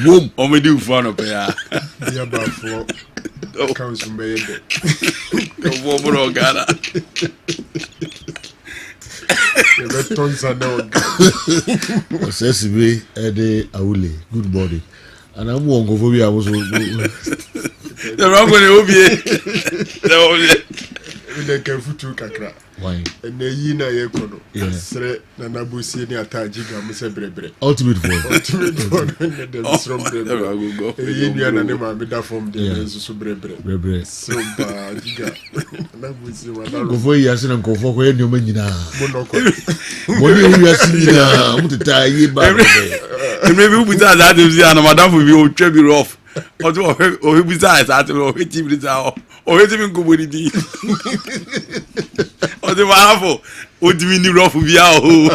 Boom. O me do fun up here. Yeah, but for comes from me. The woman of Ghana. The tons are now. Says me, Eddie Aule. Good body. And I'm one go for me. I was. The wrong one, The careful to Kakra. Why? And the Yina Yakono. Yes, Nanabusi, Atajiga, Mr. Brebre. Ultimate form. Ultimate form. The strong Brebre. Indian and Mamma from the Brebre. Brebre. So bad. Nabusi, go for you, and go for when you mean now. What you are seeing now? I'm to tie you back. Maybe we that and Madame will be old Trebi rough. Or besides, I don't know, hit him or hit him go with it. Or the Marafo, would you mean rough of Yahoo?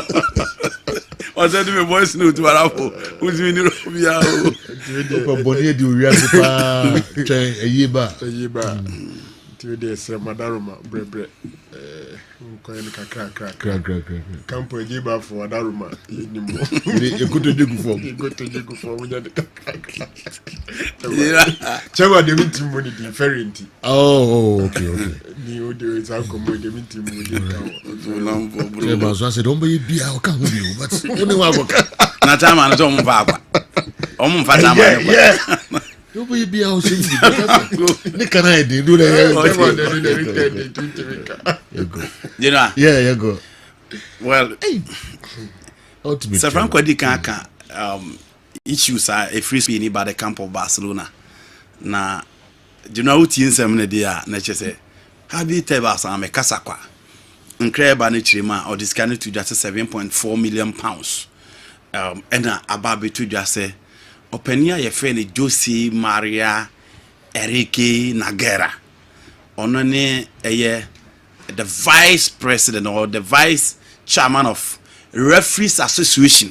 Or send him a voice note to Marafo, would you mean rough of Yahoo? Bonnie, do you have a year back? A year back. 2 days, Madaruma, Brebre. Crack. Campo Jiba for Adaruma. You go to dig for. You go to dig for. Chava, the meeting money different. Oh, okay. New do is how come the meeting money. I said, don't be I'll come with you, but only one work. Natama and Tom Papa. Yeah. Don't be out. Can I do that? You know? Yeah, you go. Well, Sir Franco Di Kaka issues are a free spin by the camp of Barcelona. Now, do you know what in some idea? Nature say, have you tell us I'm a Casaqua? Incredible Nichima or discounted to just £7.4 million. And about to just say, Openia ye friend Josie Maria Enrique Nagera. Onone the vice president or the vice chairman of Referees Association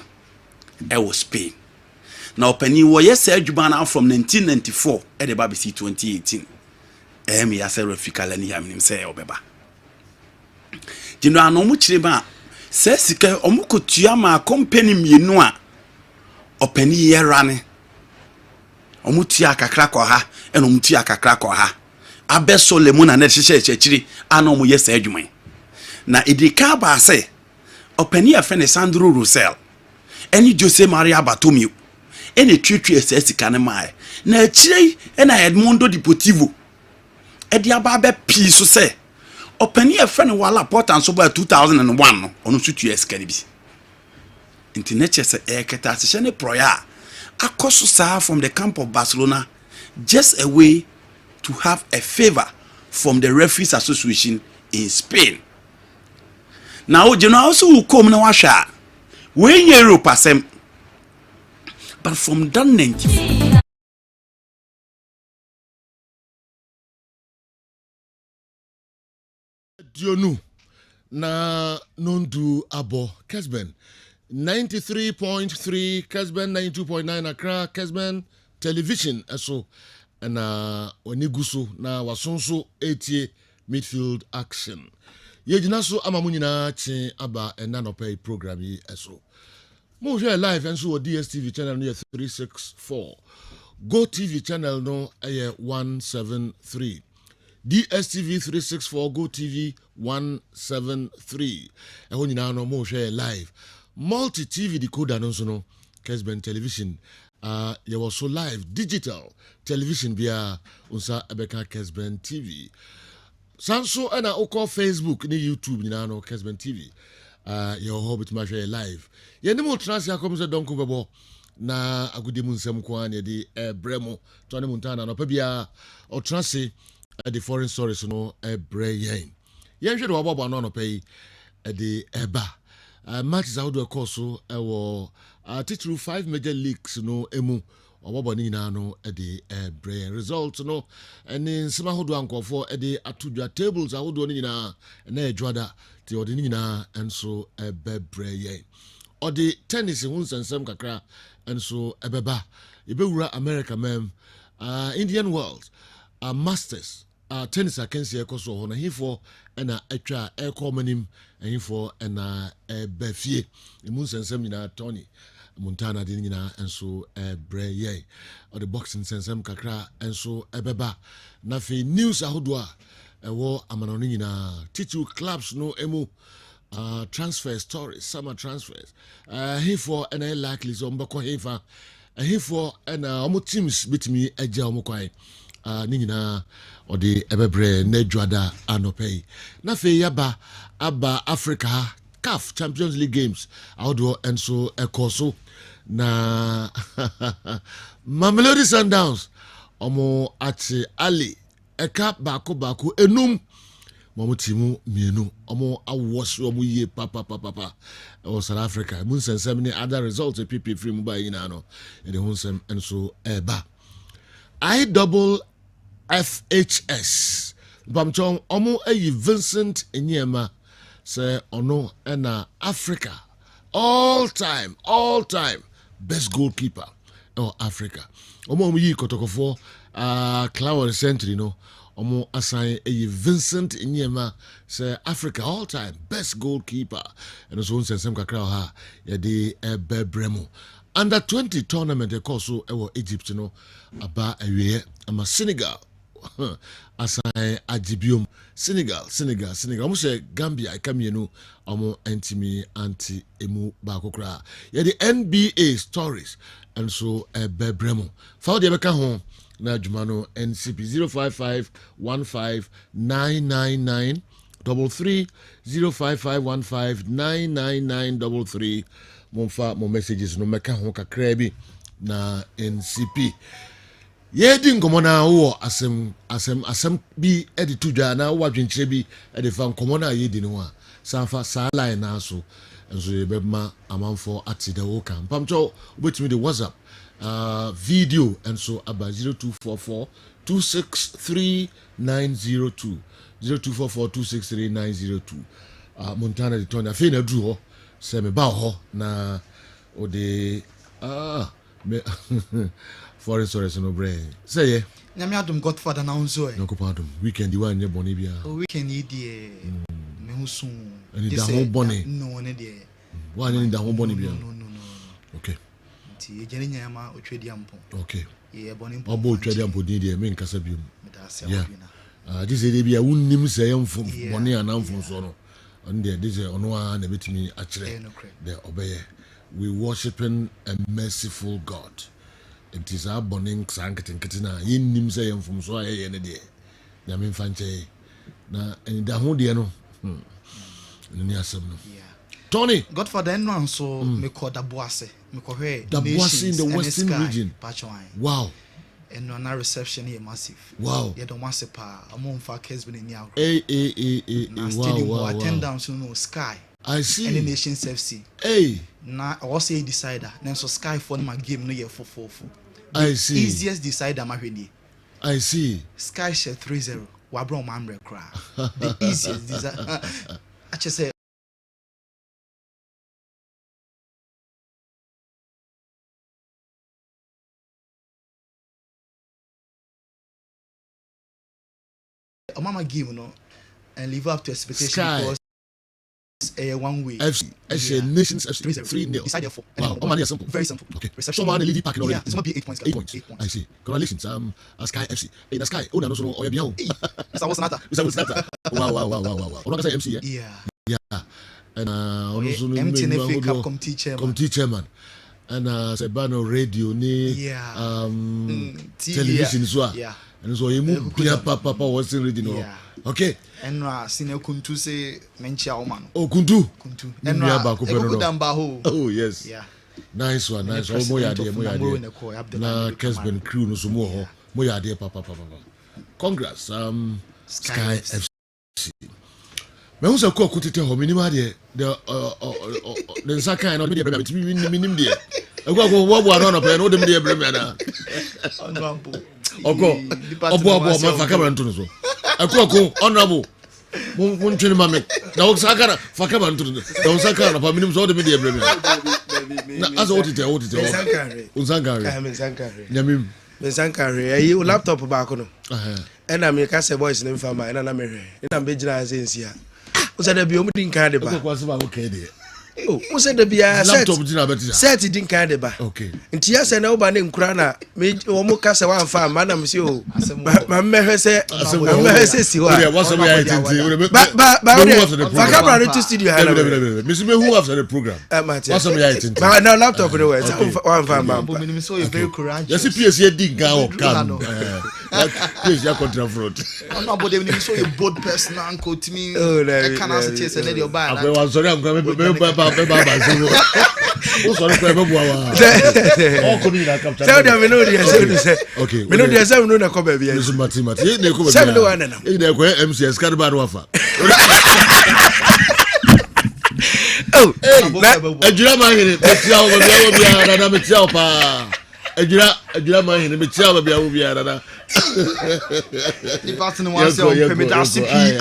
was Spain. Now Openia was yes Jubana from 1994 at the BBC 2018. Yasa Refika Leni Yamin say Obeba. Jino anomu chireba says sika omuko tuyama company mienua Openia ye rane. Omutia kakra kwa ha eno mutia kakra kwa ha abeso lemu na chechiri ana omu yesa adwuman na idika ba se opani afene Sandro Rosell eni Jose Maria Bartomeu eni twetwe esesika ne mai na achire ena Edmundo Deportivo edi aba be pi so se opani afene wala portan so ba 2001 no onu so tue esika ne bi internet se eketa se ne proya Akosusa from the camp of Barcelona, just a way to have a favor from the Referees Association in Spain. Now, you know, also who come now, when Europe asem, but from that 90. Dionu na nondu abo Kessben. 93.3 Kessben, 92.9 Accra Kessben television so na onigusu na wasonso etie midfield action yegina so ama munyina chi aba enanope program yi so mo hwe live enso o DSTV channel no 364 Go TV channel no 173 DSTV 364 Go TV 173 ehon nyina no mo hwe live multi TV decoder no so no Kessben television you was so live digital television via unsa ebeka Kessben TV sanso ana oko Facebook ni YouTube nyina no Kessben TV your hobbit ma share live ye ni mo transfer akom se donko bebo na agudi mu nsem ko an ye di bremo to ne muntana no pa bia o transfer the foreign stories no ebre yen yen hwe de wababo no no pay the eba matches out the course so titru 5 major leagues no emu wababo ni na no the ebre results no and in sima hodo ankofo the atudwa tables ahodo ni na na edwada ti odi ni na enso ebebre yen or the tennis hun sensem kakra enso ebeba ebewura America mem Indian World Masters tennis akensi ekoso ho na hifo na atwa ekomanim hifo na befie emu sensem nyina Tony Montana de nyina enso bre ye or the boxing sensem kakra enso ebeba na fe news ahodo a ewo amano nyina titu clubs no emu transfer stories, summer transfers here for and likely so mbako hefa here for and omo teams bitimi eja omo kwan ni nyina ode ebebre na dwada anopei na fe yaba aba Africa CAF Champions League games ahodo enso ekoso na Mamelodi Sundowns omo ati ali eka bako enum momo timu mienu omo awoso omo ye papa o South Africa mun sensem ni other results a pp free mu ba yina no e de hunsem enso eba IFFHS bamchon omo ayi Vincent Enyema say ono na Africa all time best goalkeeper of Africa omo yi kotokofo Cloud Century no omo assign a Vincent Enyema say Africa all time best goalkeeper and so nsensem kakra ha ya de bebremo under 20 tournament e course e Egypt no aba awie ama Senegal assign ajibium Senegal omo say Gambia ikamienu omo entimi anti emu ba kokra ya the NBA stories and so bebremo fa de beka ho na jumano NCP 055159993 055159993 monfa mo messages no meka ho kakra bi na NCP yedi ngomo na wo asem bi editu dwa na wo adwenkyere bi edifa ngomo na yedi no a sanfa sa line na so enso yebema amanfo ati de wo kan pamcho obetimi de WhatsApp video and so about 0244 263902 0244 263902 Montana de Tony afi na dru ho se me ba ho na o de me foreign stories no brain say ye nyame adom Godfather na unzo e no ko padum weekend you anye boni bia o weekend yi de me husu ani da ho boni no ne de wa ani da ho boni bia no okay ti e jeni nyama otwedi ampo okay ye boni mpo obo otwedi ampo din de me nkasa biom medase yeah obina this is bia wonnim say yemfo boni anamfo so no on there this ono a na betimi a kire the obeye we worshiping a merciful God. It is our boning sanketinketi na yinnim say yemfo so aye ne de na me mfanche na en da ho de no ni asem no Tony Godfather no anso me call da boase me ko hwe the boss in the western region wow and na reception here massive wow ye don't want se pa amon fa Kessben ni akro wow attendance no Sky I see and the Nations FC na I was say decider na so Sky for my game no ye fofofo I see easiest decider ma hwe I see Sky share 3-0 wa bro ma amre kra the easiest decider I just say Mama game no and live up to expectation Sky. because one way FC Nations FC 3-0 decided for wow man simple very simple okay reception so man lead pack already it's going to be 8 points 8 points I see congratulations Sky FC hey the Sky no so o bia o so what's another wow what say MC yeah and also MTNFA Cup committee chairman and Sebano radio ni television so and so you move papa was in reading okay and senior kuntu say menchia o man kuntu and oh yes nice one mo ya de na Kessben crew no so mo ya de papa congrats Sky FC me hu se ko kutete ho minima de the nsaka no be de minim de egwa wo bo no pe no de me de brem na obo ma fa kamera nto so akoko honorable mun twene mame na wo sakara fa kamera nto na wo sakara pa minim so de me de brem na aso otite unsankare nyamim mensankare ayi o laptop ba ko no ena me ka se boys ne mfa ma ena na me hwe ena be gina asensia o se da bi o mu din kan de ba ko so ba ko ke de Oh, who said the beer laptop dina better. set it in kind of Okay. nti ya sɛ na woba ne nkura na ɔmo ka sɛ wamfa amma na mese o mammɛhwɛ sɛ si hɔ Yeah, what's the way I think? faka bra no to studio ha na Miss me who after the program. What's the way I think? na laptop no wɛ wamfa amma But minimum so you're very courageous. Yes, PS dig go come. Please ya contra front. I'm not but minimum so you bold person uncle to me. Oh, no, I can't answer chase and let your buy. I was sorry I'm going to Oh, sorry, tell them me know the say. Okay. Me know the say no na ko ba bia. Listen, Mati. They come. Say me no one na. They go MCS card bad wafa. Oh, Ejira man here. Metia o bia na metia o pa. Ejira man here. Metia o bia na. The person wants to permit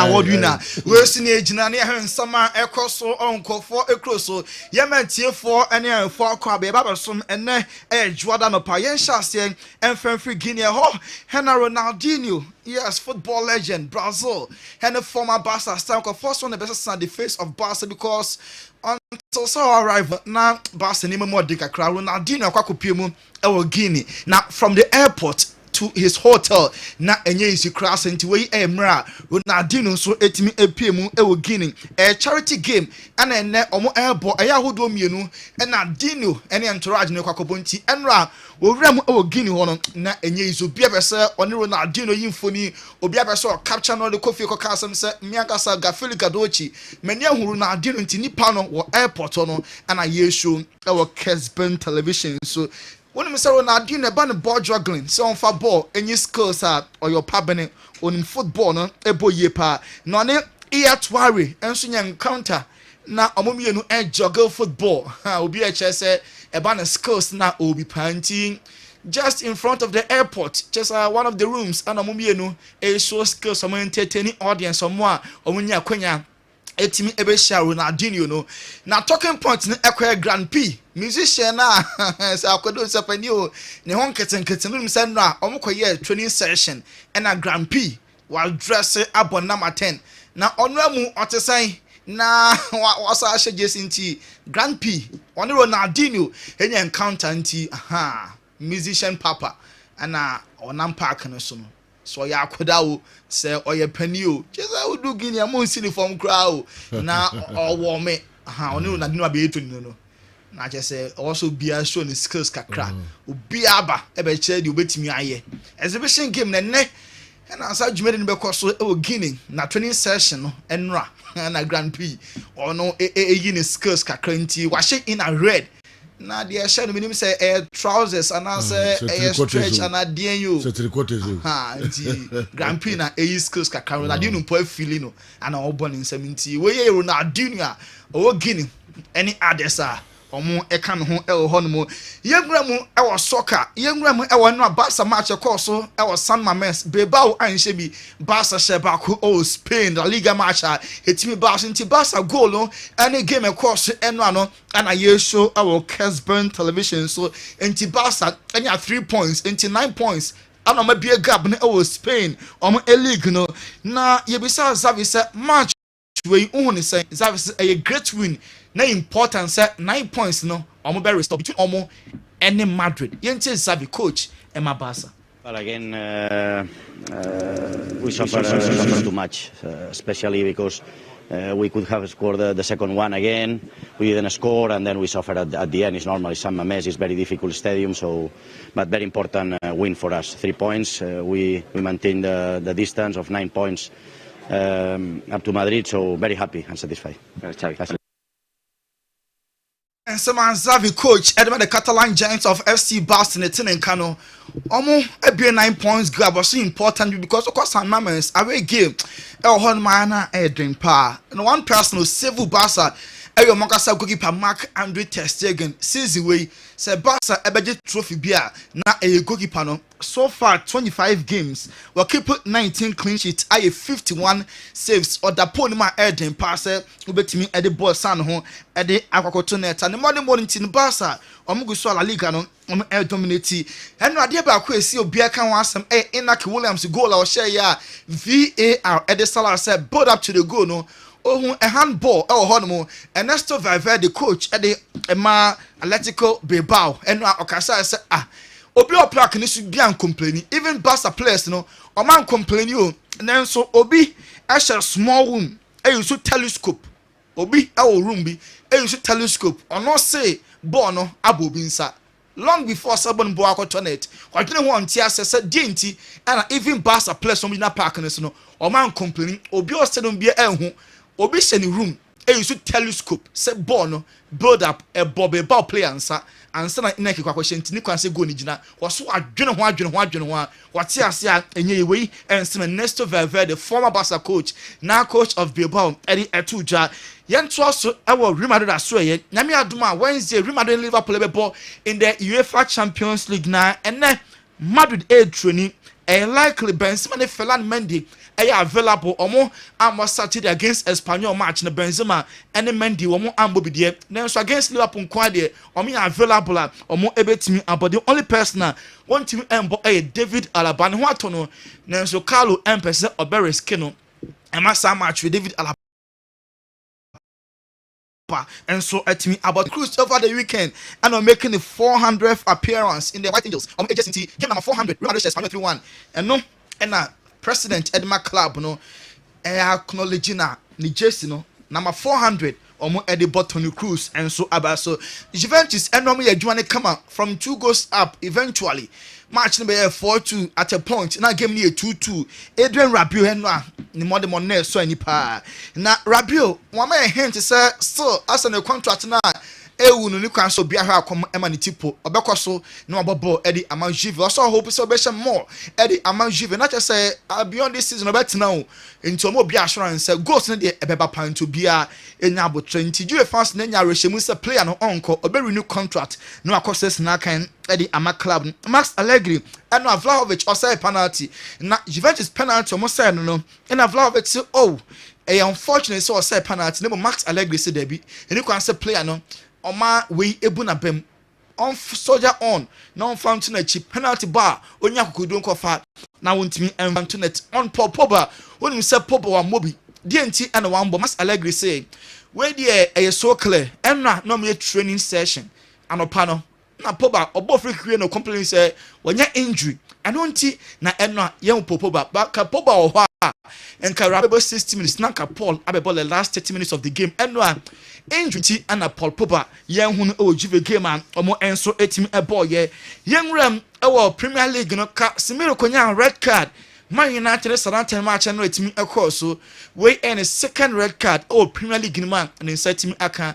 award winner. We're seeing a Jinani and summer across so uncle for a cross. So, Yemen tier 4 and 4 crab, a some and a Jordan of Payen Shastian and Fenfree Guinea Ho, Henna Ronaldinho. Yes, football legend, Brazil, and a former Barca star, first one the best on the face of Barca because until so arrival now Barca name more dick a crowd Ronaldinho Kwakupimu, our Guinea. Now from the airport to his hotel na enye isi cross into we emra Ronaldinho so etimi epiemu ewo Guinea a charity game and enne omo airbo eya hodo mienu na Dino ene entourage ne kwakobonti enra owura mu ewo Guinea hono na enye iso bia pese oni Ronaldinho yimfoni obi apese o capture no de kofi ko kasem se miakasa gafeli gadochi mani ahuru Ronaldinho nti nipa no wo airport no na yesho ewo Kessben television so when you say Ronaldinho a ban ball juggling, so on for ball, any skills or your pabene on football, no, a boy yepa, no, ne, ear twari, and soon encounter. Now, a mummy no juggle football, ha, will be a chess, a ban skills now will be painting just in front of the airport, just one of the rooms, and a mummy no, a show skills, some entertaining audience, or more, or when you're quenya. Etimi ebesha Ronaldinho no na talking point ne ekwa Grand P musician na sa akodo sapani o ne hon ketenketen no say no a omokoye training session and a Grand P while dress abon number 10 na onramu otesan na wasa ahye jesinti Grand P on Ronaldinho enya encounter nti musician papa ana onam park no so no so ya akoda wo say oye pani o chesa wo do Guinea mo sini form kra o na owo me oni na dinu abeto ni no na chese also bia show ni skills kakra obi aba e be che di obetimi aye exhibition game na ne na asa dwumede ni be koso e wo Guinea na training session no enra na Grand Prix ono yi ni skills kakra nti wa she in a red na dia share no minim say trousers and say stretch and adien you nti Grand Prix na skills kakra na dia no po afili no ana obon nsam nti we ye Ronaldinho a o Guinea any others omo eka no ho e ho no mo yengra mu e wo soccer yengra mu e wo no Barca match course so e wo San Mamés Bilbao anhye bi Barca sheba ko o Spain La Liga match etimi Barca nti Barca goal no any game course eno ano ana ye show e wo Kessben television so nti Barca anya 3 points nti 9 points ana ma bia gap no e wo Spain omo e league no na ye bisa Xavi say match we unhuni say Xavi a great win na important say 9 points no omo be restore between omo and Madrid yente Xavi coach Emma Barca. Well, again we suffer too much, especially because we could have scored the second one again. We didn't score, and then we suffered at the end. It's normal. San Mamés is very difficult stadium, so but very important win for us. 3 points. We maintain the distance of 9 points up to Madrid, so very happy and satisfied. And some Xavi coach Edmund the Catalan Giants of FC Barcelona and Kano omo e 9 points grab was so important because of course San Mamés away game e hon mana e dream pa and one person save Barca e your Monkasa goalkeeper Marc-Andre ter Stegen season way say Barca e beje trophy bia na e goalkeeper no so far 25 games we keep 19 clean sheets I 51 saves or the pony ma Eden pass ubetimi e the ball san ho e the akwakoto net and morning tin Barca omugu so La Liga no e dominate and no ade ba ko esi obi aka ho asem Inaki Williams goal or share ya VAR e the Salah said build up to the goal no ohun a handball honomo Ernesto Valverde coach at the Ema Atletico Bilbao and okasa say obi oprak ni su bian complaining even Barca players no o man complaining o nanso obi a share small room e use telescope obi a room bi e use telescope ono say ball no abobi nsa long before Sabon bo akotonet kwadwene ho ntia sese dienti and even Barca players on na park no o man complaining obi o se no bia ehun obi se ni room e use telescope say ball no build up a bobby ball player nsa ansa na ina kekwa kwahye ntini kwanse go ni gina waso adwene ho wate ase a enye yewi ensema Ernesto Valverde former Barca coach now coach of Bilbao Eddie Etuja yento aso ewo Real Madrid aso ye nyame adoma Wednesday Real Madrid Liverpool ball in the UEFA Champions League na ene Madrid training a likely Benzema ne Ferland Mendy available omo am Saturday against Espanyol match na Benzema and Mendy omo ambo bi de then so against Liverpool kwa de omo available omo ebetimi about the only person one team embo David Alaba ne ho atono then so Carlo Empese Obereski no ema sa match with David Alaba and so at me about Cruz over the weekend and I'm making the 400th appearance in the White Angels agency game number 400 Real Madrid 3-1 and no and President Edmar Club no acknowledging na ni jersey no number 400 omo Eddie Toni Cruz and so abaso Juventus enom ye adwuma ne come from 2 goals up eventually match number 4-2 at a point na game ni 2-2 Adrian Rabiot henwa ni modern na so ani pa na Rabiot wama ye hint say still as a contract na ewu no ni kwan so bia hwa akom ema ni tipo obekoso na obobo Eddie Aman Juve also hope so be more Eddie Aman Juve not just say beyond this season obet now into omo bia assurance say goals na de ebeba pan to bia enya abotre nti Juve fans na nya rehemu say player no onko obe renew contract no akoses na kan Eddie Aman club Max Allegri and no Vlahovic also penalty na Juventus penalty omo say no and Vlahovic say oh unfortunately so say penalty no Max Allegri say debi eni kwan say player no Oma we ebu na bem on soldier on no fountain a cheap penalty bar onya kokodon kofa na wontimi enfantunet on Pogba wonim say Pogba wa mobi DNT and one Max Allegri say we dey so clear enna no me training session anopa no na Pogba obo free create no complain say wonya injury anonti na enna ye Pogba ba ka Pogba o ho and Carabebo 60 minutes na ka Paul abebo the last 30 minutes of the game enna injury and Paul Pogba yen hu no Juve game an omo enso etimi ebo ye yen ram ewo Premier League no ka Simiro konya red card Man United Southampton match no etimi ekọ so we any second red card Premier League man and insert him aka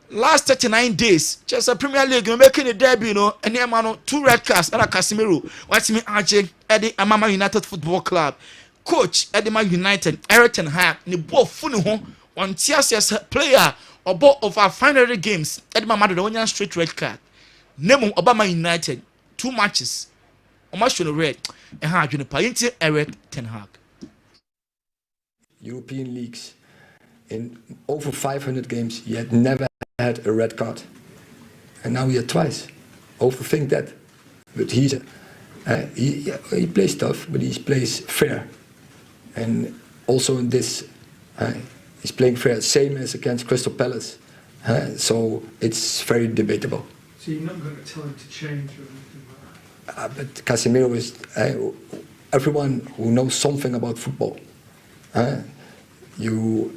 last 39 days just a Premier League no making a debut no and man no 2 red cards and Casemiro what me RJ Eddie Amama United Football Club coach Eddie United Eric Ten Hag ni bo funu ho on TSS player about over 500 games Edma Madrid one straight red card name Obama United 2 matches almost no red and ha adwene pa yenti Eric Ten Hag European leagues in over 500 games he had never had a red card and now he had twice. Overthink that, but he plays tough but he plays fair and also in this he's playing fair, same as against Crystal Palace. So it's very debatable. So you're not going to tell him to change or anything like that? But Casemiro is... everyone who knows something about football, you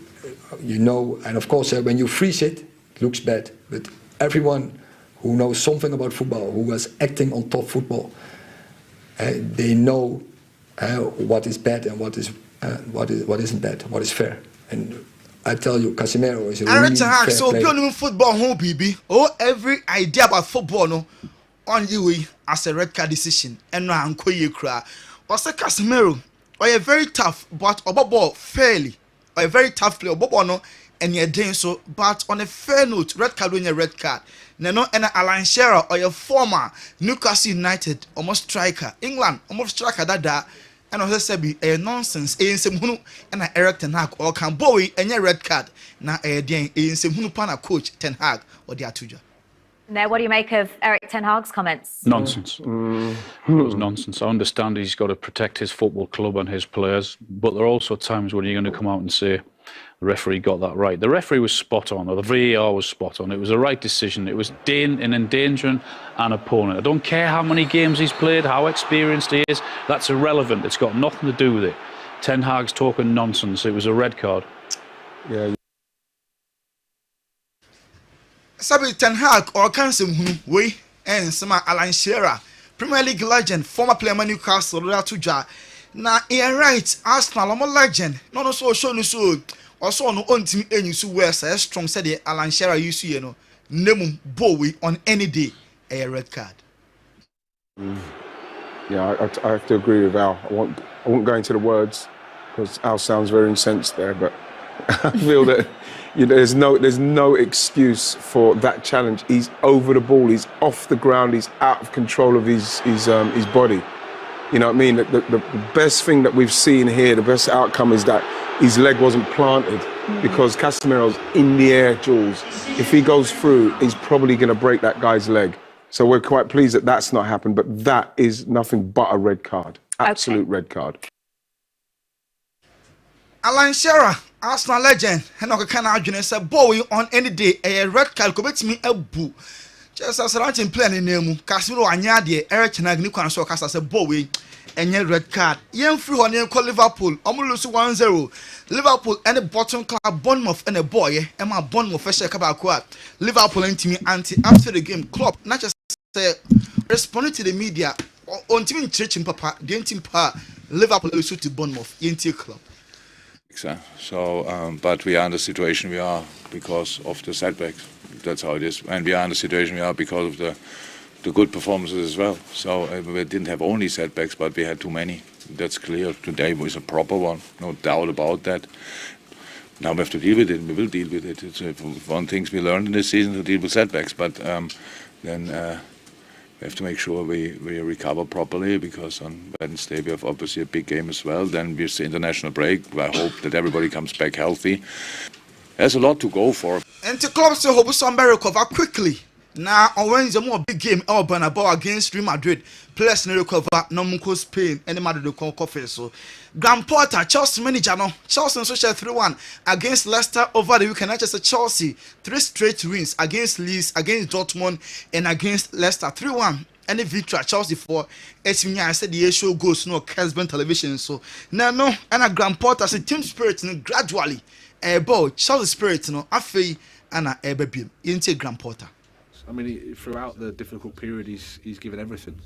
know, and of course when you freeze it, it looks bad. But everyone who knows something about football, who was acting on top football, they know what is bad and what isn't bad, what is fair. And I tell you, Casemiro is a really fair player. So pure football home, BB. Oh, every idea about football no on the way as a red card decision. And now I'm going to cry. Also, Casemiro, or a very tough, but Obobo fairly, or a very tough player. Obobo no, and you're doing so, but on a fair note, red card when you're red card. No, and Alan Shearer or your former Newcastle United almost striker, England almost striker that. And also say a nonsense in some hunu and Eric Ten Hag or can boy and your red card na in some hunu pana coach Ten Hag or the Atuja. Now, what do you make of Eric Ten Hag's comments? Nonsense. It was nonsense. I understand he's got to protect his football club and his players, but there are also times when you're going to come out and say, the referee got that right. The referee was spot on, or the VAR was spot on. It was the right decision. It was in endangering an opponent. I don't care how many games he's played, how experienced he is. That's irrelevant. It's got nothing to do with it. Ten Hag's talking nonsense. It was a red card. Yeah. Sabi Ten Hag or Kansem we and some Alan Shearer, Premier League legend, former player Newcastle, Ratuja. Na right, Arsenal, I'm a legend. Not also show no so. Also no on team any so where say strong said the Alan Shearer used to name Bowie on any day a red card. Yeah, I have to agree with Al. I won't go into the words because Al sounds very incensed there, but I feel that there's no excuse for that challenge. He's over the ball, he's off the ground, he's out of control of his body. You know what I mean? The best thing that we've seen here, the best outcome is that his leg wasn't planted because Casemiro's in the air, Jules. If he goes through, he's probably going to break that guy's leg. So we're quite pleased that that's not happened, but that is nothing but a red card. Absolute red card. Alan Shearer, Arsenal legend, and I can argue say Bowie on any day a red card could bet me a boo. Just as I can play in name, Casemiro Anyade, Eric Nagni can so cast as a Bowie and your red card. Young free on your call Liverpool, almost 1-0. Liverpool and the bottom club Bournemouth and a boy, and my Bournemouth fresh Kabakwa. Liverpool and Timmy anti after the game. Klopp not just say responding to the media on Timmy Church in Papa, the team pa Liverpool also to Bournemouth, Inti Club. So, but we are in the situation we are because of the setbacks. That's how it is, and we are in the situation we are because of the good performances as well. So we didn't have only setbacks, but we had too many. That's clear. Today was a proper one, no doubt about that. Now we have to deal with it. We will deal with it. It's one thing we learned in this season to deal with setbacks, but then we have to make sure we recover properly because on Wednesday we have obviously a big game as well. Then there's the international break. I hope that everybody comes back healthy. There's a lot to go for. And the club still hope somebody recover quickly. Now on Wednesday more big game Bernabeu against Real Madrid. Players no recover, no Munko Spain, and the Madrid do coffee. So Graham Potter, Chelsea manager no. Chelsea so share 3-1 against Leicester over the weekend. Not just Chelsea 3 straight wins against Leeds, against Dortmund, and against Leicester 3-1. Any victory at Chelsea for I said the show goes no Kessben television. So now no, and a Graham Potter say team spirit gradually. About Chelsea spirit afei ana baby into Graham Potter. I mean, throughout the difficult period, he's given everything,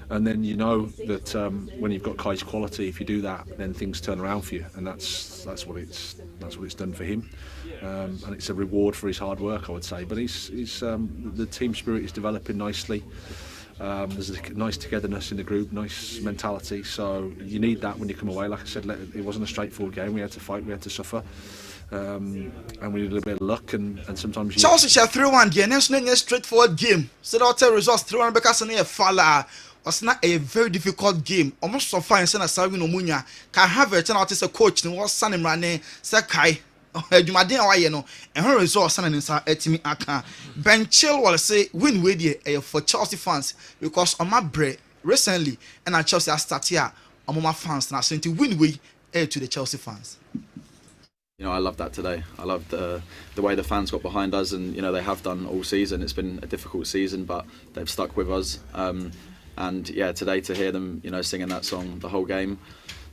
and then you know that when you've got Kai's quality, if you do that, then things turn around for you, and that's what it's done for him, and it's a reward for his hard work, I would say. But the team spirit is developing nicely. There's a nice togetherness in the group, nice mentality. So you need that when you come away. Like I said, it wasn't a straightforward game. We had to fight, we had to suffer. And we need a little bit of luck and sometimes Chelsea shall 3-1 the next a straightforward game. So the results 3-1 because a falla was not a very difficult game. Almost so fine send a Sarwin Omunya can have it and out as a coach and was Sunny Rane Sakai Jumadin Wayeno and her results and inside Etimi Aka. Ben Chilwell say win with for Chelsea fans because on my break recently and at Chelsea start here among my fans now saying to win way to the Chelsea fans. You know, I love that today. I love the way the fans got behind us, and you know they have done all season. It's been a difficult season, but they've stuck with us. And yeah, today to hear them, you know, singing that song the whole game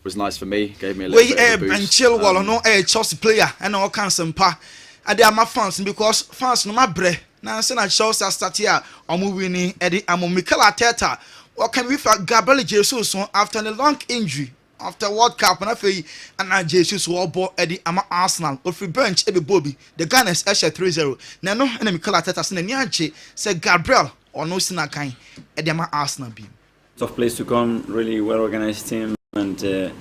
was nice for me. Gave me a little bit of a boost. Ben Chilwell, no, Chelsea player, and all kinds of pa. And they are my fans because fans no my bre. Now say na Chelsea start here. Omo winning Eddie Amo Mikel Arteta. What can we for Gabriel Jesus after a long injury? After World Cup and after and Jesus will ball Eddie Ama Arsenal or free bench Eddie Bobby the Gunners Esha 3-0 now no enemy Mikel Arteta send Nyanche said Gabriel or no Sinakai Eddie Ama Arsenal be tough place to come, really well organized team, and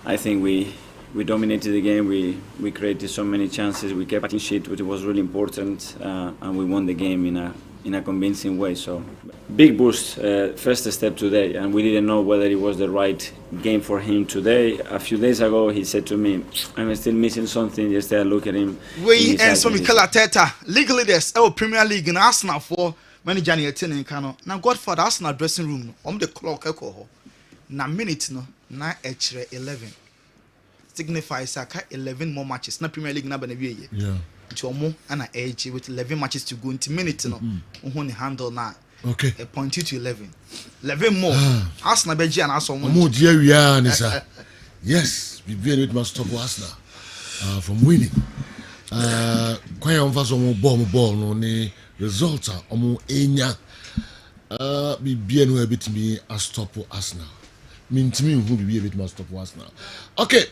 I think we dominated the game. We created so many chances, we kept clean sheet, which was really important, and we won the game in a convincing way. So big boost, first step today, and we didn't know whether it was the right game for him today. A few days ago he said to me, I'm still missing something. Yesterday I look at him. We and so Mikel Arteta, league leaders, Premier League in Arsenal for manager in Kano. Now Godfather Arsenal dressing room on the clock na minute no na 11. signifies aka 11 more matches na Premier League na ba na wie ye. Yeah. Nti omo ana edge with 11 matches to go into minute no. Who ne handle na. Okay. A point to 11. 11 more. Arsenal be and Arsenal. Omo dia wia ni sa. Yes, we be it must stop Arsenal from winning. Kwaya on so mo ball no ni result omo enya be no ebitimi a stop Arsenal. Mintimi hu be ebitimi stop Arsenal. Okay.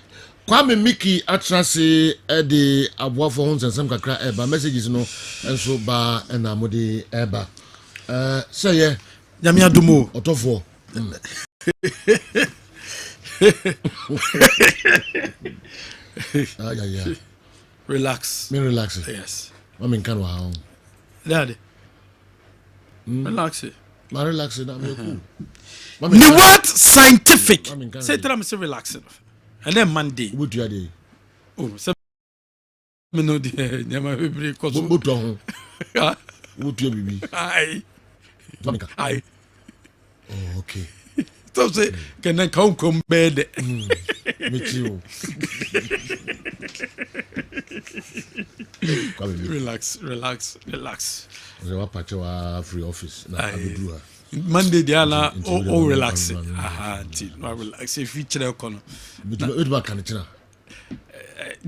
Kwame Mickey atrase de aboafo ho nsensem kakra eba messages no enso ba na mode eba. Say yeah. Nyame adumo otofo. Yeah. Relax. Me relax. Yes. I mean kan wa ha. Daddy. Relax. Ma relax na me cool. Ni what scientific. Say tell me say relax. And then Monday. What you dey? Oh, say me no dey. Nyama be break cause. What ho? What you bibi? Aye. Oh, okay. So say can I come bed? Me too. Relax. We wa patch our free office na abedu. Monday dia na o relax. Aha, no relax. If you chere kono. It ba kan chira.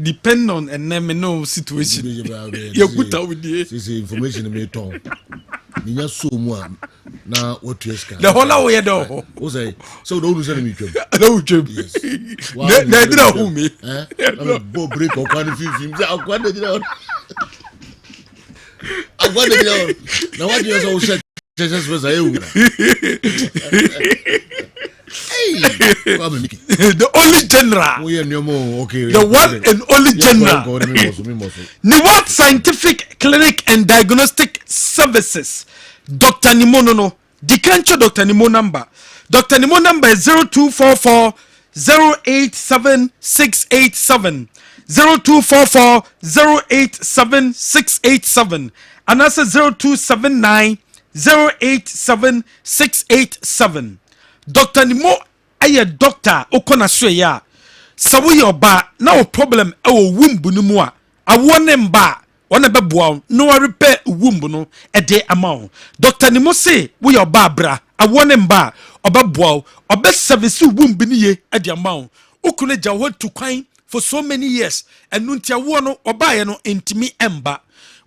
Depend on and no situation. You put out with the information me ton. Ninya so mu na what you scan. The whole way do. O say so do say me twem. No twem. Na dira hu me. Na bo break o kan fifim. Say akwa na dira. Akwa na dira. Na what you so say Jesus was I the only general. Okay. The one and only general. Niwat Scientific Clinic and Diagnostic Services. Dr. Nimono. Dikancho Dr. Nimo number. Dr. Nimo number is 0244 087 687. 0244 087 687. And that's 0279 087687. Dr. Nimo aye doctor okona so ya sawo ye oba na o problem e wo wumbu no mu a awone mba wona beboa no repair wumbu no e de amount. Dr. Nimo say wo ye oba bra awone mba obeboa obe service wumbu ni ye e de amount. Okune ja ho to kwan for so many years enu ntia wo no oba ye no intimi emba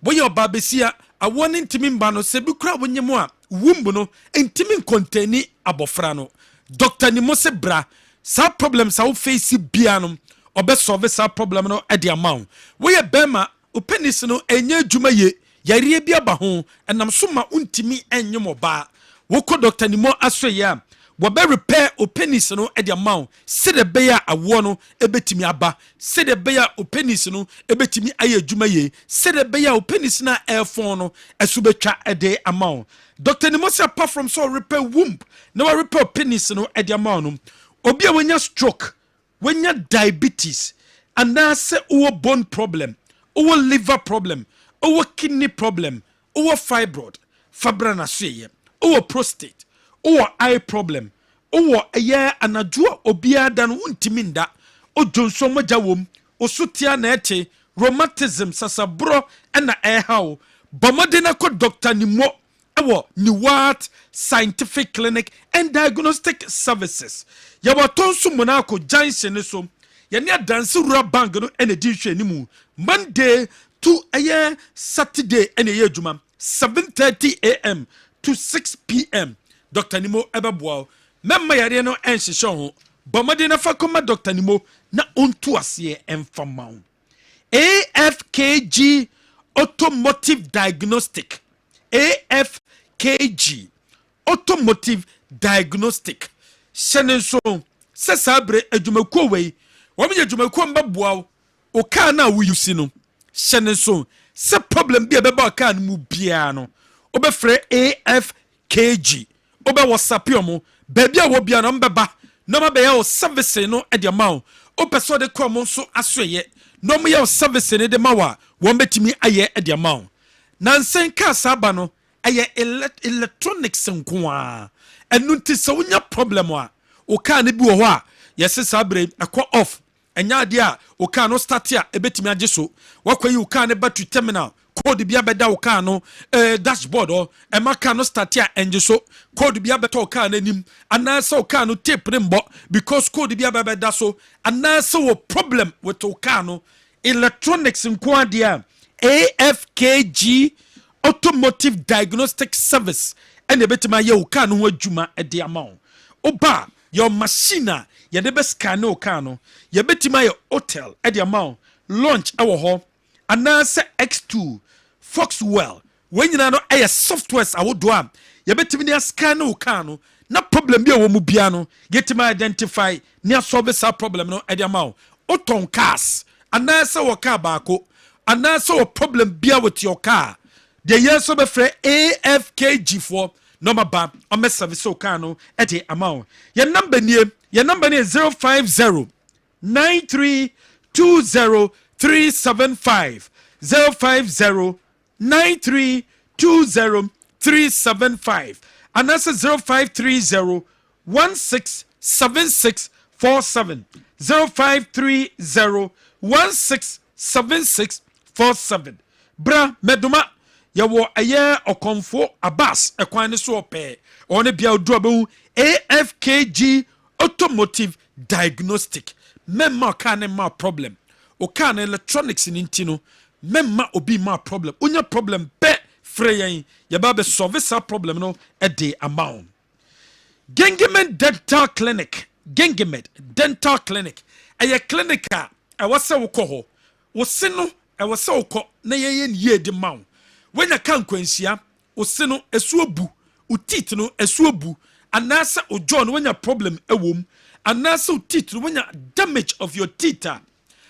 wo ye oba besia awon ntimi mba no se bi kura wonyem a wumbu no ntimi kontani abofra no. Dr. Nimo se bra sa problem sa wo face bia no obe solve sa problem no e de amount. Wo ye bema o penis no enye adwuma ye yare bia ba ho enam so ma untimi enyem oba. Wo ko Dr. Nimo asoye a wo be repair o penis no e de amount. Se de be ya awo no ebetimi aba. Se de be ya o penis no ebetimi aye adwuma ye. Se de be ya o penis na airphone no esubetwa e de amount. Dr. Nimo say apart from so repair womb, no repair penis no e de amount no. Obi a wenya stroke, wenya diabetes, and na say o bone problem, o liver problem, o kidney problem, o fibroid, fibra na sweye, o prostate, o eye problem, o eye anadwo obia dan untimi nda, o jonso moja wom, o sutia na eche, rheumatism sasabro na ehaw. Bomodena ko Dr. Nimo Niwat Scientific Clinic and Diagnostic Services. Yawatonsu Monaco Junction so yanya dance rura bank no energy hwenimu Monday to Saturday ene yejuma 7:30 a.m. to 6 p.m. Dr. Nimo ebeboa memma yare no enhyehyɛ ho bomade na fa koma Dr. Nimo na onto ase emfama AFKG Automotive Diagnostic. AFKG Automotive Diagnostic. Shenenso se sabre adwumakuo wei wame adwumakuo mbaboa o car na wo yusi no shenenso se problem bi ebeba car no mu bia no obefre AFKG obe WhatsApp yomo baby a wo bia no mbeba no ma be ya o service no e de mawo o peso de kom nso asoye no mo ya o service ne de mawa wo betimi aye e de mawo nansen ka saba no aye electronics nkoa enu nti se wonya problem a o ka ne bi wo ho a yesi sabre akọ off enya ade a o car no start a ebetimi age so wakwayi o car ne battery terminal code bia beda o car no dashboard o e ma car no start a enje so code bia beta o car nanim anasa o car no tape ne mbo because code bia beda so anasa wo problem with o car no electronics nko ade a AFKG automotive diagnostic service and ebetima ye o car no adwuma e de ama oba your machine ye de be scan o car no ye betima ye hotel e de ama launch e wo ho anasa X2 Foxwell when you know a softwares awodo am ye betimi ne scan o car no na problem bi e wo mu bia no yetima identify ne solve sa problem no e de ama oton cars anasa wo car baako anasa wo problem bia with your car the years so be free AFKG for number ba on me service o car no e de ama your number ni 050 9320 375 050 9320 375 and that's 0530 167647 0530 167647 bra meduma yawo aye okonfo abas ekwan ne so ope one bia odu be AFKG automotive diagnostic memma kan ma problem o kan electronics ni ntino memma obi ma problem onya problem be freyen ya ba be solve sa problem no e de amount Gengemed dental clinic aya clinica e wase wo ho wo se no e wase wo na ye ye de mawo wenya kan kwansia wo se no esuobu utit no esuobu anasa ojo no wenya problem ewom anasa utit no wenya damage of your teeth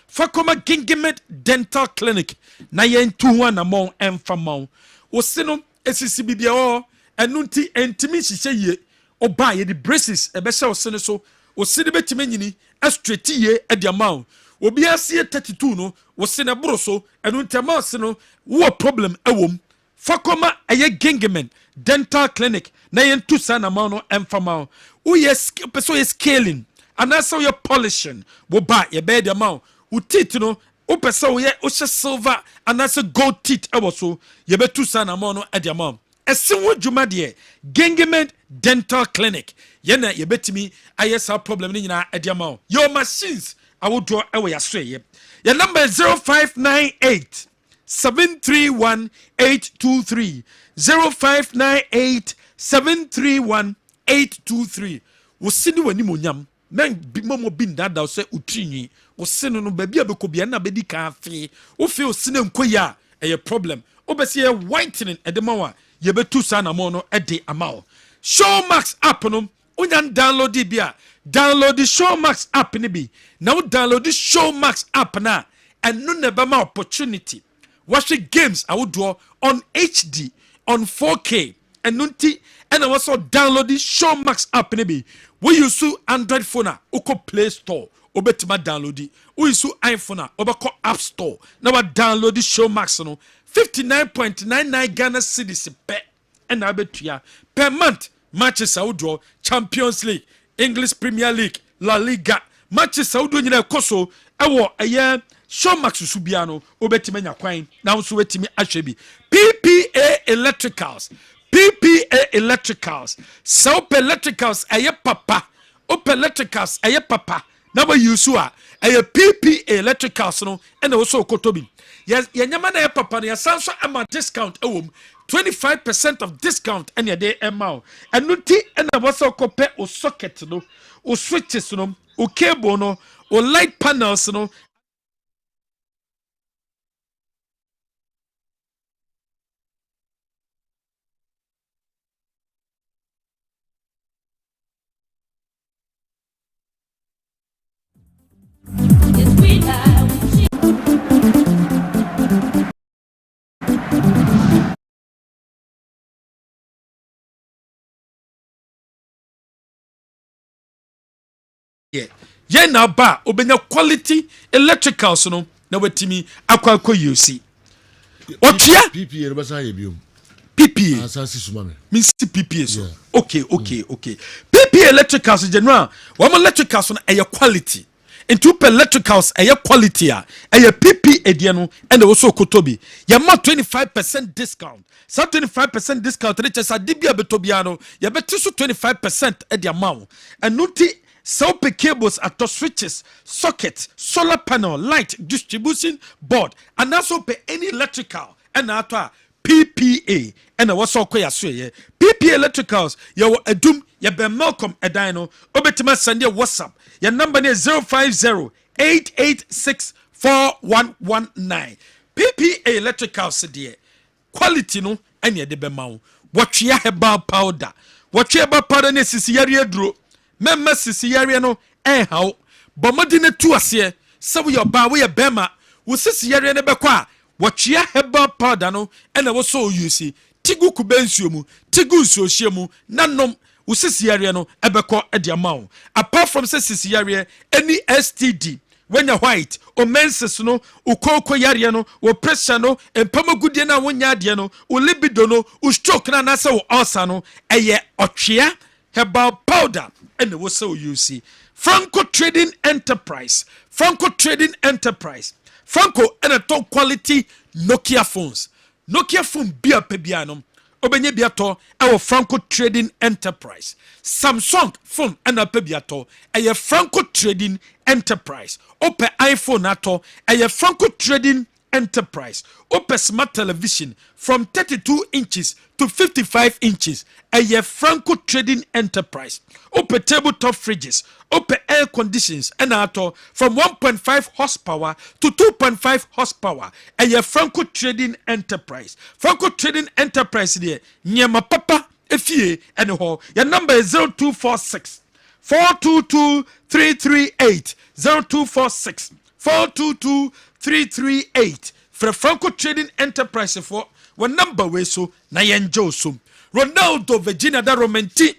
fakoma Gengemed dental clinic na ye ntu ho na mon emfamon wo se no esisi bibia o enunti entimi hihye ye oba ye the braces ebe se wo se no so wo se de betime nyini straight ye e de amount obi asie 32 no wo se ne boro so enuntema se no wo problem ewom fakoma eye Gengemed dental clinic na ye ntu sa na mon no emfamon wo yes person is scaling anasa wo polishing wo ba ye be de amount wo teeth no wo pese wo ye wo silver anasa gold teeth ewo so ye betu sa na mon no e de amount esinwo dwuma de Gengemed dental clinic yena ye betimi ayesa problem ni nyina e de amount your machines awodo ewo ya so ye your number 0598 731 823 0598 731 823 wo sini wani monyam men bi momo bin dada se utrinyi wo sini no ba bia be ko bia na be di ka afi wo fe o sini nkoya e problem wo be se whitening e de mawa ye betu sa na mo no e de amao Showmax app no unyan download bia download the Showmax app ni bi na wo download the Showmax app na and no never ma opportunity watch games awodo on HD on 4K and nunti and also download the Showmax app ni bi we use Android phone uko Play Store obetima download it we use iPhone obako App Store na wa download the Showmax no 59.99 Ghana cedis per and abetua per month matches awodo Champions League English Premier League La Liga matches awodo nyina koso ewo eye Showmax subiano obetima nya kwan na so wetimi ahwe bi PPA Electricals Soup Electricals eye papa Op Electricals eye papa na ba yusu a eye PPA Electricals no and also kotobi yes yanyama na eye papa ya sanso ama discount ewom 25% of discount and your day amount and nuti and was kope o socket no o switches no o cable no o light panels no yeah na ba obenya quality electricals no na wetimi akwa UC otia PPA rebasa ye biom PPA asasi sumame means PPA so okay PPA electricals general one electricals no eye quality into electricals ɛyɛ quality a ɛyɛ pp ɛdeɛ no ɛna wɔso kotobi yɛma 25% discount sa 25% discount ne kyɛ sɛ ade bi a bɛtɔ biara no yɛbɛte so 25% ɛde ama wo ɛno nti sɛ wopɛ cables atɔ switches socket solar panel light distribution board anaasɛ wopɛ any electrical ɛna atɔ a PPA ɛna wɔsɔ kɔ yasoyɛ PPA electricals yɛwɔ adum yɛbɛn Malcolm ɛdan no obɛtuma send yɛ WhatsApp yɛ number ne 050-886-4119 PPA electricals deɛ quality no ɛna yɛde bɛma wo wɔtwea herbal powder wɔtwea herbal powder ne sisi yare aduro mɛmma sisi yare no ɛnhaw bɔmmɔde ne tu aseɛ sɛ woyɛ ɔbaa woyɛ bɛrima wo sisi yare ne bɛkɔ a wɔtwea herbal powder no ɛna wɔsɔ use tigu kube nsuo mu tigu nsuo hyɛ mu nanom wo sisi yare no ɛbɛkɔ ɛde ama wo apart from sɛ sisi yare any STD when you're white o menses no o koko yare no o pressure no empamagudie na wonya ade no o libido no o stroke na nasa o ulcer no ɛyɛ ɔtwea herbal powder ɛna wɔsɛ o use Franco Trading Enterprise Franco ɛna top quality Nokia phones Nokia phone bia pebia no obenye biato ɛwɔ Franco Trading Enterprise Samsung phone ɛna pebiato ɛyɛ Franco Trading Enterprise open iPhone ato ɛyɛ Franco Trading Enterprise open smart television from 32 inches to 55 inches ɛyɛ Franco Trading Enterprise open tabletop fridges open air conditions ɛna ato from 1.5 horsepower to 2.5 horsepower ɛyɛ Franco Trading Enterprise Franco Trading Enterprise deɛ nyɛma papa efie ɛne hɔ your number is 0246 422 338 0246 422 338 for Franco Trading Enterprise for one number way so na yenjo so Ronaldo Virginia da romanti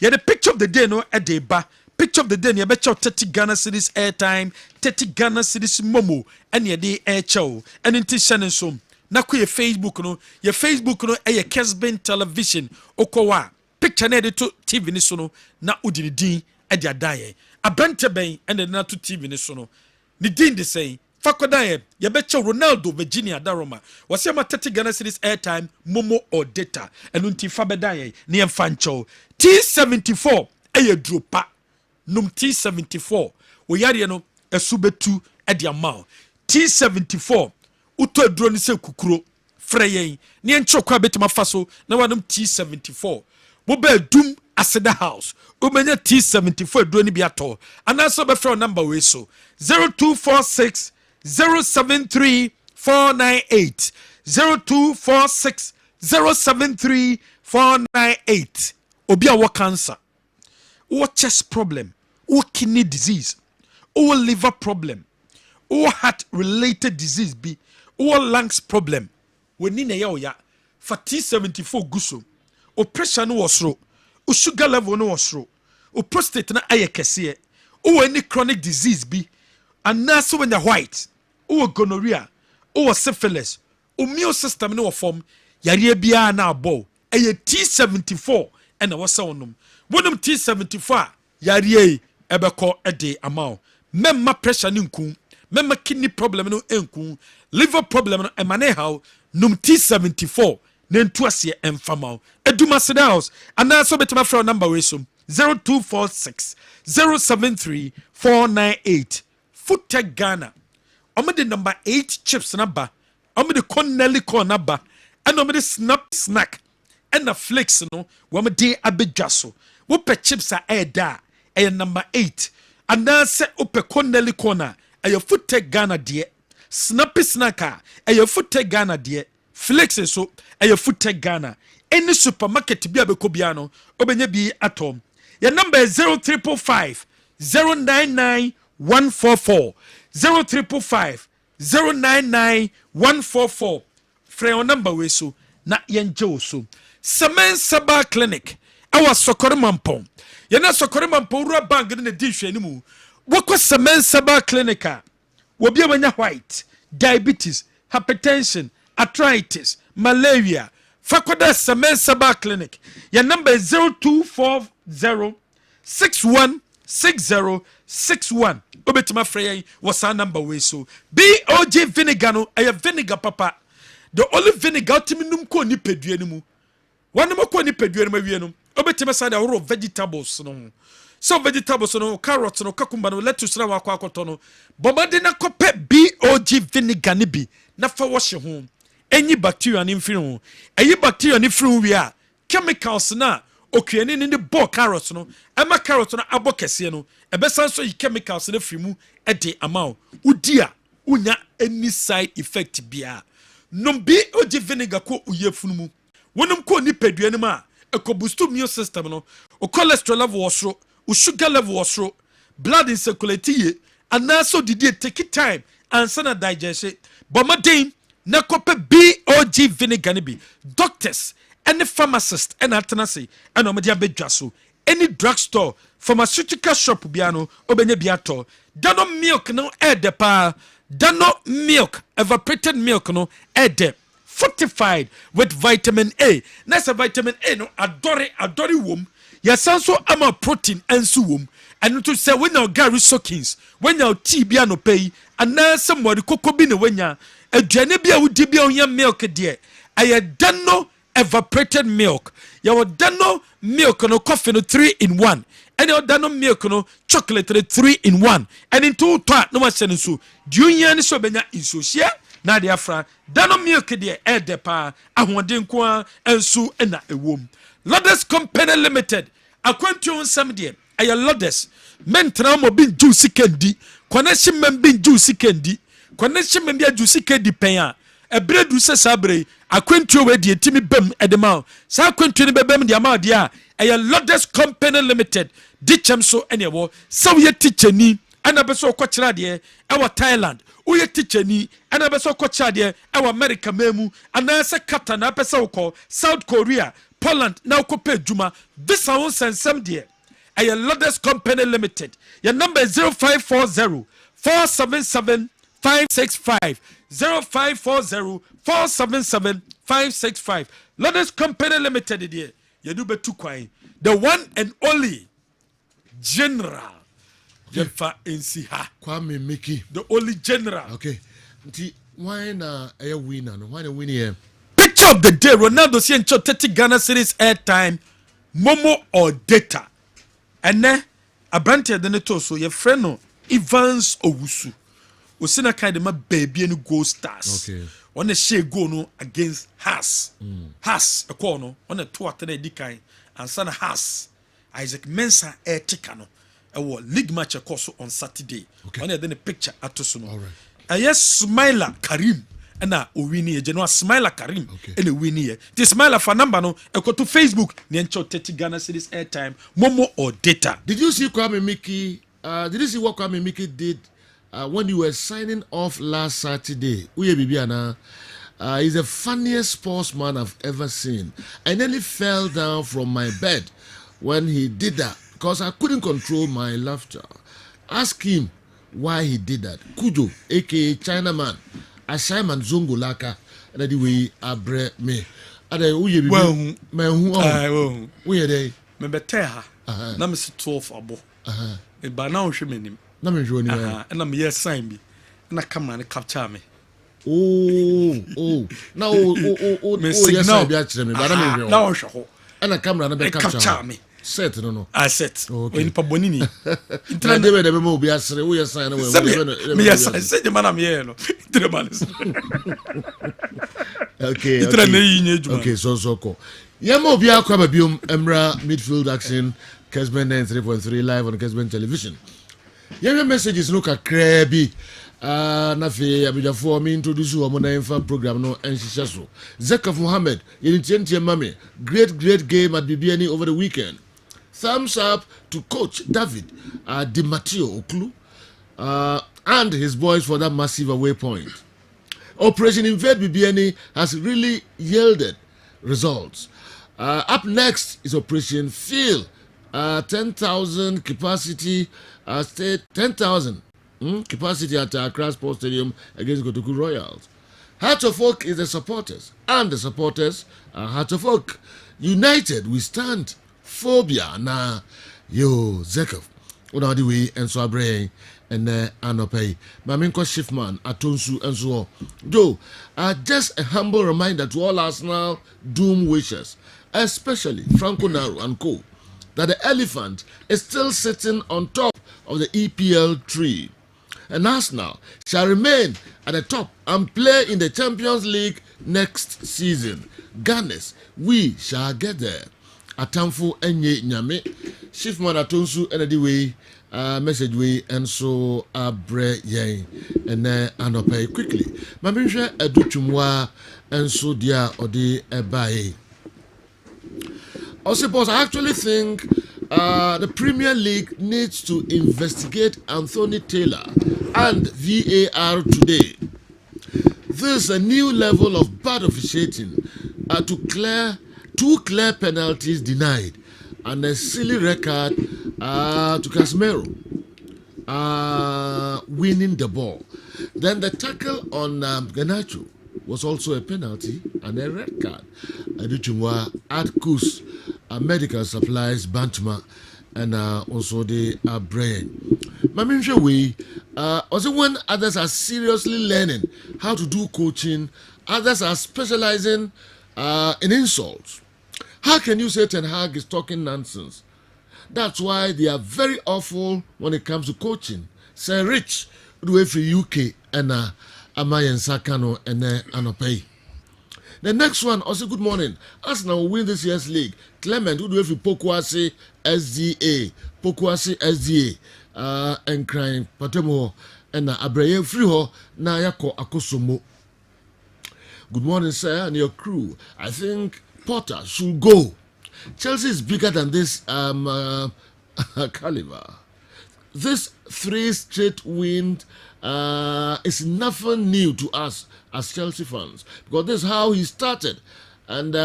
yeah the picture of the day no a day ba picture of the day you bet 30 Ghana cedis airtime 30 Ghana cedis momo and ye day air chow and in tishanin so na ku ye Facebook no e Kessben television okowa picture na de to TV ni so no na udini din e dia dae abante ben and na to TV ni so no ni din de say fakodaye ye beche Ronaldo Virginia Daroma wase ma 30 Ghana cedis airtime momo or data enu nti fa bedaye ne emfancho T74 eye dropa num T74 wo yare no esubetu e dia ma T74 uto aduro ni se kukuro freyen ne enchokwa betima faso na wanum T74 wo ba dum aseda house umenya T74 aduro ni biato anaso be frɛ number we so 0246 073 498 0246 073 498 obi a wo cancer wo chest problem wo kidney disease wo liver problem wo heart related disease bi wo lungs problem woni na ya oya fa T74 guso o pressure no wosro o sugar level no wosro o prostate na ayekese wo any chronic disease bi anaso when the white o gonorrhea o syphilis o immune system no form yare bia na abo eye T74 ena wose wonum wonum T74 yare ebeko ede amao memma pressure ni nku memma kidney problem no enku liver problem no emane how num T74 nentu ase emfamao eduma seda house anaso betema frɛ number we so 0246 073 498 Foodtech Ghana omede number 8 chips na ba omede Connelly corn na ba and omede snap snack and the flakes no womede abedwaso wo pe chips a eda e number 8 and na se ope Connelly corner e Foodtech Ghana de snappy snacker e Foodtech Ghana de flakes so e Foodtech Ghana any supermarket bi abeko bia no obenya bi atom your number is 0355 099 144 0355 099 144 frɛ number we so na yenje so Semen Saba Clinic awa Sokore Mampong yana Sokore Mampong ru bank ne di hwani mu wokɔ Semen Saba Clinic a wo bia manya white diabetes hypertension arthritis malaria fakoda Semen Saba Clinic your number is 0240 61 6061 obetima frey was our number way so BOG vinegar no vinegar papa the only vinegar timinum ko ni pedua ni mu one mo ko ni pedua ni mawie no obetima say the vegetables no so vegetables no carrots no cucumber no lettuce na wakwakoto no bomade na kope BOG vinegar ni bi na fa wash ho enyi bacteria ni mfiri ho eyi bacteria ni firi wi a chemicals na okuani ni bo carrots no ema carrots no abo kese no ebesan so yi chemicals na firi mu de amount udi a unya any side effect bia no BOG vinegar ko uyefunu mu wonum ko ni pedua ni ma boost immune system no o cholesterol level osro o sugar level osro blood in circulation and also did take it time and sana digest bomadin na kope BOG vinegar ni bi doctors any pharmacist and atenase and omedia bedwa so any drugstore pharmaceutical shop biano obenya biato dano milk no edepa dano milk evaporated milk no ede fortified with vitamin A. That's a vitamin A no adore wom. Yasanso ama protein and su wom. And to say when your Gary soakings, when your tea be no pay, and now somebody cocoa bin when ya a janibia would be on your milk dear. I done no evaporated milk. You done no milk no coffee no 3-in-1. And you done no milk no chocolate 3-in-1. And in 2 no more sending so. Do you hear any so benya in social? Na de afra dano milk de edepa ahoden ko ensu na ewom Lodes Company Limited akwantu nsam de aye Lodes mentra mo bin juice kendi connection men bin juice kendi connection men bia juice kendi pen a ebredu se sabre akwantu we de timi bam edema sa akwantu ne bebam de ama de a aye Lodes Company Limited dichem so ene wo saw ye ticheni ana beso ko kira de e wa Thailand uye ticheni ana beso ko kira de e wa America memu ana se Qatar na beso ko South Korea Poland na ko pe juma this one sensem de aye Lodes Company Limited your number is 0540 477 565 0540 477 565 Lodes Company Limited de you do betu kwan the one and only General Jefa NCH Kwame Mickey the only general. Okay. Why na a winner? No, why na win here? Picture of the day: Ronaldo saying 30 Ghana series airtime, Momo or data. And then a brand here the neto so your friend no Evans Owusu. Osina kind of my baby and goal stars. Okay. On a share go no against Haas. Haas a corner on a 2 today decay and son Haas. Isaac Mensah air tikano. A league match course on Saturday. Okay. On then a picture at Tosuno. All right. Yes, Smiler Karim. And now Winnie, General Smiler Karim. Okay. And a Winnie. The Smiler for number no. I go to Facebook. Niencho 30 Ghana series airtime. Momo or data. Did you see Kwame Mickey? Did you see what Kwame Mickey did when you were signing off last Saturday? Uye Bibiana. He's the funniest sportsman I've ever seen. I nearly fell down from my bed when he did that because I couldn't control my laughter. Ask him why he did that. Kujo, aka Chinaman, Ashaiman Zongo Laka, and the way I bred me. And then we well, we are they. Remember Teha, number 12 abo. By now, she mean him. Number 12, and I'm here sign me. And I come and capture me. Oh, now, yes, I'll be actually me, but I'm now, show. And a camera and capture me. Set no. I set. Okay. In Pabonini. Intra de be mo be asre we sign away. Me yes I said the man am here no. Okay. Okay, so cool. Yamo bi akwa ba biom Emra midfield action Kessben 93.3 live on Kessben television. Your messages look at Krabi. Na fe abijafo me introduce wo na info program no enhihye so. Zakaf Mohammed, yentie mame. Great game at Bibiani over the weekend. Thumbs up to Coach David Di Matteo Oklu and his boys for that massive away point. Operation Invade Bibiani has really yielded results. Up next is Operation Feel. 10,000 capacity, 10,000 capacity at Accra Sports Stadium against Kotoku Royals. Heart of Oak is the supporters, and the supporters are Heart of Oak. United, we stand. Phobia na yo Zekov. Una the way and so abre and anopay. Maminko Shiftman Atonsu and so. Joe, just a humble reminder to all Arsenal doom wishers, especially Franco Naro and co, that the elephant is still sitting on top of the EPL tree. And Arsenal shall remain at the top and play in the Champions League next season. Gunners, we shall get there. Atamfo enye nyame. Shiftman Atonsu and the way message way and so abre yen and anopay quickly. Maminsha edutumwa and so dia odi ebae. Also, boss, I actually think the Premier League needs to investigate Anthony Taylor and VAR today. This is a new level of bad officiating two clear penalties denied and a silly record to Casemiro winning the ball. Then the tackle on Garnacho was also a penalty and a red card. Aduchumwa, Adkus, Medical Supplies, Bantama, and also the brain. Maminsha we also when others are seriously learning how to do coaching, others are specializing in insults. How can you say Ten Hag is talking nonsense? That's why they are very awful when it comes to coaching. Say Rich, do for UK and Amayan Sakano and Anopay. The next one, also good morning. Arsenal will win this year's league. Clement, who do for Pokwasi SDA. Pokwasi SDA. And crying Patemo and Abraham Freeho na yako Akosomo. Good morning, sir, and your crew. I think Potter should go. Chelsea is bigger than this caliber. This 3 straight win is nothing new to us as Chelsea fans, because this is how he started. And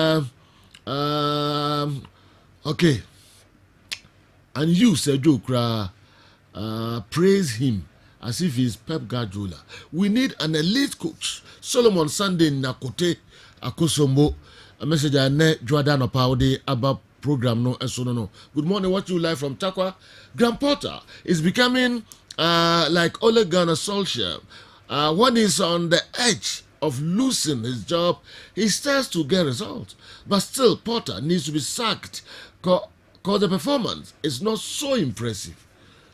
okay, and you, Sergio Kra, praise him as if he's Pep Guardiola. We need an elite coach. Solomon Sunday Nakote Akosombo. A message I net Jordan Opaude about program no and so no. Good morning, what you like from Takwa? Graham Potter is becoming like Ole Gunnar Solskjaer. When he's on the edge of losing his job, he starts to get results. But still, Potter needs to be sacked because the performance is not so impressive.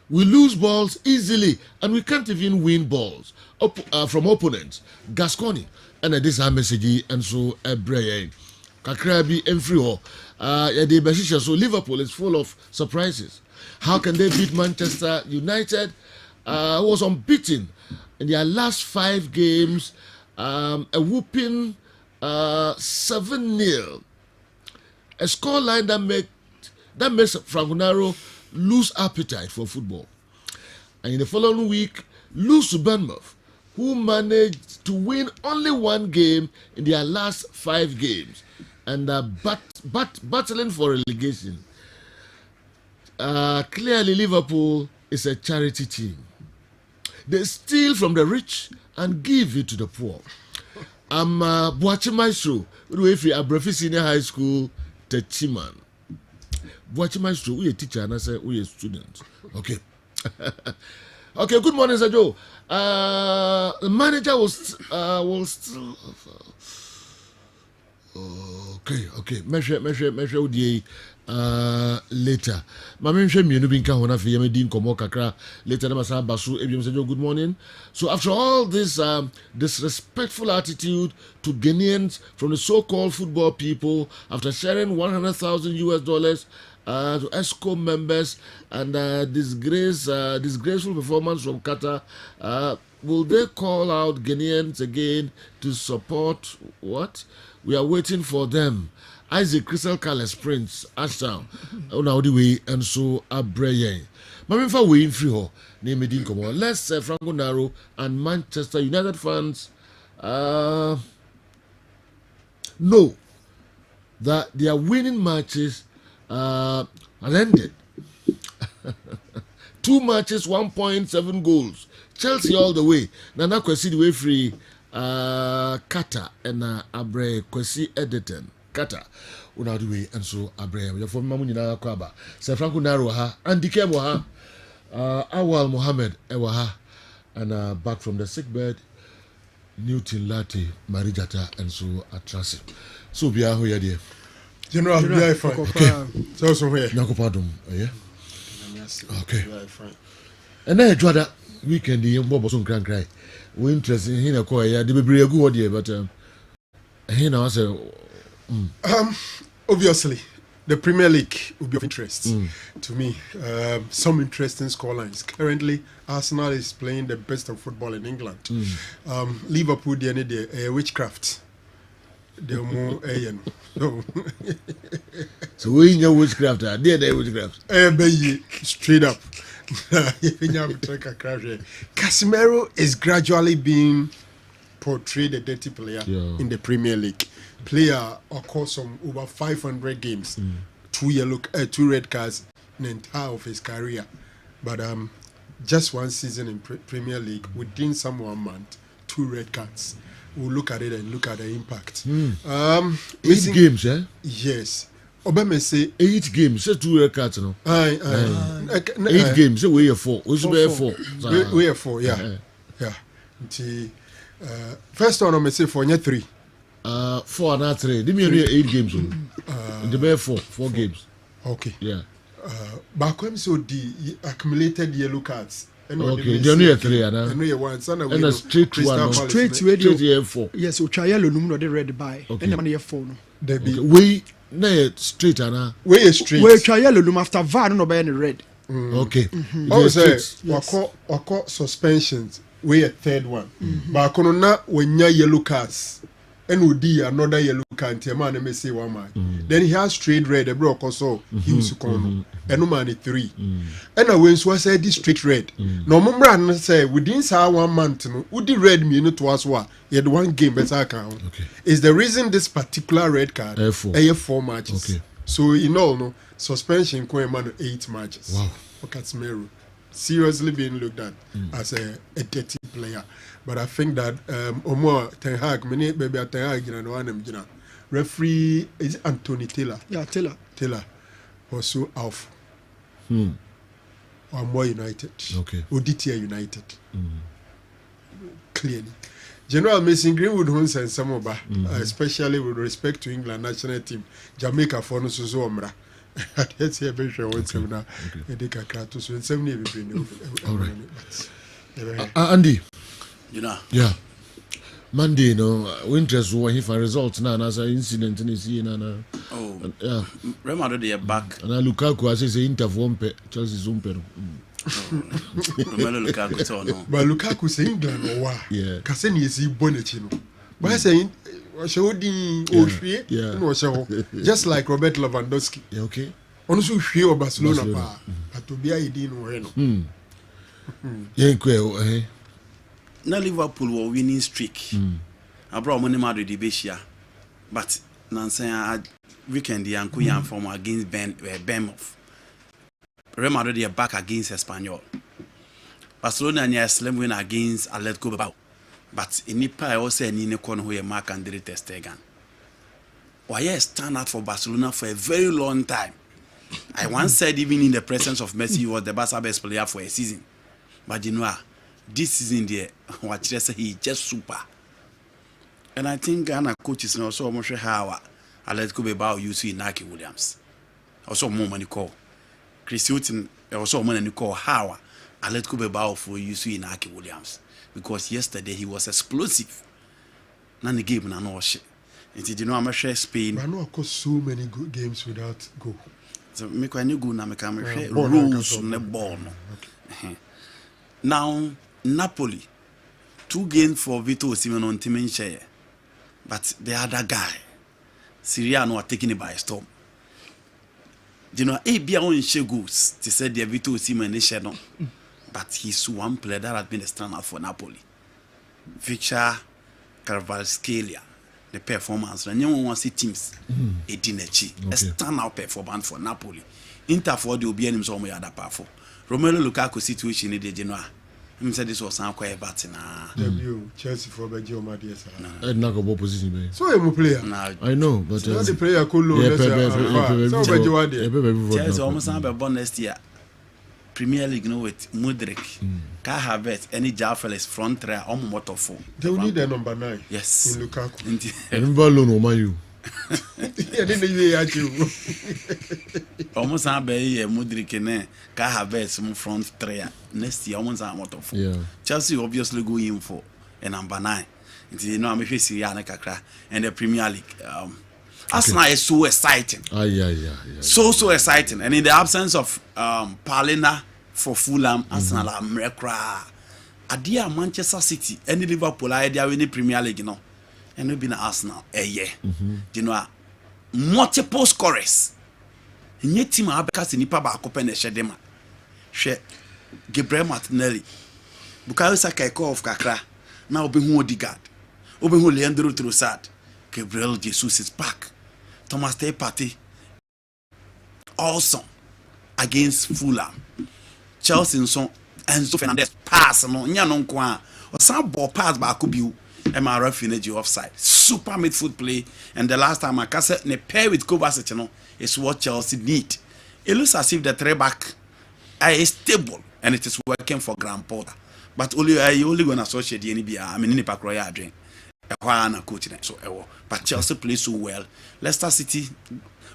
We lose balls easily and we can't even win balls from opponents. Gasconi and this message and so Brian Kakrabi and Freeho. So Liverpool is full of surprises. How can they beat Manchester United, who was unbeaten in their last 5 games, a whooping 7-0, a scoreline that makes Franco Naro lose appetite for football. And in the following week, lose to Bournemouth, who managed to win only 1 game in their last 5 games, and battling for relegation. Clearly, Liverpool is a charity team. They steal from the rich and give it to the poor. I'm Boachi Maestro, Ruefi Abrefi Senior High School, Techiman. Boachi Maestro, we a teacher and I say we a student. Okay. Okay, good morning, Sir Joe. The manager will still. Okay. Measure the later. Mamisha mienu binka hona fi yemedin komo kakra later na masa basu ebiem Sir Joe, good morning. So after all this disrespectful attitude to Ghanaians from the so-called football people, after sharing $100,000 to ESCO members and disgraceful performance from Qatar, will they call out Ghanaians again to support what? We are waiting for them. Isaac Crystal Calais Prince Ashtown on our way and so Abreye. Mamimfa we in free ho name it come on. Let's say Franco Naro and Manchester United fans know that their winning matches have ended. 2 matches, 1.7 goals. Chelsea all the way. Nana Kwesi the way free Kata and Abre Kwesi Editon. Kata una the way and so Abre. You're from Mamunina Kwaba. Sir Franco Naro ha and Dikemo ha. Awal Mohammed Ewaha, and back from the sick bed, Newton Latte, Marijata, and so Atrasi. So be out here, dear. General, be out fine. Okay. So where? Nakopadum, yeah. Okay. And then Jwada weekend, the young Bob was on Grand Cry. We interested in a call, yeah, they be a good idea, but he now said, obviously, the Premier League will be of interest to me. Some interesting scorelines. Currently, Arsenal is playing the best of football in England. Liverpool, the end of the witchcraft. They're more so we know witchcraft. They're witchcraft. Straight up. Casemiro is gradually being portrayed a dirty player in the Premier League. Player across some over 500 games, 2 red cards in the entire of his career. But just one season in Premier League, within some 1 month, 2 red cards. We'll look at it and look at the impact. 8 games, eh? Yes. Obama say 8 games. Say 2 red cards, no? 8 games. Say we are 4. We should be 4. We are 4. Yeah. First one, I'm say 4. 3. 4 and 3. They mean 8 games. The bear 4 games. Okay. Yeah. Back when so the accumulated yellow cards. Okay, they only 3 and a straight one. Straight radio 4. Yes, we try yellow no the red by. And the money 4 no. We no straight and we straight. We try yellow no after VAR no by any red. Okay. Oh say wako suspensions. We a third one. But kono na when yellow cards. And would be another yellow card, a man may say 1 man. Then he has straight red, a broke also, he was and no money 3. And I went so I said this straight red. No more say within 1 month, would the red mean to us what? He had 1 game better account. Is the reason this particular red card a 4 matches. Okay. So in all, no suspension going man 8 matches. Wow. Casemiro seriously being looked at as a dirty player. But I think that Omo Ten Hag, many baby at Ten Hag, you know, referee is Anthony Taylor. Yeah, Taylor was so off. Or more United. Okay. Oditia United. Clearly. General Mason Greenwood Huns and Samoba, especially with respect to England national team, Jamaica for no Suzo Omra. That's here very sure one seminar. Edeka Kratos and 70. All right. Andy. You know. Yeah. Monday, you know, Winters were here for results now, and as an incident in his year. Oh, yeah. Remember, they are back. And I Lukaku, as I say, interview, Chelsea Zumper. But Lukaku say England or what? Yeah. Cassini is Bonachino. But I say, just like Robert Lewandowski. Yeah, okay. Also, she or Barcelona, but to be a didn't yeah, na Liverpool were winning streak. I brought money Madrid Besia, but Nansen weekend the Anku Yan from against Bournemouth. Real Madrid are back against Espanyol. Barcelona and Slim win against Atletico Bilbao, but in Nipa also in corner who Mark Andre ter Stegen. Why stand out for Barcelona for a very long time? I once said even in the presence of Messi, he was the best player for a season. But you know, this season there, what say he just super. And I think Ghana coaches and also almost how Atletico Bilbao used to Inaki Williams. Also more money call. Chris Hilton also money call how Atletico Bilbao for used to Inaki Williams. Because yesterday he was explosive. None the game no shit. And did you know I'm share Spain? I know I got so many good games without goal. So make when you go now make share rules on the ball. Now Napoli 2 games for Vito Osimhen on team share. But the other guy Syria no are taking it by storm. You know, be on share goals to say the Vito Osimhen share no. But he's one player that has been a standout for Napoli. Victor Carvalscalia, the performance. And you want to see teams a standout performance for Napoli. Inter for the OBN so much other powerful. Romelu Lukaku situation in the Genoa. He said this was some quite bad na. Chelsea for Belgium, my dear sir. Not a position. So I'm a player. I know, but the player could Chelsea almost have a bon next year. Premier League no with Mudrik, Kai Havertz, any Jalfeles front three, motor four. They will need a number 9. Yes. In Lukaku. Remember alone, man, you. Yeah, then they at you. Almost a bay Mudrik and Kai Havertz front three. Next year, almost a motor four. Yeah. Chelsea obviously go in for a number 9. You know, I'm facing Yana Kakra and the Premier League. Arsenal is so exciting. So exciting. And in the absence of Palina for Fulham, Arsenal are Mrekra. Adia Manchester City, any Liverpool, I win the Premier League, you know. And we've been Arsenal you know, multiple scorers. Nye team abeka nipa ba akopɛ na hyɛ dem a. Hwɛ Gabriel Martinelli. Bukayo Saka of kakra. Na obehu Odegaard. Obehu Leandro Trossard. Gabriel Jesus is back. Thomas Partey awesome against Fulham. Chelsea Enzo Fernandez pass no nya no nko a osan ball pass ba akubiu MRF energy offside. Super midfield play, and the last time I said ne pair with Kovacic no is what Chelsea need. It looks as if the three back is stable and it is working for Graham Potter. But only gonna associate the NBA. I mean, Nipa Kroya drink. Coach so but Chelsea play so well. Leicester City,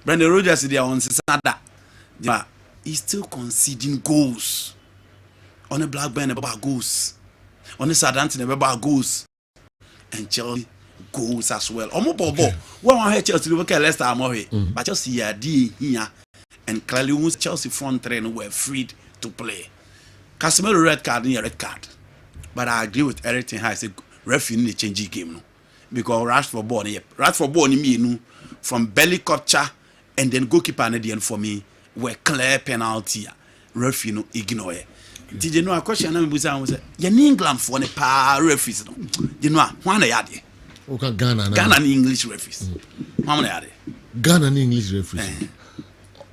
Brendan Rodgers they are on Sada, but he's still conceding goals. On a Blackburn about goals, on a Southampton about goals, and Chelsea goals as well. Omo bobo, one I Chelsea look at Leicester more, but Chelsea are here, and clearly Chelsea front train were freed to play. Casemiro red card and red card, but I agree with everything I said. Referee need to change the game no, because Rashford ball me no from belly capture and then goalkeeper and the end for me were clear penalty. Referee no ignore. Did you know a question? I was in England for the power referees no. You know one I had. Okay, Ghana English referees. How many are there? Ghana English referees.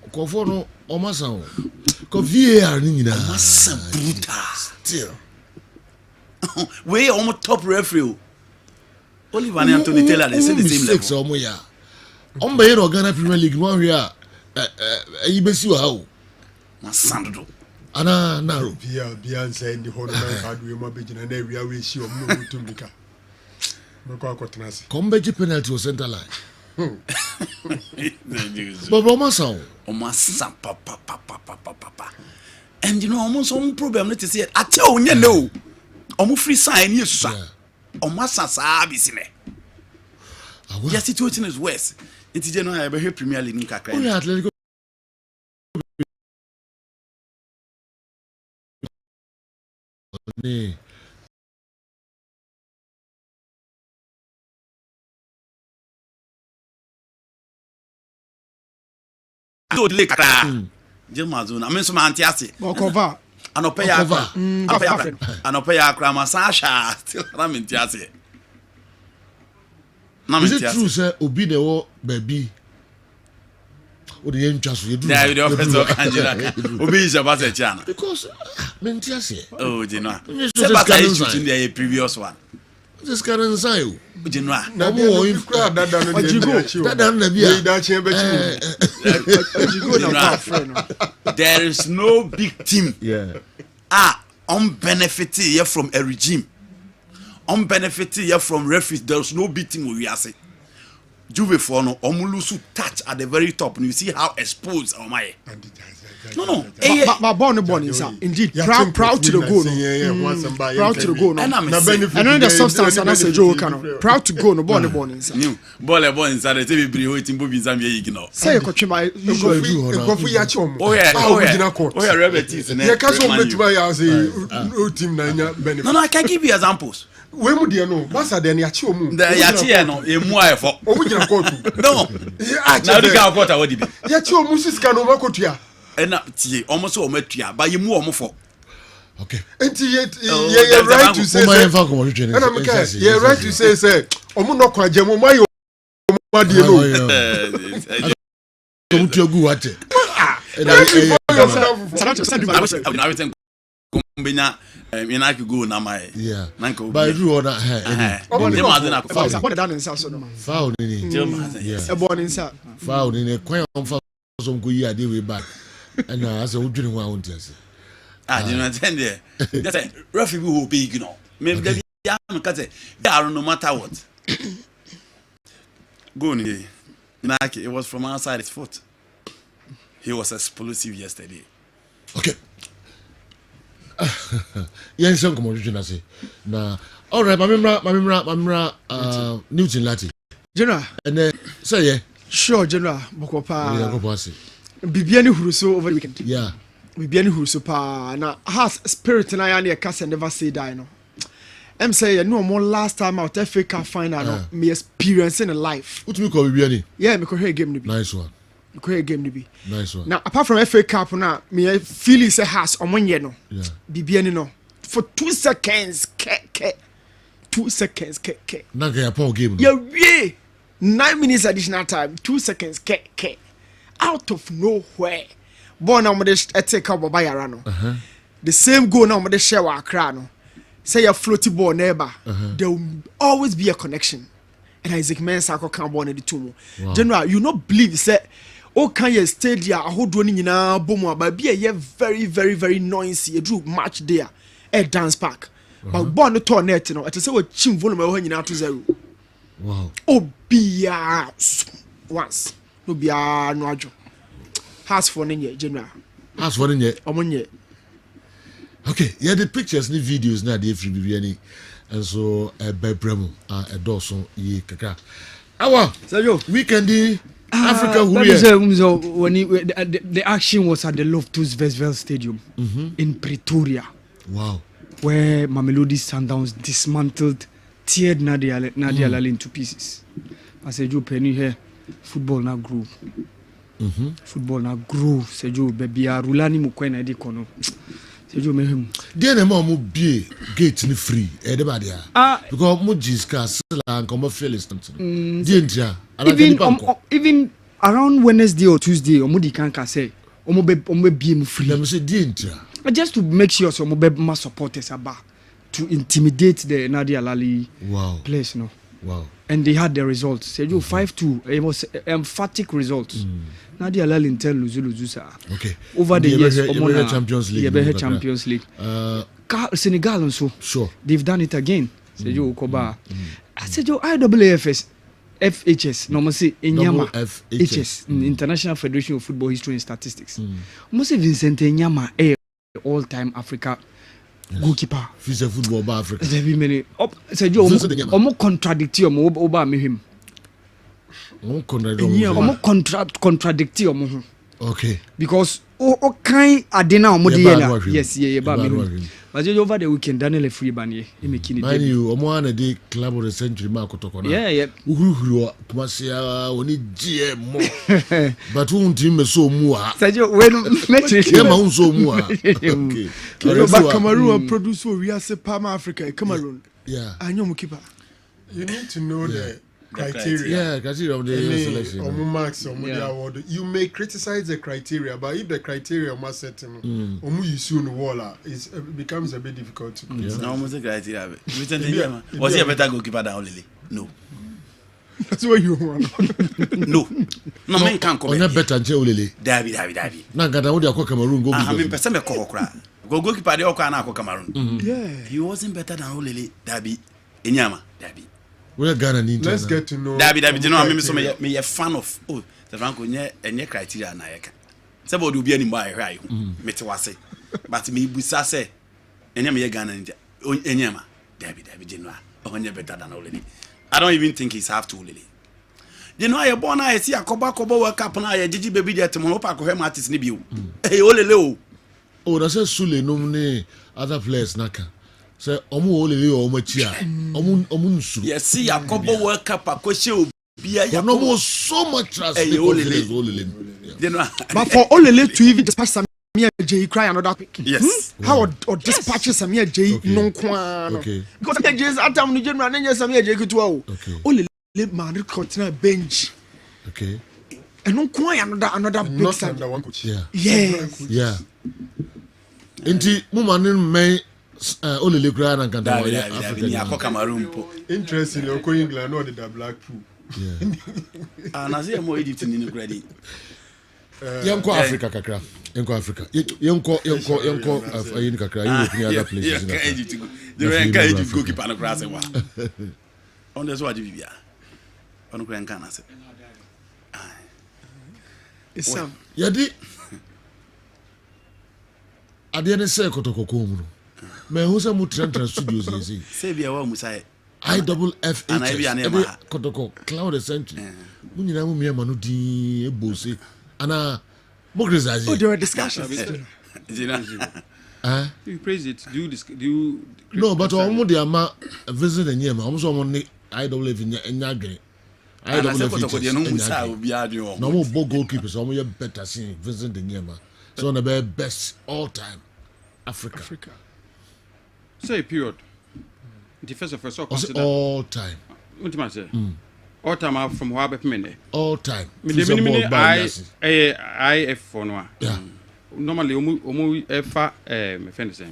Kofo no omasa o. Ko VAR ni nyina. Omasa brutal still. We almost top referee. Oliver and Anthony Taylor they say the same level. Omo ya. Ombe ye no Ghana Premier League one here. Ibesi wa how. Masandro. Ana na. Bia say the whole man card we mo be gina na area we see omo no tumika. Mo ko akotena se. Kombe penalty o center line. But omasa papa. And you know almost some problem let say ate onye no. Omo free sign yes omo sasa bisine. Your situation is worse. It's general I be Premier League in kakra. Oh Atletico ni do le kakra. Jemazuna I mean so man tiase. Okova Anope ya akra masasha still na mentiase. Is it true say obi de wo baby o de ntwa so yedu na you first of Kanjira obi is about to chana because mentiase oh you know say but I shoot in the previous one this current sign you know na mo in crowd that no na bia that chen be chi there is no big team unbenefited from a regime, unbenefited from referees. There's no big team we are saying. Juve for no omulusu touch at the very top, and you see how exposed am I. No. But born inside. Indeed, proud to the goal. Proud to the goal. And then the substance and that's a joke. Proud to go no born inside. Born inside. The TV bring waiting for Zambia. You know. Say coach my Oh yeah. Rebels. Yeah, can't bet my house. Team benefit. No, I can give you examples. We mu dia no masa de na yachi omu the yachi no emu ayefo omu gina kotu no na the guy court awodi bi yachi omu sisika no makotua ena tie omo so omatua ba yemu omo fo okay enti ye right to say and I'm okay ye right to say omu no kwa jemu mai omu adie no omu tuagu wate kumbina ina ki go na mai nanka by you order what down inside so no foul ni e born inside foul ni kwan on fa so go yi ade we back and as a wudwini ho ahontiase You know attend there. That's a referee who big, you know. Maybe they are no matter what. Go on here. It was from outside his foot. He was explosive yesterday. Okay. Yes, some come on, say. Now, all right, Mamimra, Newton Lati. General. And then say yeah. Sure, General. Bokopa. Yeah, go pass it. Bibiani Huruso over the weekend. Yeah. Bibiani Huruso pa na has spirit na ya ne cast never say die no. I'm saying no more last time out FA Cup final no me experience in life. What me call Bibiani? Yeah, me ko hear game ni bi. Nice one. Me ko hear game ni bi. Nice one. Now apart from FA Cup na me feel say has omonye no. Yeah. Bibiani no for 2 seconds 2 seconds na ga yapon game. Yeah. 9 minutes additional time, 2 seconds, out of nowhere. Born now, they take up by Yarano. The same goal now, they share our crown. Say a floaty ball neighbor, there will always be a connection. And Isaac Mensah can born in the tomb. General, you not believe, say, oh, can you stay there? I hold one in a boom, but be a very, very, very noisy. A drew match there, a dance park. But born the tornado, you know, at a say, chim volume when you're to 0. Wow. Oh, be once. No be no ajo. Has for ninja general. Has for ninja. Omonye. Okay, yeah, the pictures, the videos now they free Bibiani, and so Bebremu, a Dawson, ye kaka. Awa, Sergio, weekend Africa. When the action was at the Loftus Versfeld Stadium in Pretoria. Wow. Where Mamelodi Sundowns dismantled. Teared Nadia Lali into pieces. I said, "You penny here, football now grew. Football now grew." Said you, baby, Rulani Mukwena di kono. Said you, mehem. Dear, the mom would be gate ni free. Everybody, because Mujis castle and come of Philistine. Even around Wednesday or Tuesday, Omudi can't say, Omobe be free. Let me say, Dintia. Just to make sure some Omobe supporters are to intimidate the Nadia Lali place, no. Wow. And they had the results. Said you 5-2. It was emphatic results. Nadia Lali tell Luzusa. Okay. Over the years, Champions League. Champions League. Senegal also. Sure. They've done it again. Said you Koba. I said you IAAFS. FHS, no, must say Enyama FHS, International Federation of Football History and Statistics. Must say Vincent Enyama, all-time Africa goalkeeper. Fisa football ba Africa. Every minute. Say you omo contradict you oba me him. Omo contradict you. Okay. Because o kind adena omo dey na. Yes, yeah, ba me. But over the weekend Daniel free ban here. He making it. Man you omo na dey club of the century ma kotoko na. Yeah. Uhuru Kumasia oni GM. But who team me so mu a. Say you when metric. Yeah ma so mu a. Okay. But Cameroon produce we are say Palm Africa, Cameroon. Yeah. Anyo keeper. You need to know the criteria. Yeah, criteria of the selection. Marks or award. You may criticize the criteria, but if the criteria must set you soon wall it becomes a bit difficult to criticize. No, almost the criteria. Was he a better goalkeeper than Olele? No. That's what you want. No, men can't come. On better than Olele. Dabi. Na gada wodi akọ Cameroon goalkeeper. I mean person me kokra. Goalkeeper dey okwa na akọ Cameroon. Yeah. He wasn't better than Olele. Dabi. Enyama. Dabi. Where Ghana need. Let's get to know. Dabi. You know me so me a fan of the Franco nye criteria na yeka. Say body obi ani mba ehwa me te wase. But me busa say enyama ye Ghana nja. Enyama. Dabi general. Onye better than Olele. I don't even think he's half to Olele. You know I born I see akoba World Cup na ye Gigi baby there tomorrow pa ko hem artist ni bi o. Hey Olele o. Oh, that's a Sule no ne other players naka. Say omu Olele o omu chia. Omu nsu. Yes, see akoba World Cup akose obi ya. No more so much trust in Olele. You know. But for Olele to even dispatch Samia J cry another pick. Yes. How or dispatches Samia J non kwano. Okay. Because Samia J is atam no general na Samia J kutu o. Olele man continue bench. Okay. And non kwano another big not side. under one coach. Yeah. Yes. Yeah. Inti mumane me Olele kra na nkanta wa Africa. Ni akọ Cameroon po. Interesting, Oko England no the black pool. Yeah. Na say mo Egypt ni no credit. Yanko Africa kakra. Yanko Africa. Yanko ayin kakra. Europe ni other places. The encourage goalkeeper no cross wa. On the so bibia. On ko enka na se. Isam. Yadi ade ne say kotokoko mu no. Me hu say mu trend studios yi. Say bia wa mu say IFF kotoko cloud century. Mu nyina mu miema no din ebose. Ana Mokrizaji. Oh, there were discussions. You praise it. Do you no, but almost the ama visit the Yema. Almost almost IWF in Nyagre. IWF. No more goalkeepers. Almost better seeing visit the Yema. So on the best all time Africa. Say period. The first of all, all time. What do you say? All time from Wabepmene. All time. I for no. Yeah. Normally, efa me friend say.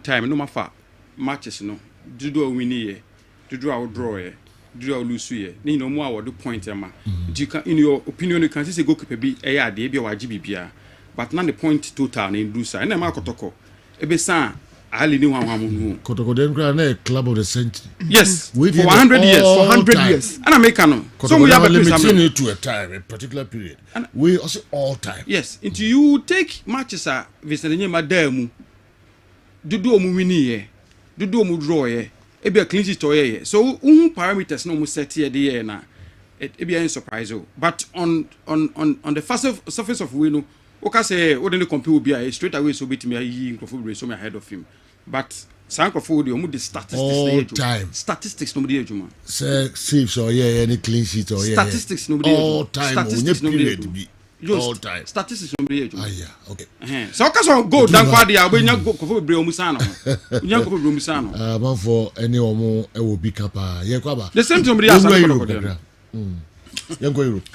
Time no mafa matches no. Do win ye. Do our draw ye. Do our lose ye. Ni no more do point ma. You can in your opinion you can say goalkeeper be dey be bia. But now the point total na do sa. Na ma kotoko. Ebe san Ali ni one Kotoko den na club of the century. Yes, for 100 years. For 100 years. And American. So we have a limiting to a time, a particular period. And we also all time. Yes, until you take matches Vincent Madame. Do omu win ye. Do omu draw ye. E be a clean sheet ye. So parameters no mu set here the na. It be a surprise. But on the surface of we no. Okay, say what the compete will be straight away so bit me yi Nkrofo so me ahead of him. But Sankofo dey omu the statistics all time. Statistics nobody ejuma. Say saves or any clean sheet or statistics nobody all time. Statistics period be all time. Statistics nobody ejuma. Ah yeah, okay. So okay so go dan kwa dia we nya Nkrofo bre omu sa no. Nya Nkrofo bre omu sa no. Man for any omo e will be kapa. Ye kwaba. The same thing nobody ask about. Yango Europe.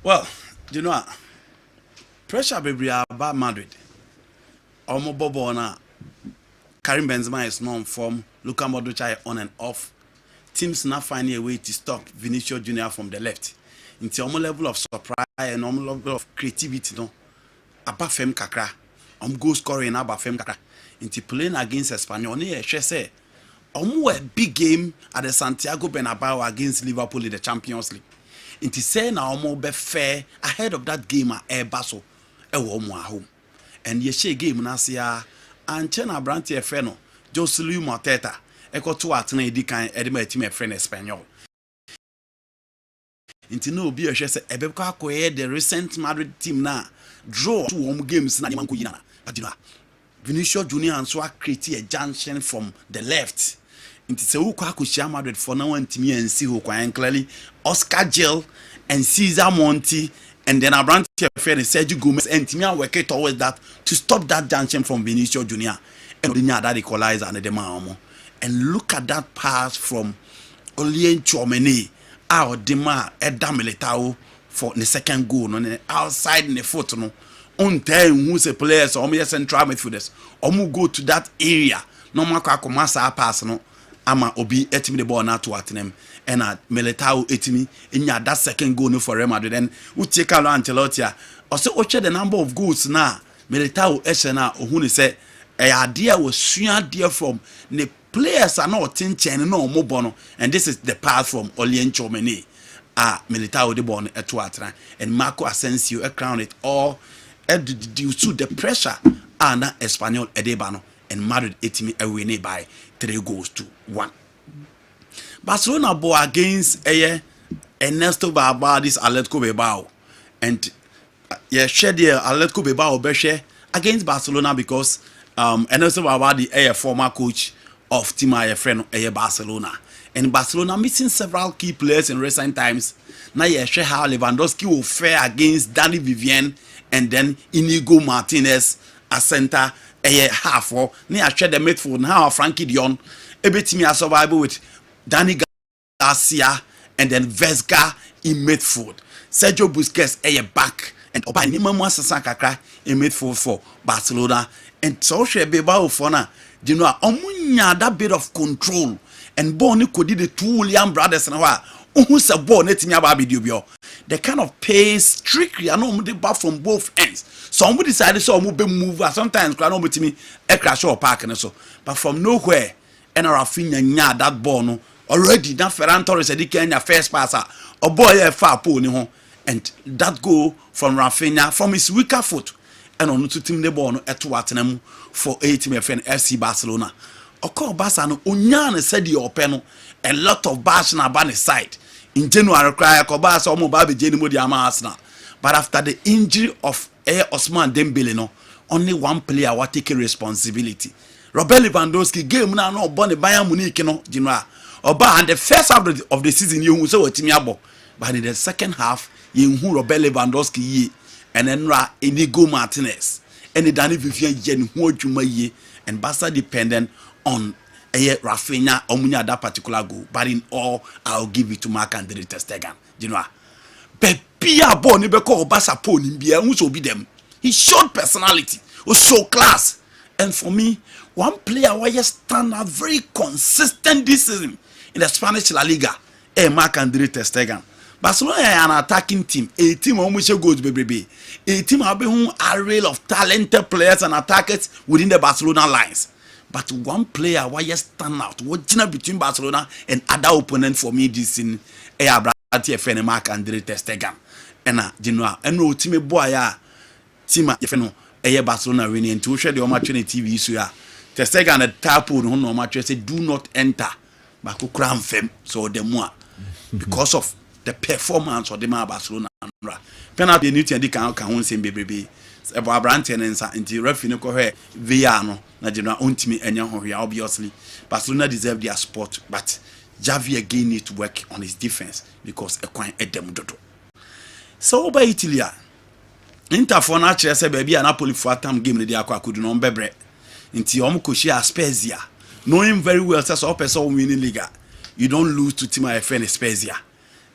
Well, you know pressure baby about Madrid. Omo Bobo na Karim Benzema is not on form. Luka Modric on and off. Teams not finding a way to stop Vinicius Junior from the left. Into omo level of surprise and omo level of creativity no. Above fem kakra. Goal scoring above fem kakra. Into playing against Espanyol. Ni say omo a big game at the Santiago Bernabeu against Liverpool in the Champions League. Into say na omo be fair ahead of that game at Airbaso. Home. And ye share game na sia Anchena Branti Efeno, Joselu Moteta, Echo to Atene Dikan Edema team friend Espanyol. Into no be a share Ebeka the recent Madrid team na draw 2 home games na Manku Yina. But you know, Vinicius Junior and so create a junction from the left. Into Seuka Kushia Madrid for now and Timmy and see who clearly Oscar Gil and Caesar Monti. And then Abrante Ferry, Sergio Gomez, and Timia work towards that to stop that junction from Vinicius Junior. And that equalizer and the Mamo. And look at that pass from Olien Chomene, our Dema Edda Militao for the second goal, no, outside in the foot, no. On time, who's a player, so I'm central midfielders. Omu go to that area. No more Kakomasa pass, no. Ama Obi etimi the ball now to Atenem. And Militao etimi in that second goal no for Real Madrid. Then we take Carlo Ancelotti. Also, watch the number of goals now. Militao Esena Ohuni say a idea was soon dear from the players are not tinchen no mobono. And this is the pass from Olien Chomene. Militao de Bon Etuatra and Marco Asensio crown it all due to the pressure and Espanyol Edebano and Madrid etimi away by 3-1. Barcelona ball against Ernesto Valverde's Atletico Bilbao, and share the Atletico Bilbao be against Barcelona because Ernesto Valverde a former coach of team friend Barcelona, and Barcelona missing several key players in recent times. Now share how Lewandowski will fare against Dani Vivian and then Inigo Martinez as center half or near share the midfield now Frankie Dion a bit me a survival with Dani Garcia and then Vesga in midfield. Sergio Busquets back and Oba Nimamwa Sasakakra in midfield for Barcelona. And so she be about for now. You know, omunya that bit of control and Bonnie could do the 2 William brothers and who's a ball net me about video. The kind of pace, trickery, I know the back from both ends. Somebody decided so move, sometimes I know me a crash or park and so. But from nowhere, and Rafinha that ball no already that Ferran Torres said he can first passer or boy a far pony and that goal from Rafinha from his weaker foot and on to team the ball no at Wattenham for 8 friend FC Barcelona. Oko Barca no Onyan said the open a lot of Barcelona by the side. In January, cry Barca almost Babi Jenimo di Arsenal. But after the injury of Osman Dembele, no, only one player will take responsibility. Robert Lewandowski game now no born the Bayern Munich no January. Oba and the first half of the season you say what abo. But in the second half, you Robert Lewandowski ye and then Inigo Martinez and the Danny Vivian Jen who and Barca dependent on Rafinha Omunya that particular goal. But in all, I'll give it to Marc-André ter Stegen. You know, but Pia Bon Ibeko Barca Pon in Bia who be them. He showed personality, was so class. And for me, one player who just stand out very consistent this season in the Spanish La Liga, Marc-André ter Stegen. Barcelona is an attacking team. A team almost goes baby. A team have an array of talented players and attackers within the Barcelona lines. But one player who just stand out, what's between Barcelona and other opponent for me this season, Marc-André ter Stegen. And you know, and no team boy team if you know Barcelona winning and to share the match on the TV so ya ter Stegen the tap on no match say do not enter but ku kram fem so the more because of the performance of the Barcelona penalty Newton di kan say bebe ebo abrante nensa nti referee no ko hwe VR no na general ontimi enya ho hwe obviously Barcelona deserve their spot but Javi again need to work on his defense because ekwan edem dodo so by Italy Inter for na kire say baby Napoli for atam game ne dia kwakudu no bebre nti omkoshi a Spezia knowing very well say so person winning league you don't lose to team FN Spezia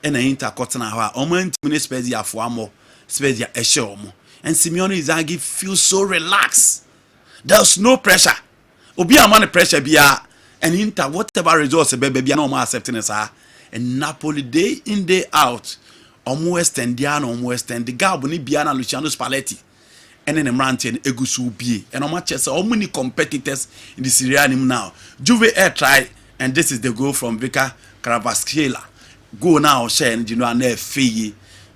and Inter Cotton ha oman team Spezia for amo Spezia eshomo and Simeone Inzaghi feels so relaxed. There's no pressure. Obi amane pressure bia and Inter whatever results baby no more accepting us and Napoli day in day out almost the gab ni bia na Luciano Spalletti and then Mranti and Egusu bi and on matches how many competitors in the Serie A now. Juve air try and this is the goal from Vicar Caravaschella. Go now share and you know an fee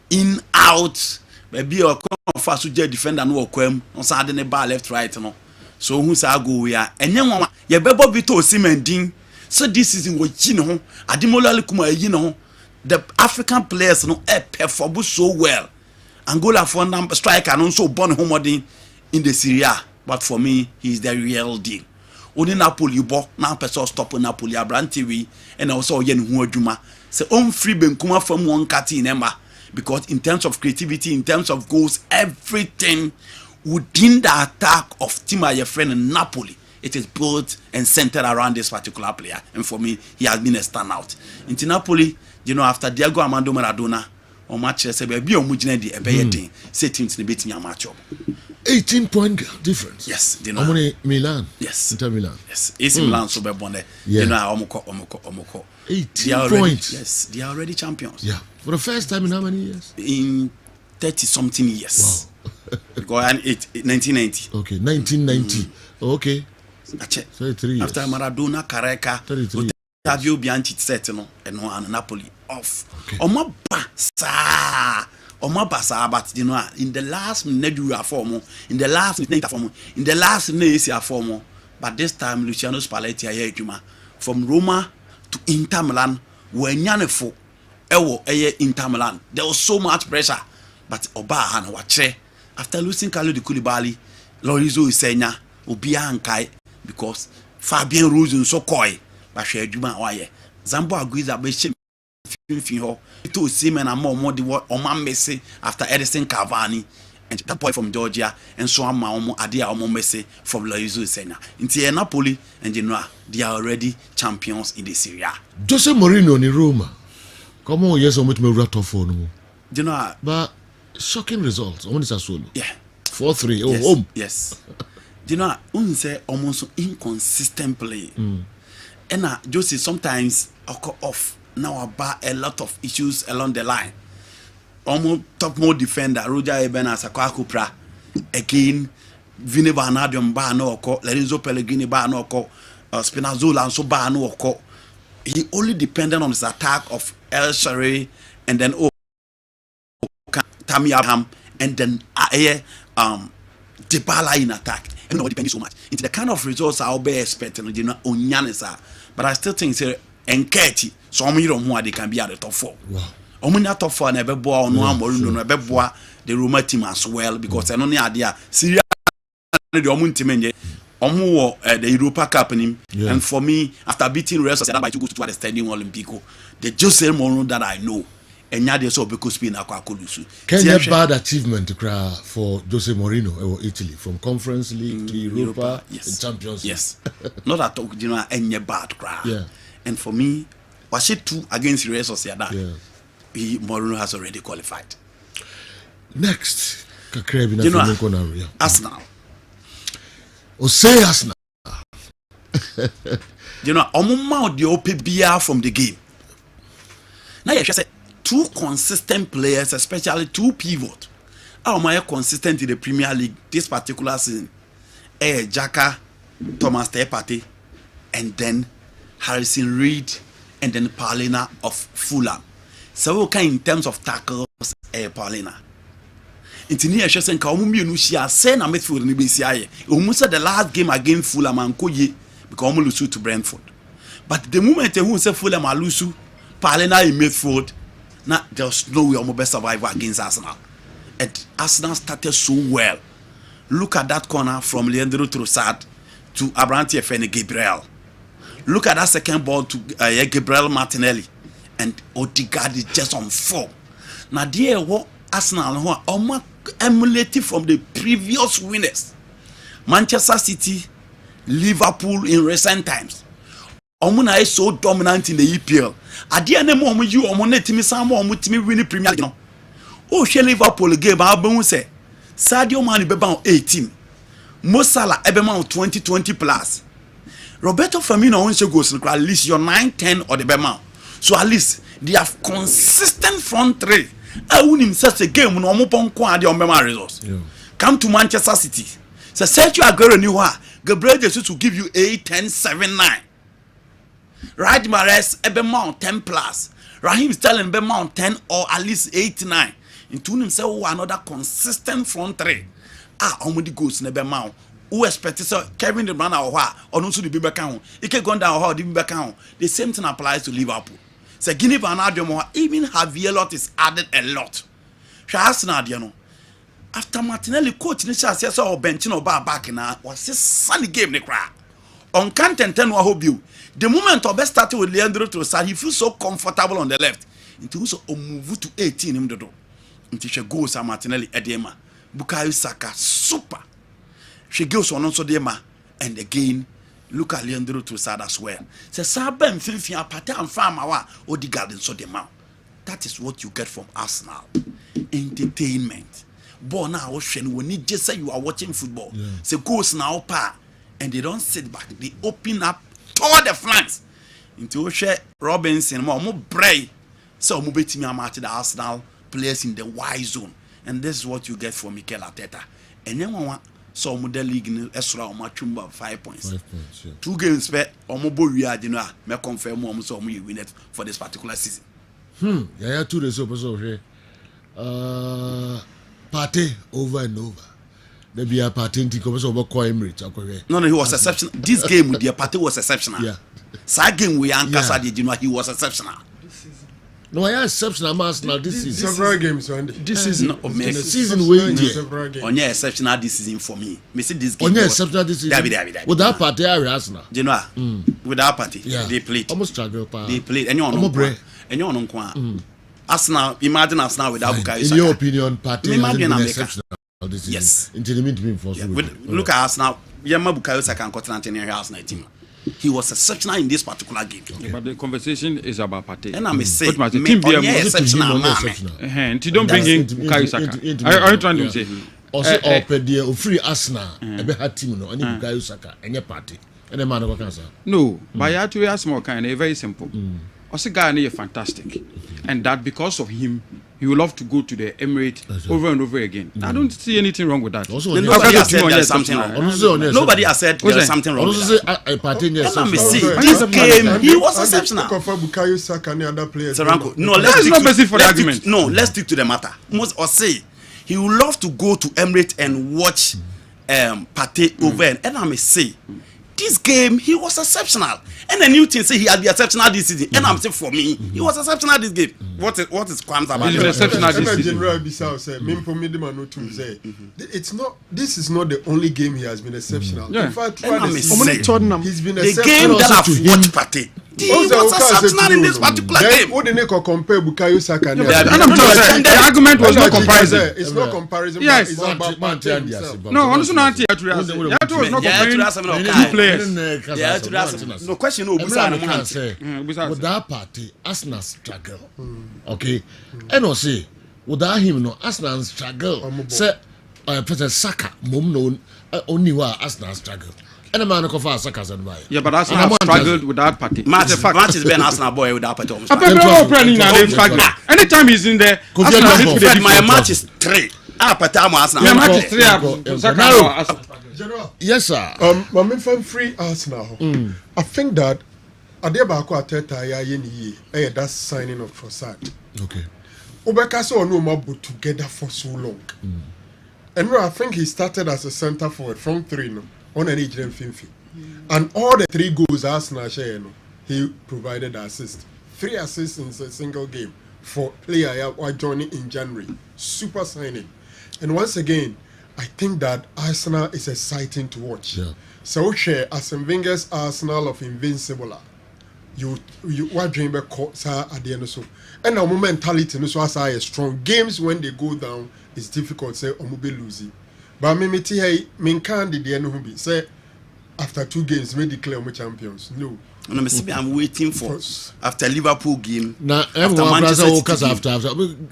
in out baby or fast to defender no kwam on side the ball left right no so who say go we are enye nwa ye bebo bito osimendin so this season we gi ne ho Ademola Lookman yi ne ho the African players no perform so well Angola for number striker no so born homodin in the Serie A but for me he is the real deal only Napoli bo na person stop Napoli abrantewi and also ye ne ho adwuma say on free benkuma from one kati nemba because in terms of creativity, in terms of goals, everything within the attack of Team Ayefren and Napoli, it is built and centered around this particular player. And for me, he has been a standout. In Napoli, you know, after Diego Armando Maradona, on match, say, be on Mujine di Ebeyete, say teams in the beating a match up. 18-point difference. Yes, you know. How many Milan? Yes. Inter Milan. Yes. AC Milan so be bonne. You know, omoko. 18 points. Yes, they are already champions. Yeah. For the first time in how many years? In 30 something years. Wow. Because 1990. Okay, 1990. Okay. 33 years. After Maradona, Careca, 33. Ottavio Bianchi set no and Napoli off. Okay. Omabasa, but you know, in the last minute you are formal, in the last minute you are formal, but this time Luciano Spalletti ayejuma from Roma to Inter Milan when Yanefo Ewo Inter Milan. There was so much pressure, but Obahan wache after losing Kalidou Koulibaly, Lorenzo Isenya, Obia Ankai because Fabien Ruiz so coy, but she juma waye. Zambo Aguiza be to Seaman and more the what Oman Messi after Edison Cavani and that boy from Georgia and so on Adia Omo Messi from Lorenzo Isenya. In Napoli and Genoa, they are already champions in the Serie A. Jose Mourinho in Roma. Come on, yes, I'm with me right off for no. Genoa, but shocking results. Only solo. Yeah. 4-3. Oh, yes, home. Yes. Genoa, unse almost inconsistent play. And Jose sometimes occur off. now about a lot of issues along the line. Almost top more defender Roger Eben as a Kupra again. Vini Vanadium bar no oko, Lorenzo Pellegrini bar no oko, Spinazzola and so bar no oko. He only depended on his attack of El Shaarawy and then Tammy Abraham and then Dybala in attack. And it depends so much. It's the kind of results I'll be expecting on Yanisa. But I still think it's Nketi. So I'm here they can be at the top 4. Wow. I'm top 4 never bore no never bore the Roma team as well because I know the idea. Syria the Europa Cup and for me after beating Real Sociedad by 2-2 at the Stadium Olimpico, the Jose Mourinho that I know and yeah, so because being a bad achievement for Jose Mourinho or Italy from Conference League to Europa yes. Champions League. Yes, not at all. You know, any bad crowd. Yeah. And for me, was it 2 against Real Sociedad? Yeah. Mourinho has already qualified. Next, you know, Arsenal. Say Arsenal. You know, Omuma the OPBR from the game. Now you say 2 consistent players, especially 2 pivot. How am I consistent in the Premier League this particular season? Xhaka, Thomas Partey, and then Harrison Reed, and then Paulina of Fulham. So okay in terms of tackles, Paulina. It's near Shessen Kaumumu Shia, Sena Midfield in the BCI. Almost the last game against Fulham and Koye because Omulusu to Brentford. But the moment who say Fulham and Lusu, Paulina in midfield, now there's no way I'm best survivor against Arsenal. And Arsenal started so well. Look at that corner from Leandro Trossard to Abrante Fene Gabriel. Look at that second ball to Gabriel Martinelli. And Odegaard is just on form. Now, dear, what Arsenal who are emulated from the previous winners, Manchester City, Liverpool in recent times. Omuna is so dominant in the EPL. At the end of the moment, you omonetimi samo omutimi winning Premier League. Oh, she Liverpool game. I say Sadio Mane beba 18, Mo Salah ebema 20 plus. Roberto Firmino on goes at least your 9-10 or the bema. So at least they have consistent front 3. I wouldn't such a game no mo pon kwa de on bema results. Come to Manchester City. So Sergio Aguero ni wa Gabriel Jesus will give you 8, 10, 7, 9. Riyad Mahrez ebema 10 plus. Raheem Sterling ebema 10 or at least 8, 9. Into himself another consistent front 3. Omudi goes na ebema. Who expected so Kevin De Bruyne or no so the Biba count. He can go down how the Biba count. The same thing applies to Liverpool. So Guinea Van even Javier Lot is added a lot. After Martinelli coach ni say so bench no back na was this sunny game ne cry. On content 10 hope you. The moment of best started with Leandro Trossard, he feels so comfortable on the left. Until so move to 18 him do. Until she goes Martinelli edema. Bukayo Saka super. She goes on also dema and again look at Leandro Trossard as well. Say Sabem Finfia Pate and Farmer Odegaard and so dema. That is what you get from Arsenal. Entertainment. Born now when you just say you are watching football. Say goes now pa and they don't sit back. They open up toward the flanks. Into Oshe Robinson more brave. So Mubetimi Amati the Arsenal players in the Y zone. And this is what you get from Mikel Arteta. And then one so the league in Esra or Machumba 5 points. 5 points, yeah. 2 games per Omobo Riadina may confirm almost so we win it for this particular season. Yeah, 2 days over here. Party over and over. There be a party to come over Emirates. No, he was exceptional. This game with the party was exceptional. Yeah. Side game with Ankasa did you know he was exceptional. No, I exceptional mass now this season. Several games on this season. No, the season waiting. On your exceptional this season for me. Me see this game. On your exceptional this season. With that party, Arsenal. You know, with that party, they played. Almost struggle. They played. Anyone on Arsenal. Imagine Arsenal without Bukayo Saka. In your opinion, party has been exceptional this season. Yes. Until the midfield for look at Arsenal. Yama Bukayo Saka and Continental Arsenal team. He was exceptional in this particular game. Okay. But the conversation is about Partey. And I may say, the team be exceptional. And you don't bring in Bukayo Saka. Are you trying to say? Also, or free Arsenal, a had team no, and Bukayo Saka, and your party, and a man of cancer. No, but you have to ask more kind. Very simple. also guy is fantastic, and that because of him, he will love to go to the Emirates over and over again. I don't see anything wrong with that. Nobody has said there's something wrong. Nobody has said there's something wrong with that. Let me see. This game, he was exceptional. No, let's stick to the matter. Most or say he would love to go to Emirates and watch Partey over and I may say this game he was exceptional. And the new thing say he had been exceptional this season. And I'm saying for me, he was exceptional this game. What is qualms about him? Exceptional this season. It's not. This is not the only game he has been exceptional. Yeah. In fact, he's been the game that I've watched Partey. He was exceptional in this particular game. What the compare Bukayo Saka? And the argument was not comparison. It's not comparison. Yes. It's about Partey himself. No, honestly, not Yatu was not comparing two players. No question. No, with that party, Arsenal struggle. Okay, and also without him, no Arsenal struggle. Say, President Saka, mum no only why Arsenal struggle. And the man of Saka's and why. Yeah, but Arsenal struggled without Partey. Match is been Arsenal boy without Partey. Anytime he's in there, my match is 3. Arsenal. My match is 3. Yes, sir. I'm free Arsenal. I think that Adebako Ateta Yeni that's signing of Trossard. Okay. Obekase or no more together for so long. And I think he started as a centre forward from 3 no, on an age and 50. And all the 3 goals Arsenal share, he provided assist. 3 assists in a single game for player joining in January. Super signing. And once again, I think that Arsenal is exciting to watch. Yeah. So share Arsene Wenger's Arsenal of Invincible. You what dream about sir at the end of so. And our mentality no so as I strong. Games when they go down it's difficult say omobe losing. But me hey me can the end who be say after 2 games we declare we champions. No. I'm waiting for after Liverpool game. Now everyone after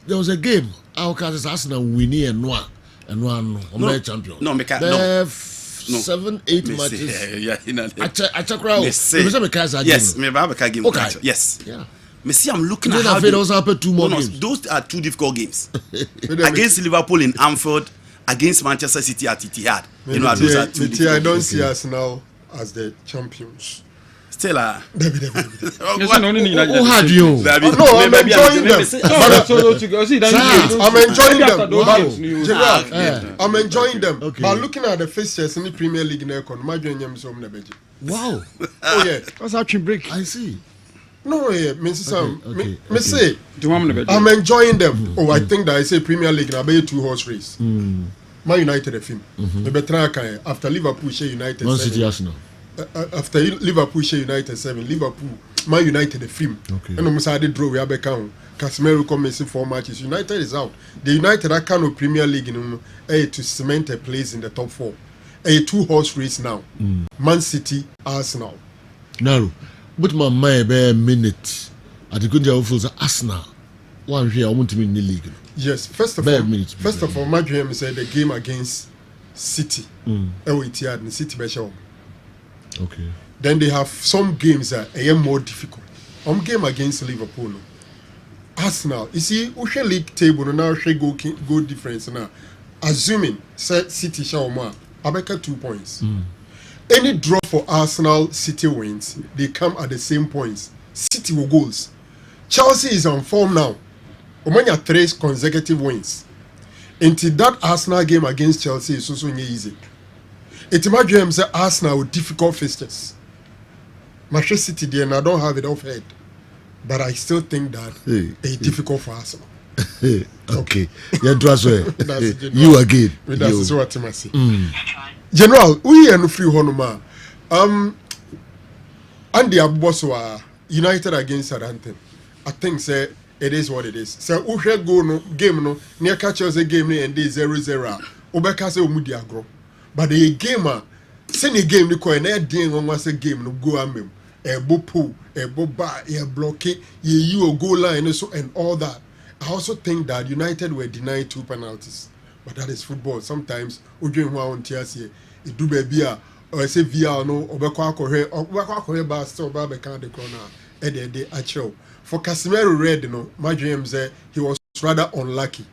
there was a game. Our cause Arsenal winning and Noah. And one champion. No, 7-8 matches. I check around. Yes, me game. Okay. Yes. Yeah. Me see, I'm looking at how those happen 2 more games. Those are 2 difficult games. Against Liverpool in Anfield, against Manchester City at Etihad. You know, those are 2 difficult I don't see us now as the champions. Still, Who had you? No, I'm enjoying them. I'm enjoying them. I'm enjoying them. Okay. But looking at the fixtures in the Premier League, wow. Oh yeah. What's happening break? I see. No, yeah, me say, I'm I'm enjoying them. Oh, I think that I say Premier League, I be 2 horse race. Man United, a film. After Liverpool, share United. Man City, Arsenal. After Liverpool, share United 7. Liverpool, Man United, a film. Okay. And almost had a draw. We have a count. Casemiro commencing 4 matches. United is out. The United are kind of Premier League to cement a place in the top 4. A 2 horse race now. Man City, Arsenal. No. But my mind be a minute. At the good job of Arsenal. One here, I want to be in the league. Yes, first of all, my dream is the game against City. And City Besham. Okay. Then they have some games that are more difficult. Game against Liverpool. No. Arsenal, you see, Ushe league table now go difference now. Assuming City Shaoma, Abeka 2 points. Any draw for Arsenal, City wins. They come at the same points. City will goals. Chelsea is on form now. Omanya 3 consecutive wins. Until that Arsenal game against Chelsea is also easy. It's my dream say Arsenal with difficult fixtures. Manchester City there, and I don't have it off head. But I still think that it's difficult for Arsenal. Okay. You again. That's what I say. General, we are no free honoma. Andy Abuboswa United against Southampton. I think say it is what it is. So Ushe go no game no near catch us a game and day 0-0. Obeka say omudi agro. But the game send a game the coin na den on was a game no go amem. Ebo pull, ebo bar, block it, you goal line so and all that. I also think that United were denied 2 penalties. But that is football. Sometimes Ujun on TSA, it do be or say VR no or Bako Kohe or Bako Kohe Basta or Babaka the corner. de actual for Casemiro red no my dream say he was rather unlucky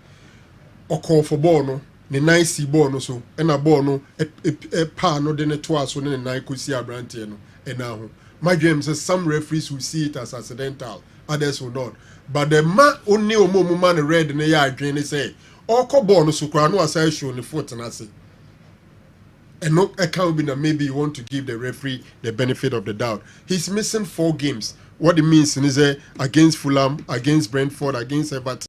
or call for ball no the nice ball no so and a ball no a pa no then a twice so then I could see a brand no and now my dream says some referees will see it as accidental, others will not. But the man only a man red in the yard drain say all call ball no so no as I show the foot and I say and no account be that maybe you want to give the referee the benefit of the doubt. He's missing 4 games. What it means is against Fulham, against Brentford, against Everton,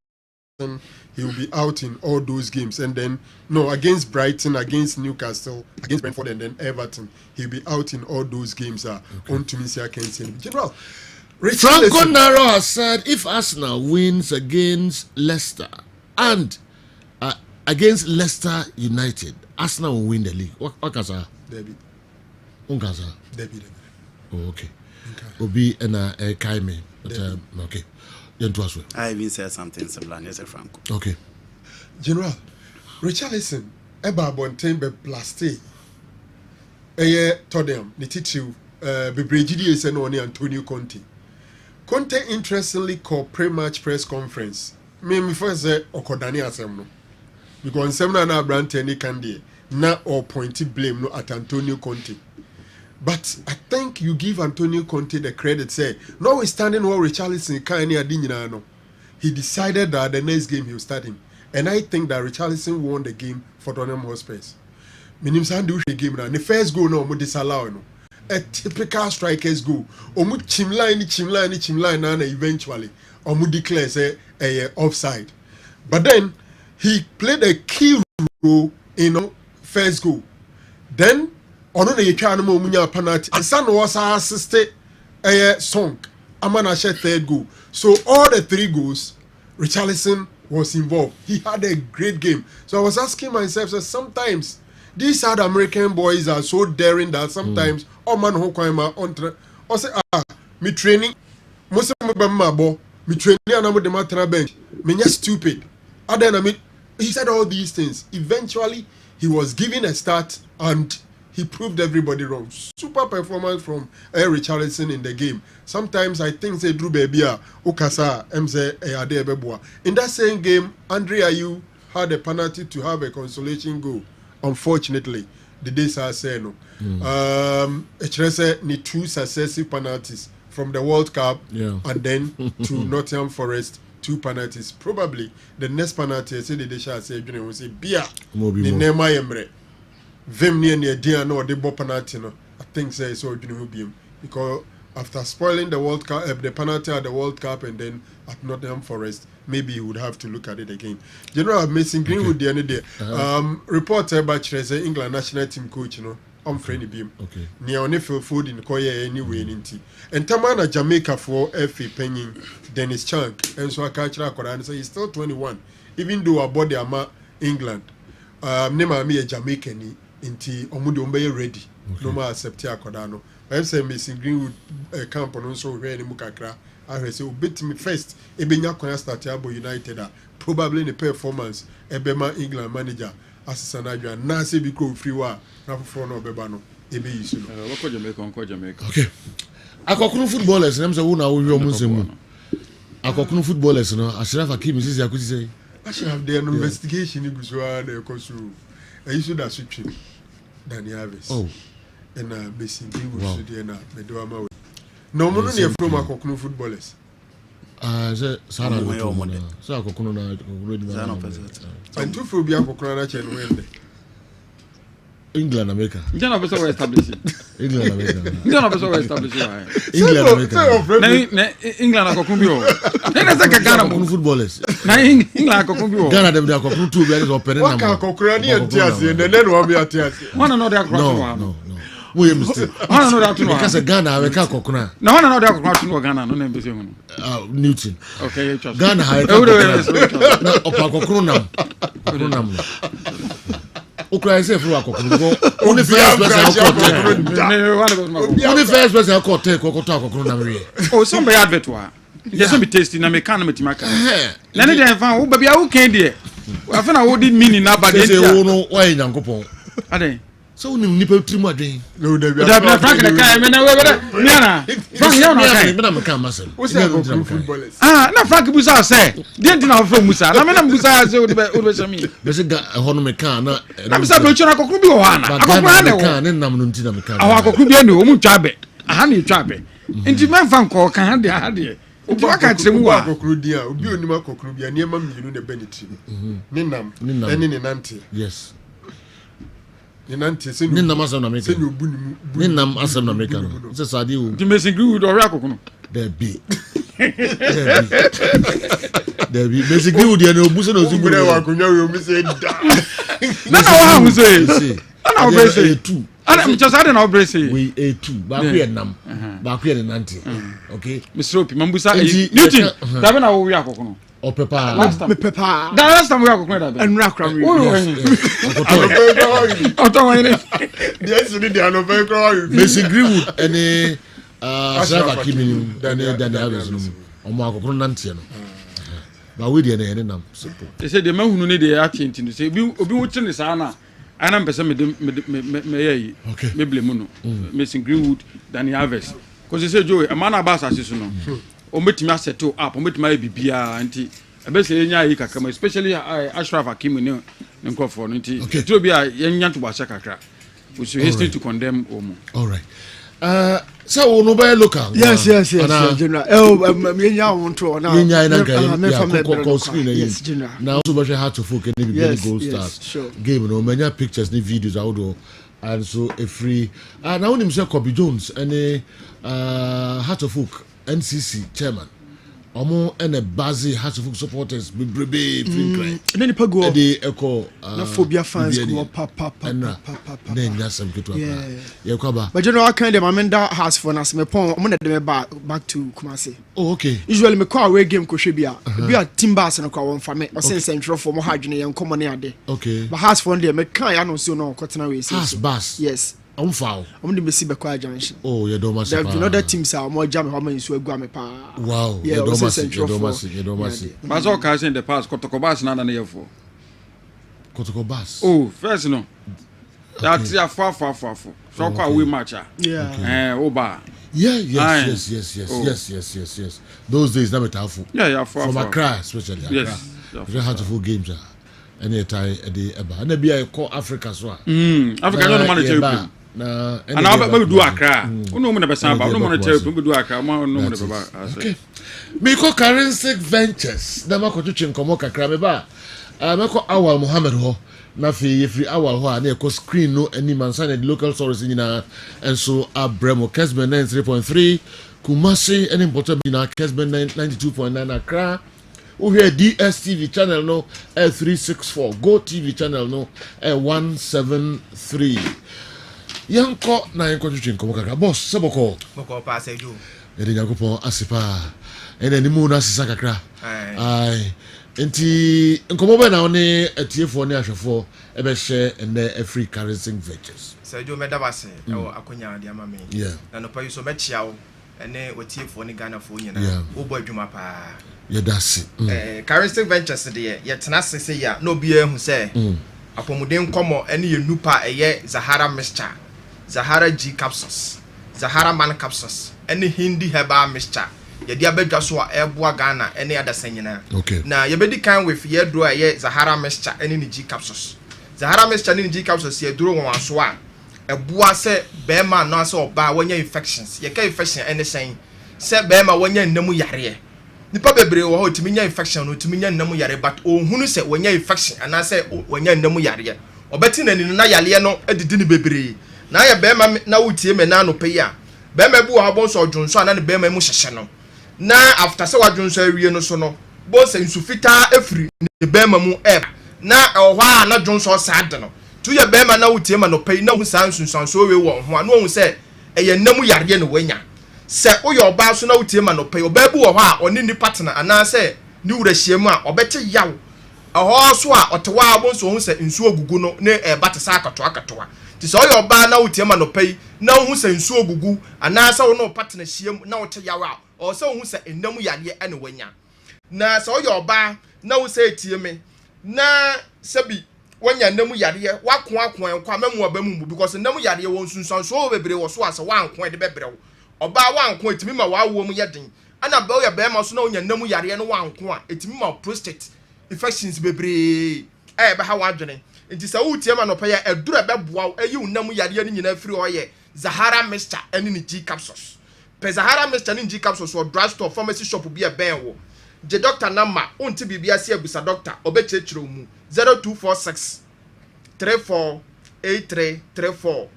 he will be out in all those games. And then, no, against Brighton, against Newcastle, against Brentford, and then Everton, he'll be out in all those games. On to me, I can say. General, Franco Naro has said if Arsenal wins against Leicester and against Leicester United, Arsenal will win the league. What can say? Debbie. Debbie. Oh, okay. Obi and Kaime. Okay. I even said something similar. Yes, Franco. Okay. General, Richarlison, Eba Bontembe Plaste, Tottenham, the title, Bebrejidi is Antonio Conte. Conte interestingly called pre-match press conference. Me first say Okodani Asemno. Because Semna na brand any candy, na or pointed blame no at Antonio Conte. But I think you give Antonio Conte the credit, say, notwithstanding what Richarlison can't no. He decided that the next game he will start him. And I think that Richarlison won the game for Tottenham Hotspur. Minim Sandu game now. The first goal no, disallow no. A typical strikers goal. Omu chimline na eventually. Omu declare say a offside. But then he played a key role in first goal. Then ono na yetwa no munya penalty and San was assisted a song amana share third goal. So all the 3 goals Richarlison was involved. He had a great game. So I was asking myself, so sometimes these South American boys are so daring that sometimes man who kwama on or say me training most of me training and I'm the matter bench me stupid. And then he said all these things. Eventually he was given a start and he proved everybody wrong. Super performance from Richarlison in the game. Sometimes I think say Drew Babia, Okasa, Mze Adebeboa. In that same game, Andre Ayew had a penalty to have a consolation goal. Unfortunately, the days are saying no. Echrese need 2 successive penalties from the World Cup and then to Nottingham Forest. 2 penalties. Probably the next penalty I say the shall say will say Bia. The name I am Vim near dear no the bo penalty no. I think say so because after spoiling the World Cup the penalty at the World Cup and then at Nottingham Forest, maybe you would have to look at it again. General Mason Greenwood the other day. Reporter by the England national team coach, I'm friendly beam. Okay. Near Midfield food in Koya anyway in tea. And Tamana Jamaica for FA penning Dennis Chunk and so I catch and say he's still 21. Even though our body are England. Nema me a Jamaican inti omude ombe ready. No more accept Kodano. I say Mason Greenwood camp on also where any mukakra. I say beat me first. Ebenya Koya start Abo United probably in the performance Ebema England manager assistant adjutant Nase Biko free wa na for no bebano ebe yisu no. Wako Jamaica. Okay. Akokunu footballers them say who na wo yomu nsemu. Akokunu footballers no Ashraf Hakimi sisi akuti say. I should have their investigation in Guswa the Kosu. I used to that switch Danny Harvest. Oh. And Mason Greenwood to the Medoama. No more than from Akokunu footballers. Sarah Akokunu. So Akokunu na and 2 for be Akokunu and when England America. You don't have to establish it. England America. You don't have to establish it. England America. England Akokunu. Then that's like Ghana footballers. Na England Akokunu. Ghana them Akokunu 2 be opening number. What Akokunu and Tiasi and then one be Tiasi. One another Akokunu. No. We mistake. One another Akokunu. Because Ghana we ka Akokunu. No one another Akokunu Ghana no name be say hono. Newton. Okay, you trust. Ghana ha Akokunu. Na Akokunu nam. Akokunu nam. Ukra say for Akokunu. Only first person I caught take Akokunu nam re. Oh, somebody advert wa. There's some tasting na me can metimaka. Na ne dey fan wo babia wo kan dey. I feel na wo did meaning na bad dey. Say wo no why Nyankopon. Ade. So ni nipa trimu adwen. No da bi. Da Frank na kai me na we na. Frank ya na kai. Me na me kan masem. Footballers. Na Frank busa say. Dey na from Musa. Na me na busa say o be shami. Be se ga ho no me kan na. Na me say be chona kokru bi ho ana. Akokru na kan ne nam no nti na me kan. Aho akokru bi anu o mu twa be. Aha na twa be. Nti men fa nko kan ha de. Nti waka kire mu wa. Akokru di a obi onima akokru bi ani ma mienu na beniti. Ne nam. Eni ne nante. Yes. Ninante se ni nam asem na America. Se no bu ni mu. Ni nam asem na America. Se sadi o. Di Mason Greenwood ori akoko no. There be. Mason Greenwood ya na obu se na ozu bu. Wa akonya we omi se da. Na wa hu se. Ana obre se. Ana mi just ada na obre se. We A2. Ba ku ye nam. Ba ku ye nante. Okay. Mr. Opi mambusa Newton. Da be na wo wi akoko no. O pepa. Me pepa. Da last time we akoko da be. Enra kra mi. Oto wani. Yes, ni dey no be kra. Mason Greenwood ene Sava Kimi Daniel Alves no. Omo akoko nante no. Ba we dey na ene nam. They say the man who no dey atenti no say obi wo kire sa na. Ana mpese me yayi. Me blame no. Mason Greenwood Daniel Alves. Cause they say Joey, a man abasa asisu no. O metimi set up, o metimi bibia anti ebese yenya yi kakama, especially Ashraf Hakimi ne nkofo no nti. Ti obi a yenya to basa kakra. We should hasten to condemn Omo. All right. So no buy local. Yes, general. Yenya won to na. Yenya na ga ya screen yes, general. Now so much hard to focus any goal stars. Sure. Game no many pictures ni videos out and so a free now him say Kobe Jones and Heart of Oak NCC chairman omo ene bazi Heart of Oak supporters bebrebe free cry na nipa go dey echo na phobia fans go papa na nya some keto ya kwaba but you know I kind of amenda house for nas me pon omo na dem back to Kumasi. Oh okay. Usually me call away game ko hwe bia timbers no kwa won fa me o sen central for mo hadwene yen komo ne ade. Okay. But house for dem me kan ya no so no kotena we say. House bus. Yes. I'm foul. I'm the Messi Bekwa junction. Oh, you don't must. There are other teams are more jam how many so go me pa. Wow. Yeah, you don't must. But all cars in the past Kotokobas na na for. Kotokobas. Oh, first no. That's ya far. So kwa we match. Yeah. Oba. Yeah, yes. Those days na metafu. Yeah, far. From Accra especially. Yes. Very hard to full games any time a day eba. Na bia call Africa so. Africa no man tell you. Na we do Accra. Uno mo na besa ba, uno mo na tell you we do Accra, mo no mo na baba. Okay. Me ko Currency Ventures. Na ma ko twetwe nkomo kakra me ba. Me ko Awal Muhammad ho. Na fi free Awal ho na ko screen no ani man sign the local sources nyina enso Abremo Kessben 93.3 Kumasi any important bi na Kessben 92.9 Accra. We hear DSTV channel no 364 Go TV channel no 173 yanko na yanko twetwe nkomo kakra boss seboko boko pa seju ede yakopon asipa ene ni mu na sisa kakra ai enti nkomo ba na one atiefo ne ahwefo ebe hye ene free Currency Ventures seju medabase e akonya de ama me na no pa yuso be chia wo ene otiefo ne Ghana fo nyina wo bo adwuma pa yedasi Currency Ventures de ye tena sese ya no bia hu se apomuden komo ene ye nupa eye Zahara mixture Zahara G capsules Zahara man capsules ene Hindi herbal mixture ye dia badwa so a eboa Ghana ene adasanyina na ye bedi kan with ye dro eye Zahara mixture ene ni G capsules Zahara mixture ene ni G capsules ye dro won so a eboa se bema no se oba wanya infections ye ka infection ene sen se bema wanya nnamu yare nipa bebre wo ho timi nya infection no timi nya nnamu yare but ohunu se wanya infection ana se wanya nnamu yare obeti na ni na yale no edidi ni bebre na ya bema na wutie me na no pe ya bema bu ha bon so dwonso ana ne bema mu hyehye no na after se wadwonso awie no so no bo se nsufita afiri ne bema mu na ohwa na dwonso sad no tu ya bema na wutie ma no pe na hu san sunsanso we wo ho ana hu se eye nnamu yare no wanya se oyo oba so na wutie ma no pe oba bu wo ho a oni ni partner ana se ni wura hyiemu a obete yaw aho so a otewa abonso hu se nsu ogugu no ne bate sa akatoa ti so oyo oba na wutie ma no pe na hu se nsu ogugu ana se wo no partner hyiemu na wote yaw a o se hu se ennamu yare ene wanya na se oyo oba na wo se tie me na sabi when ya nemu yare wako amemu abamu because nemu yare won sunsan so bebre wo so ase wanko de bebre oba wanko etimi ma wawo mu yeden ana ba ya be ma so na onya nemu yare no wanko a etimi ma prostate infections bebre be ha wadwene nti sa wutie ma no pa ya edura beboa ayi nemu yare ni nyina firi oye Zahara Mixture eni ni G capsules pe Zahara Mixture ni G capsules or drugstore pharmacy shop bi e ben wo je doctor number unti bibia se abusa doctor obechechiro mu 0246 348334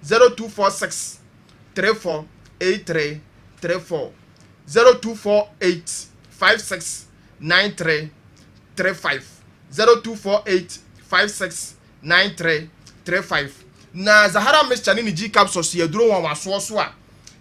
0246 348334 0248 569335 0248 569335 na Zahara Mixture ni G capsules ye duro wan waso so a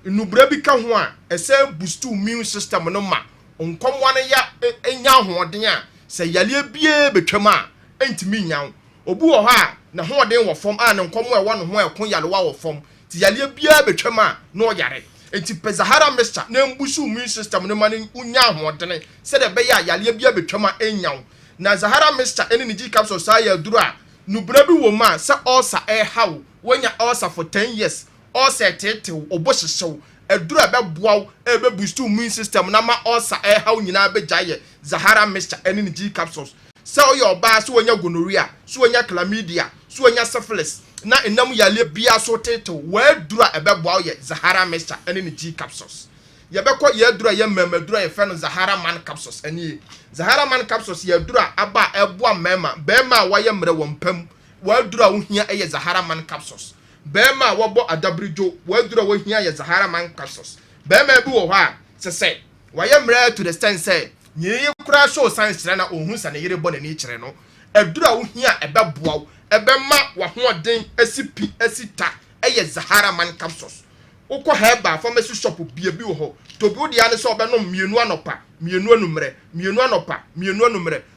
nubra bi ka ho a ese boost immune system no ma onkomwa ne ya enya hoɔden a sɛ yale bie betwam a entimi nyaw obu wɔ hɔ a na hoɔden wɔ fam a ne nkomwa ɛwɔ no ho ɛko yalewa wɔ fam ti yale bie betwam a na ɔyare enti pe Zahara Mixture na mbusu immune system no ma ne unya hoɔden sɛ de be ya yale bie betwam a enyaw na Zahara Mixture ene ni G capsule sa ya duro a nubra bi wɔ ma sɛ ulcer haw wonya ulcer for 10 years ulcer tete obo hyehyɛw edura beboaw ebe boost immune system na ma ulcer haw nyina be gyaye Zahara Mixture ene ni G capsules sɛ oyɛ oba so wonya gonorrhea so wonya chlamydia so wonya syphilis na enam yale bia so tete wadura ebeboaw ye Zahara Mixture ene ni G capsules yebekɔ yedura ye mamadura ye fɛ no Zahara Man capsules ene Zahara Man capsules yedura aba eboa mema bema waye mre wompam wadura wo hia eye Zahara Man capsules bema wobo adabrijo wadura wo hia ye Zahara Man capsules bema bi wo hɔ a sese waye mre to the stand say nyeye kura show science na ohun sa na yere bɔ na ni kyerɛ no edura wo hia ebeboaw ebema wa hoɔden asipi asita eye Zahara Man capsules ukɔ heba pharmacy shop bia bi wo hɔ to bi odi ane so obenom mienu anopa mienu anumre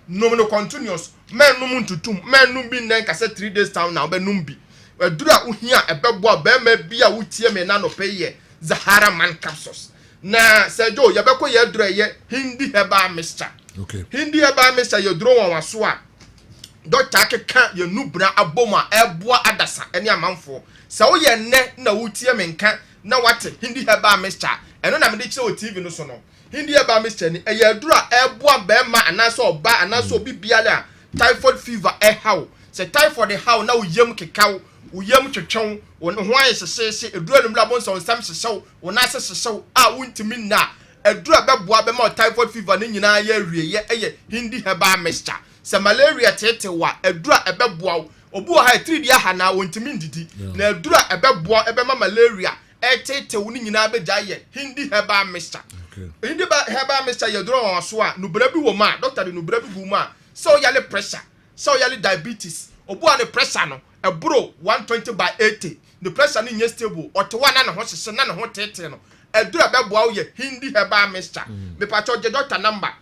nom no continuous menum ntutum menum bi nen kase 3 days town na obenum bi edura uhia ebebo ba ma bia wutie me na no peye Zahara Man capsules na sejo yebekɔ ye dura ye Hindi Herbal Mixture okay Hindi Herbal Mixture ye duro won waso a doctor akeka ye nubra aboma eboa adasa ene amanfo se wo ye ne na wutie me nka na wate Hindi Herbal Mixture eno na me de kire o TV no so no Hindi Herbal Mixture ni eye dura eboa bema anaso oba anaso obi biala typhoid fever haw se typhoid haw na uyem kekaw uyem twetwon wo ho aye sesese edura no mlabo nso nsam sessew wo na sessew a wuntimi na edura beboa bema typhoid fever ni nyina ya wieye eye Hindi Herbal Mixture se malaria tete wa edura ebeboa obu ha 3 dia ha na wontimi ndidi na edura ebeboa ebema malaria tete wo ni nyina be gyaye Hindi Herbal Mixture Hindi Herbal Mixture ye duro won so a nubra bi wo ma doctor de nubra bi bu ma so yale pressure so yale diabetes obu an pressure no ebro 120/80 the pressure ni nye stable otewa na ne ho hyehye na ne ho tete no edura beboa wo ye Hindi Herbal Mixture me pa cho je doctor number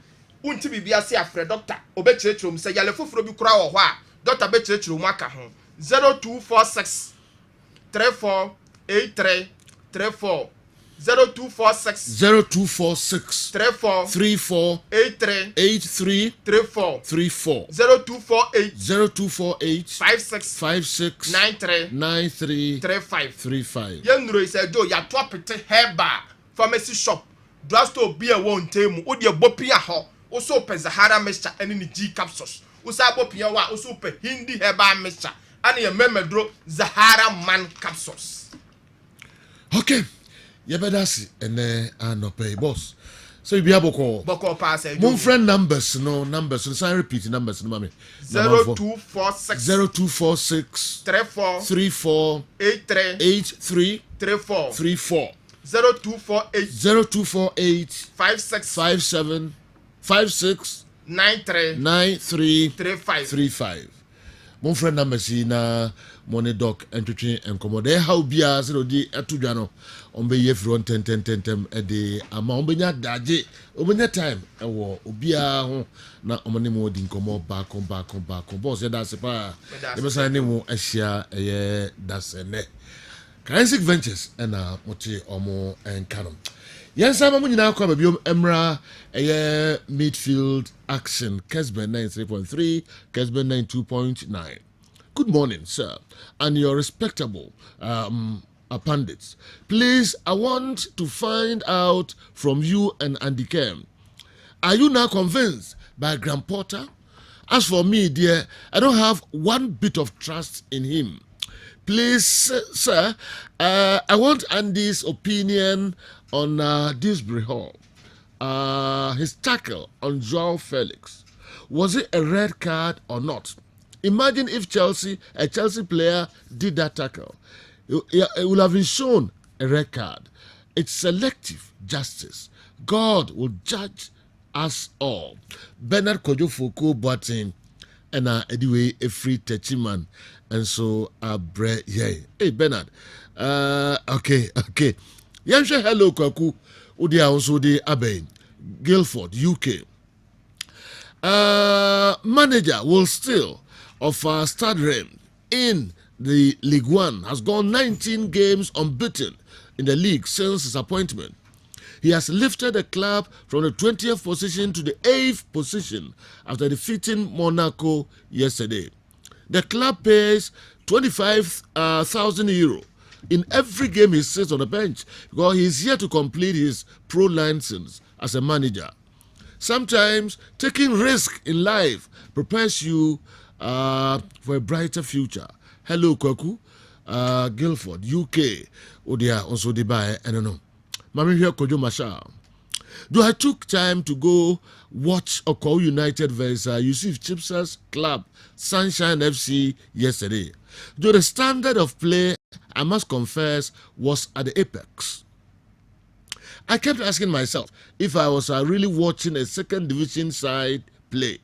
unti bibia se afre doctor obekirechiro mu se yale foforo bi kura wo ho a doctor bekirechiro mu aka ho 0246 3483 34 0246 34 83 34 0248 56 93 35 yenuro is do ya to apete Herbal pharmacy shop drugstore bi e won temu o de bopia ho o so pe Zahara Mixture ene ni G capsules o sa bopia wa o so pe Hindi Herbal Mixture ane ye memedro Zahara Man capsules okay yebedasi ene anope boss so you be able boko pass mon friend numbers so I repeat numbers no mami 0246 34 83 34 0248 56 93 35 mon friend numbers na money doc entwetwe enkomo de how bia se odi atudwa no ombe ye fro 10 de ama ombenya daje ombenya time ewo obia ho na omone mo di nkomo back boss ya da se pa e be san ne mo ahia eye dasene Kinetic Ventures na mote omo enkanom yensa ma munyina akwa ba biom emra eye midfield action Kessben 93.3 Kessben 92.9 Good morning, sir, and your respectable pundits. Please, I want to find out from you and Andy Kem. Are you now convinced by Graham Potter? As for me, dear, I don't have one bit of trust in him. Please, sir, I want Andy's opinion on Dewsbury Hall. His tackle on Joao Felix. Was it a red card or not? Imagine if a Chelsea player did that tackle. It would have been shown a red card. It's selective justice. God will judge us all. Bernard Kojo Foko Boateng and anyway a free Techiman and so bre hey Bernard. Okay. Yansha hello Kwaku Udia also de Abe Guildford UK. Manager will still of Stade Reims in the League One has gone 19 games unbeaten in the league since his appointment. He has lifted the club from the 20th position to the 8th position after defeating Monaco yesterday. The club pays 25,000 euro in every game he sits on the bench because he is here to complete his pro license as a manager. Sometimes taking risk in life prepares you for a brighter future. Hello, Kwaku. Guildford, UK. Odia also Dubai. I don't know. Mami here Kojo Masha. Do I took time to go watch Okau United versus Yusuf Chipsa's club Sunshine FC yesterday? Though the standard of play, I must confess, was at the apex. I kept asking myself if I was really watching a second division side play.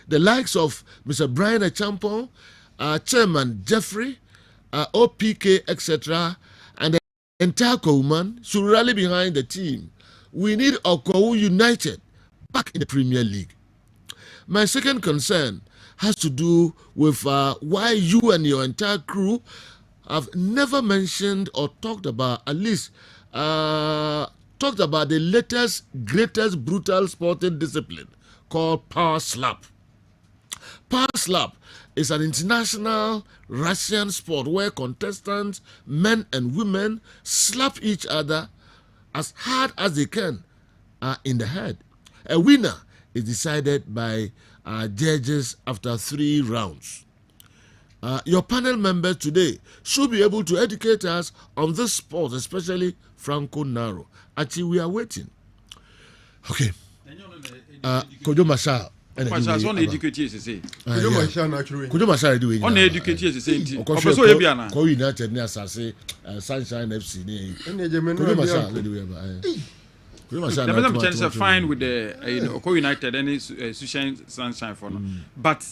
The likes of Mr. Brian Achampon, Chairman Jeffrey, OPK, etc., and the entire Kouman should rally behind the team. We need Okou United back in the Premier League. My second concern has to do with why you and your entire crew have never mentioned or talked about, at least talked about the latest, greatest brutal sporting discipline called power slap. Power slap is an international Russian sport where contestants, men and women, slap each other as hard as they can in the head. A winner is decided by judges after 3 rounds. Your panel members today should be able to educate us on this sport, especially Franco Naro. Actually, we are waiting. Okay. Kojo Masha. Masha so na educate you say. Kojo Masha naturally. Kojo Masha do we. On educate you say nti. Okoso ye bia na. Ko United ni asase Sunshine FC ni. Kojo Masha do we ba. Kojo Masha. The person chance is fine with the Ko United and Sunshine for no. But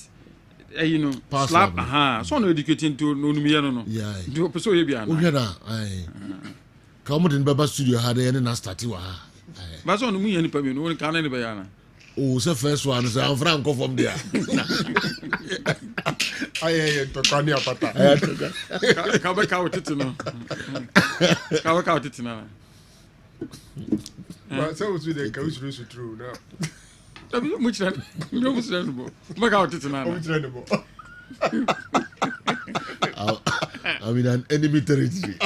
slap so no educating to no numia no. Yeah. Do person ye bia na. O hwe na ai. Ka mo den baba studio ha de na start wa ha. Ba so no mu yan pa me no kan na be ya na. Oh, c'est first one, c'est un franco from there. Aye, to kani apata. Ka titino. Ka titino. But so was the coach was true now. Much than no much Ka titino. I'm in an enemy territory.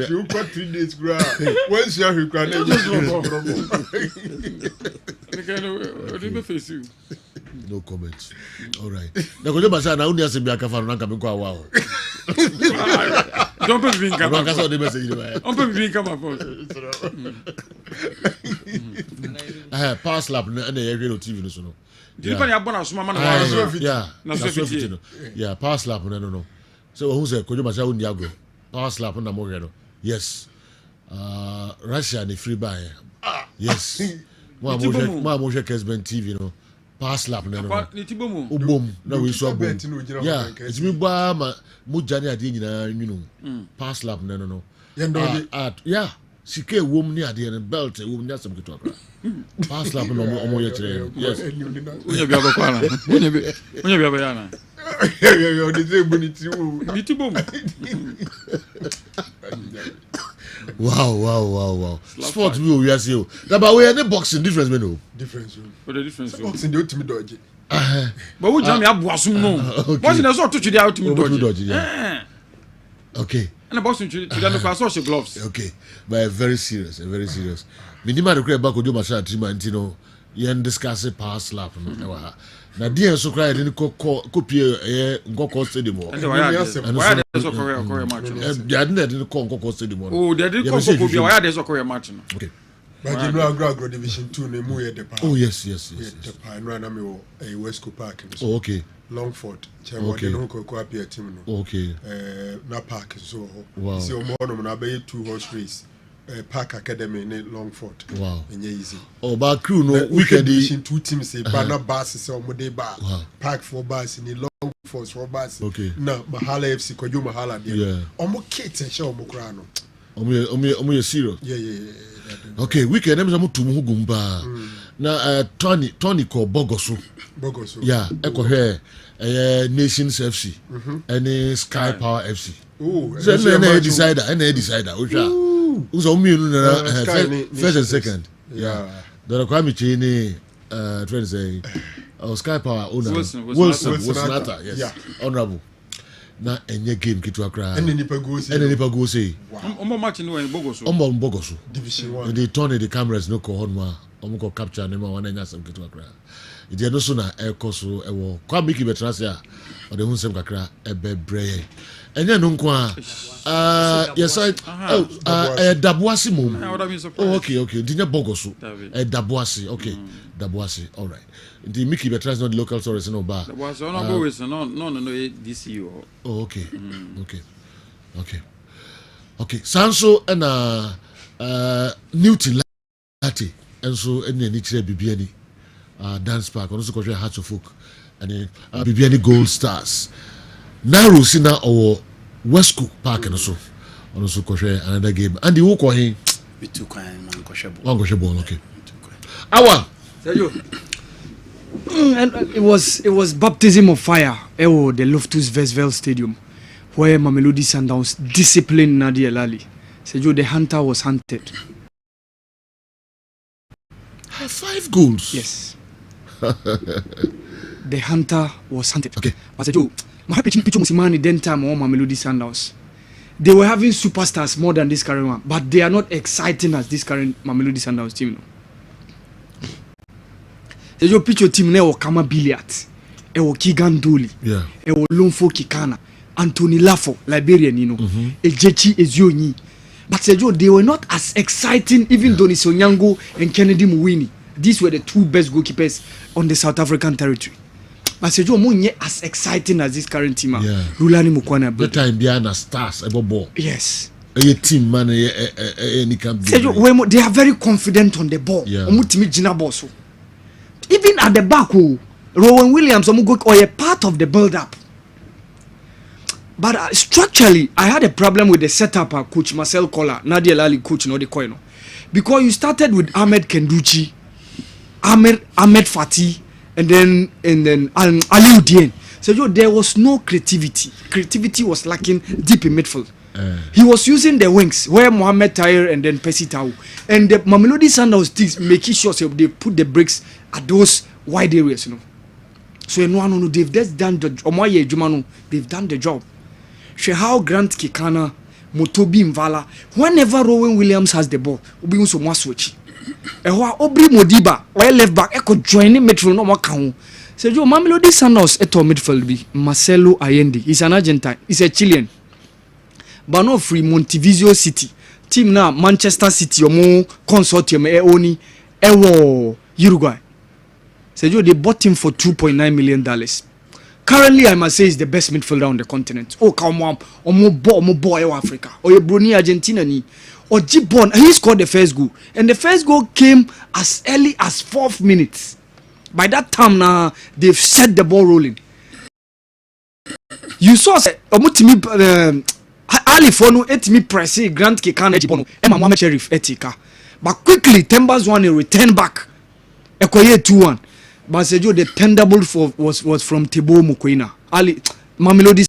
You got 3 days ground. When's your requirement? No comments. All right. Now, go back now. Only as a biaka fan, na kami kwa wao. Don't put me in camera. Kasa de message ni. Don't put me in camera. Pass lap na ye radio TV no so no. Yeah, power slap no. So who say Kojo Masha Undiago? Power slap na mo no. Yes. Russia ni free buy. Yes. Mo mo Kessben TV no. Power slap no. Ubom na we so bom. Yeah, it's me ba mo jani ade nyina nwunu. Power slap no. Yeah. Sike wom ni ade belt wom ni asem keto akra. Pass lap no omo ye kire. Yes. Unya bia bakwa na. Unya bia ba ya na. Yo de say boniti wo. Niti bom. Wow. Sport we are see. That but we any boxing difference we know. Difference. What the difference? Boxing dey ultimate dodge. But we jam abu asum no. Boss na so to chudi out to me dodge. Okay. And the boss to the class social gloves. Okay. But very serious, very serious. Minima the back ojo masha trima ntino yen discuss power slap no. Na dia so cry dey copy Nkoko stadium. And why they so Korea match? They didn't call Nkoko stadium. Oh, they didn't call Nkoko. Why they so Korea match? Okay. But you know, agro division 2 ne mu ye the park. Oh yes. The park no na me West Coast Park. Oh okay. Longford. Okay. No ko appear team no. Okay. Na park so. Wow. See omo no na be 2 horse race. Park Academy in Longford. Wow. Easy. Oh, but crew no weekend division 2 teams say banner bus say omo dey bar. Park 4 bus in Longford 4 bus. Okay. Na Mahala FC ko Mahala there. Yeah. Omo kit e show omo kra no. Omo serious. Yeah. Okay, weekend them some to mu gumba. Na Tony ko Bogoso. Yeah, eko here Nations FC. Any Sky Power FC. Oh, so any decider. Who's on me first and second. Yeah. The Kwame Chini trying to say Sky Power owner Wilson yes. Yeah. Honorable. Na enye game kitu akra. Ene nipa go say. Omo match no en Bogoso. Omo Bogoso. Division 1. They turn the cameras no ko honma. Omo ko capture nema wana nya sam kitu akra. Ide no so na ekoso ewo. Kwa biki betra say o de hu sem kakra ebebre. Enye no nko yes Dabuasi mom. Oh okay. Dinya Bogoso. Dabuasi. Okay. Dabuasi. All right. The Mickey Betra is not the local source no bar. Was no DCU. Oh okay. Okay. Sanso and Newton Lati and so any Bibiani dance park also called Hearts of Folk and Bibiani Gold Stars. Naru Sina or West Cook Park and also called another game. And the walk or him. We took one Koshebo. Okay. Awa. And it was baptism of fire. The Loftus Versfeld Stadium, where Mamelodi Sundowns disciplined Nadia Lali. Sergio, the hunter was hunted. 5 goals. Yes. The hunter was hunted. Okay. But Sergio, my happy picture Musimani then time on Mamelodi Sundowns. They were having superstars more than this current one, but they are not exciting as this current Mamelodi Sundowns team. Your picture team now Kama Billiat, Ewo Kigan Doli, Ewo Lumfo Kikana, Anthony Lafo, Liberian, Ejechi Ezioni. But Sergio, they were not as exciting, even Doni Sonyango and Kennedy Muwini. These were the 2 best goalkeepers on the South African territory. But Sergio, Munye as exciting as this current team. Rulani Mukwana. That time Biana stars ebo ball. Yes. A team man any can be. Sergio, they are very confident on the ball. Omutimi Jina Bosso. Even at the back, Rowan Williams or a part of the build-up. But structurally, I had a problem with the setup. Coach Marcel Koller, Nadia Lali coach, no the coin, because you started with Ahmed Kenduchi, Ahmed Fati, and then Ali Udien. So there was no creativity. Creativity was lacking deep in midfield. He was using the wings where Mohamed Tahir and then Percy Tau, and the Mamelodi Sundowns teams making sure they put the bricks at those wide areas, So no, they've just done the job. They've done the job. Show how Grant Kikana, Motobi Mvala, whenever Rowan Williams has the ball, we will so switch. And Obri Modiba, where left back, echo joining midfield no more count. So Joe Mamelodi Sundowns eto midfield be Marcelo Allende. He's an Argentine. He's a Chilean. But no free Montevideo City. Team now Manchester City omo consortium only ewo Uruguay. Sergio, they bought him for $2.9 million. Currently, I must say, he's the best midfielder on the continent. Oh, come on, omo boy Africa. Or Bruni Argentina ni. Or Gibon, he scored the first goal, and the first goal came as early as 4th minute. By that time now, they've set the ball rolling. You saw Ali Fono etimi pressing Grant Kikana Gibon, Emma Mohamed Sheriff etika. But quickly, Timbers won a return back. Ekoye 2-1. But Sergio, the tendable was from Tebo Mukwena. Ali Mamelodi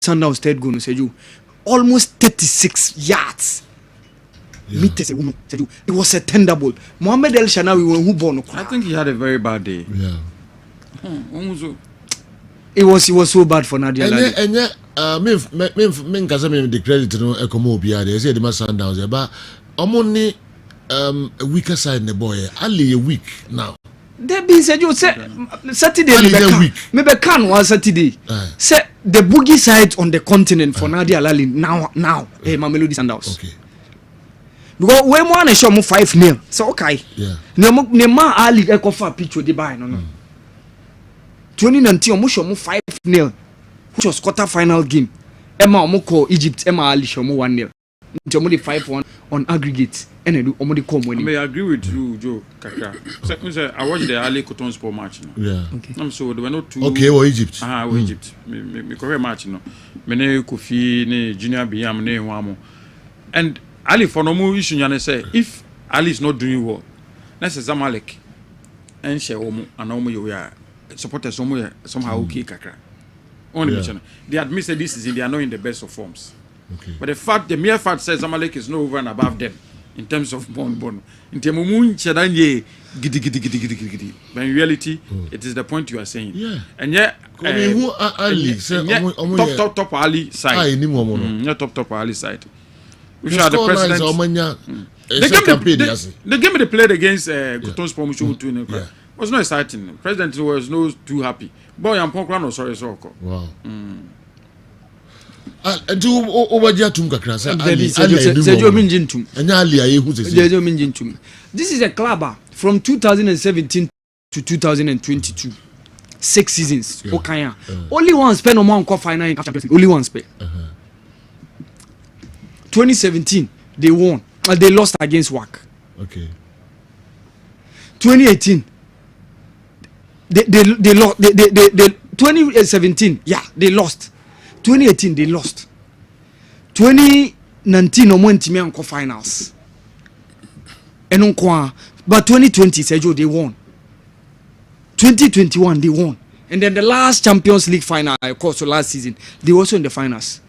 Sundowns third goal, Sergio. Almost 36 yards. Meters a woman. Sergio. It was a tendable. Mohamed El Shanawi who born. I think he had a very bad day. Yeah. It was so bad for Nadia Lali. Me nkasa me the credit no ekomo obia dey say the Sundowns but omoni a weaker side in the boy Ali a week now. There be said you say Saturday maybe can one Saturday. Say the boogie side on the continent for Nadia Lali now Mamelodi Sundowns. Okay. Because we want to show mu 5-0. So okay. Yeah. Ne ma Ali ekofa pitch with the buy no. 2019 omo show mu 5-0. Which was quarter final game. Emma omo call Egypt, Emma Ali show mu 1-0. Nti omo 5-1 on aggregate. And omo call money. I may agree with you, Joe Kakra. So I watched the Ali Cotton Sport match. Yeah. Okay. So there were no two. Okay, or Egypt. Egypt. Me correct match no. Me ne Kofi ne Junior Biam ne Wamo. And Ali for no more issue nyane say if Ali is not doing well, let's say Zamalek and she omo and omo you are supporters somehow okay Kakra. Only mention they admit that this season they are not in the best of forms. Okay. But the mere fact says Zamalek is no over and above them in terms of bon. In terms of moon chadanye gidi. But in reality, it is the point you are saying. Yeah. And yet who are Ali? Top Ali side. Top Ali side. Which are the president. The game they played against Cotton Sport was not exciting. The president was not too happy. Boy, I'm Pokran or sorry, so. Wow. Do over tum kakra say this is a club from 2017 to 2022 6 seasons. Okay. Only one spend on one final in Champions League. Only one spend. 2017 they won. They lost against WAC. Okay. 2018 they lost. They 2017 they lost. 2018 they lost. 2019 no went to finals. But 2020 Sergio they won. 2021 they won. And then the last Champions League final, of course, so last season they were also in the finals.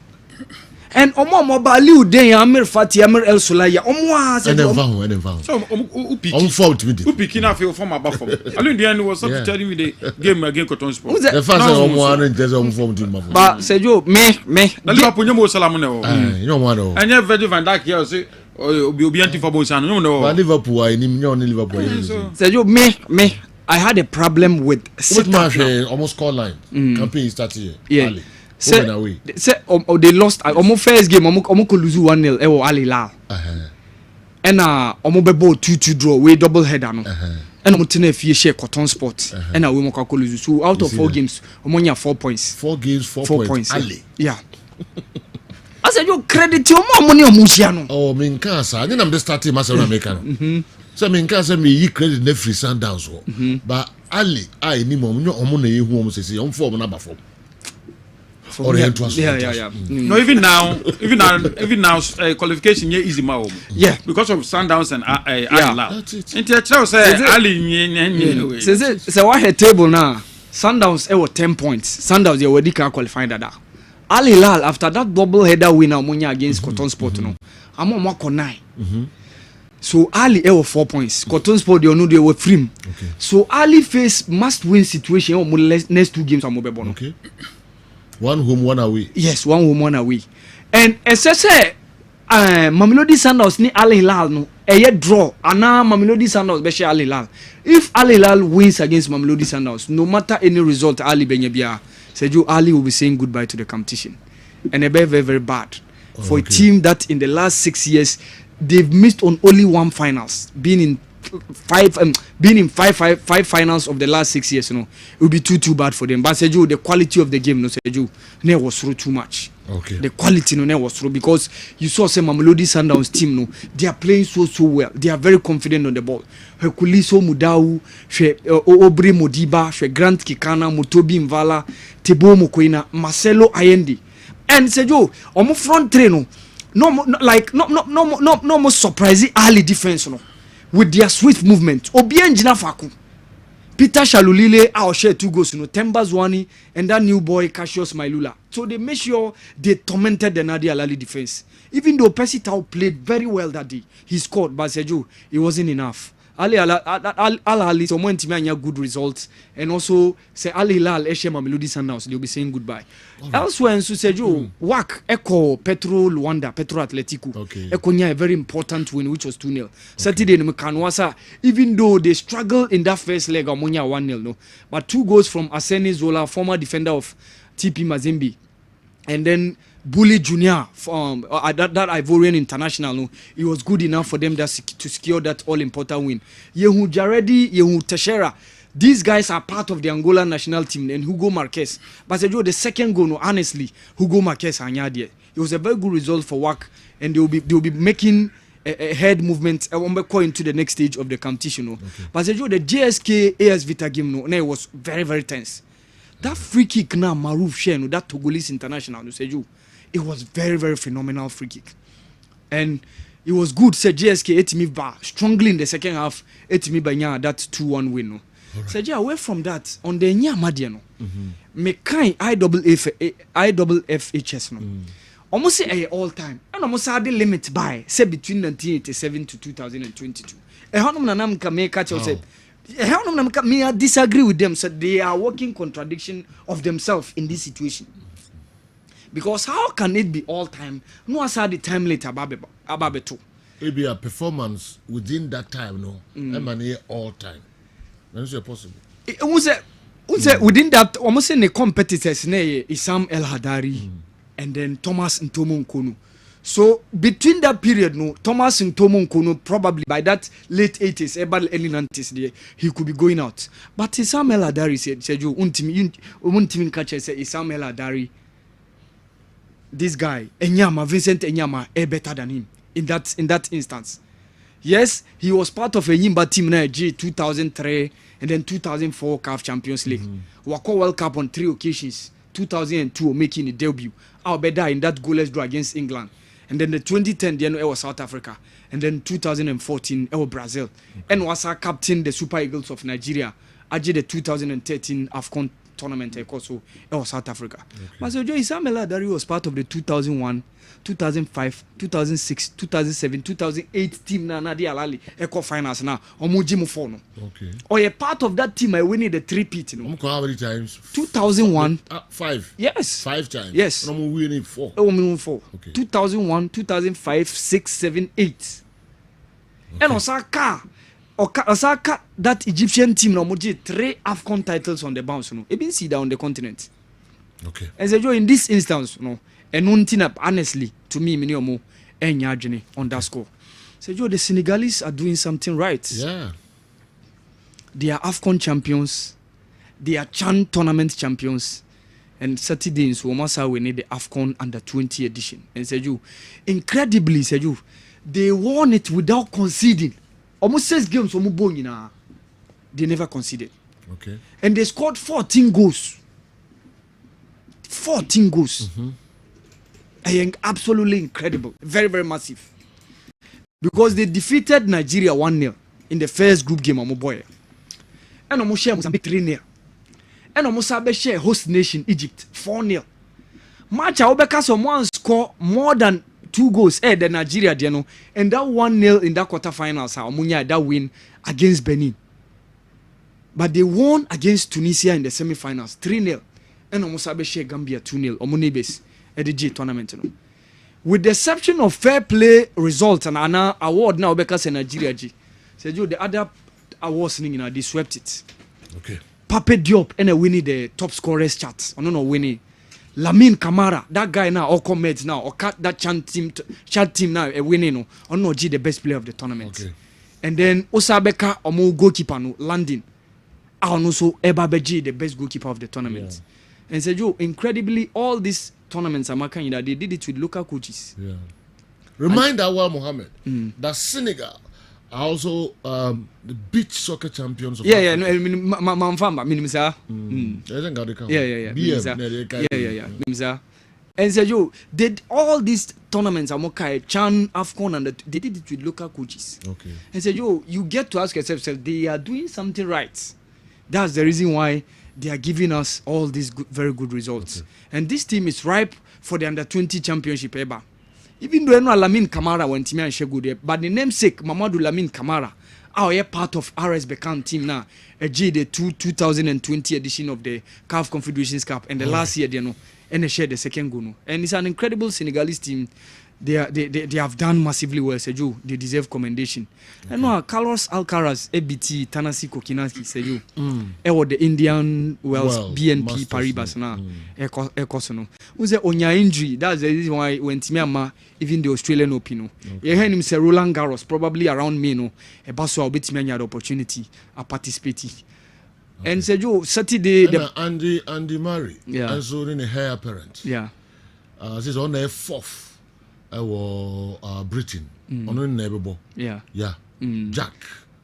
And Omo Baliu dey Amir Fati Amir El Solaya Omo said so fault with it. Who picking up from above from. Alun the end was telling me the game against Cotton Sport. The first Omo and there's form team. But Sergio me na Liverpool nyemo salam no. You know what? And you Virgil van Dijk here say obi anti for both no. But Liverpool I ni Liverpool. Sergio me I had a problem with almost score line. Campaign started here. Yeah. Say they lost almost first game almost lose 1-0 e wo Al Hilal. And almost be 2-2 draw we double header no. And almost na fie share Cotton Sport. And we mo lose. So out of 4 games almost 4 points. 4 games 4 points. Ali. Yeah. I said you credit your money omusia no. Oh me nka sa. I am the starting master na make no. So me nka say me yi credit na free Sundowns wo. But Ali ni mo omo na yehu omo sese on form na ba form. Yeah. No, even now, qualification here easy more. Yeah, because of Sundowns and Al. Intel say Ali. Say what her table now? Sundowns were 10 points. Sundowns they already can qualify that. Al Hilal after that double header winner Munya against Cotton Sport no. I'm on 9. So Ali were 4 points. Cotton Sport they were 3. Okay. So Ali face must win situation on next 2 games on Mobile. Okay. 1 home 1 away. Yes, 1 home 1 away. And as I say, Mamelodi Sundowns ni Al Hilal no. Draw. Ana Mamelodi Sundowns be Al Hilal. If Al Hilal wins against Mamelodi Sundowns, no matter any result, Ali Benyabia, Sergio Ali will be saying goodbye to the competition, and it be very very bad for a team that in the last 6 years they've missed on only 1 finals, being in 5 finals of the last 6 years. You know, it would be too bad for them. But Sergio, the quality of the game, no Sergio, ne was through too much. Okay. The quality no was through because you saw some Mamelodi Sundowns team no, they are playing so well. They are very confident on the ball. Herculiso Mudau, Obre Modiba, Grant Kikana, Mutobi Mvala, Tebo Mokoina, Marcelo Allende, and Sergio, on front train no more surprising early defense no. With their swift movement. Obian Jina Faku. Peter Shalulile our share 2 goals, Temba Zwani and that new boy Cassius Mailula. So they made sure they tormented the Nadia Lali defense. Even though Percy Tau played very well that day, he scored, but Sergio, it wasn't enough. Al Ahly so one team good results, and also say Al Hilal Eshe Mamelodi Sundowns they'll be saying goodbye. Elsewhere, so said you WAC Echo Petro Luanda Petro Atletico. Echo a very important win which was 2-0. Saturday in Kanwasa, even though they struggled in that first leg, Amonia 1-0 no, but 2 goals from Aseni Zola, former defender of TP Mazembe, and then Bully Junior from that Ivorian international. No, it was good enough for them to secure that all-important win. Yehu Jaredi, Yehu Teixeira, these guys are part of the Angola national team, and Hugo Marquez. But the second goal, no, honestly, Hugo Marquez anyadi. It was a very good result for WAC, and they will be making a head movement into the next stage of the competition. No. But the JSK AS Vita game, no, it was very, very tense. That free kick now, Maruf Shen, that Togolese international, no, it was very, very phenomenal free kick. And it was good, said JSK Etimi Ba strongly in the second half, Etimi Banya that 2-1 win. No. Said away from that, on the Nya Madiano, Mekai IFFHS no. Almost say all time. And almost had the limit by say between 1987 to 2022. A honum nanam can make catch say I disagree with them. So they are working contradiction of themselves in this situation. Because how can it be all time? No, I said the time later Ababe too. It be a performance within that time, no. Emanate all time. That's possible. It was within that almost in the competitors, Isam El Hadari and then Thomas Ntomo Nkono. So between that period, no, Thomas Ntomo Nkono probably by that late 80s, early 90s, he could be going out. But Isam El Hadari said, "You untimin catch say Isam El Hadari. This guy, Enyama, Vincent Enyama, better than him in that instance. Yes, he was part of a Yimba team in G 2003 and then 2004 CAF Champions League. Wako World Cup on 3 occasions. 2002 making a debut. Albeda in that goalless draw against England. And then the 2010 it was South Africa. And then 2014 it was Brazil. And was our captain the Super Eagles of Nigeria. Aji the 2013 AFCON tournament also it was South Africa. But so Joe Isamela Dari was part of the 2001, 2005, 2006, 2007, 2008 team na Nadia Alali Eco Finals now. Omujimu Fono. Okay. Or a part of that team I winning the 3-peat. You know. How many times? 2001. 5. Yes. 5 times. Yes. No winning 4. Winning 4. Okay. 2001, 2005, 6, 7, 8. Okay. And Osaka. Osaka, that Egyptian team, no, 3 AFCON titles on the bounce, no. It been see down the continent. Okay. And so in this instance, no, and nothing up honestly to me, minimum, and on that score. So the Senegalese are doing something right. Yeah. They are AFCON champions. They are Chan tournament champions. And Saturday in Suomasa we need the AFCON under 20 edition. And so incredibly, they won it without conceding. Almost 6 games they never conceded. Okay. And they scored 14 goals. 14 goals. Absolutely incredible. Very, very massive. Because they defeated Nigeria 1-0 in the first group game. And almost share Mozambique 3-0. And almost share host nation Egypt 4-0. Match Obeka someone score more than 2 goals the Nigeria you know, and that 1-0 in that quarterfinals that win against Benin. But they won against Tunisia in the semi-finals 3-0 and almost share Gambia 2-0 Omunibes at the G tournament you know. With the exception of fair play result and an award now because Nigeria G. So the other awards they swept it. Okay. Pape Diop and winning the top scorers chart. I don't know winning. Lamine Kamara, that guy now, or Comet now, or that chat team now, a winning, or no G the best player of the tournament. Okay. And then Osabeka, Omo goalkeeper, no, landing. And also Ebabeji, the best goalkeeper of the tournament. Yeah. And said, Joe, incredibly, all these tournaments are making that they did it with local coaches. Yeah. Remind Awal Mohammed that Senegal are also the beach soccer champions of Africa. And said, Joe, did all these tournaments, Amokai, Chan, AFCON, and they did it with local coaches. Okay. And said, Joe, you get to ask yourself, they are doing something right. That's the reason why they are giving us all these very good results. Okay. And this team is ripe for the under-20 championship ever. Even though Lamine Kamara went to me and Shegudi, but the namesake Mamadou Lamine Kamara, our part of RS Bekan team now. The 2020 edition of the CAF Confederations Cup, and the last year, and they shared the second goal. And it's an incredible Senegalese team. They have done massively well, Seju. They deserve commendation. And now Carlos Alcaraz, ABT, Tanasi Kokinaki, Seju. Or the Indian Wells BNP Paribas now. Ekosono. Who's the Onya injury? That's the reason why when Timiama, even the Australian Open, you heard him say Roland Garros, probably around me, no. A basso will be the opportunity of participating. And Seju, Saturday the Andy Murray, and so in a heir apparent. Yeah. This on their fourth. Britain on a neighbor. Yeah. Jack.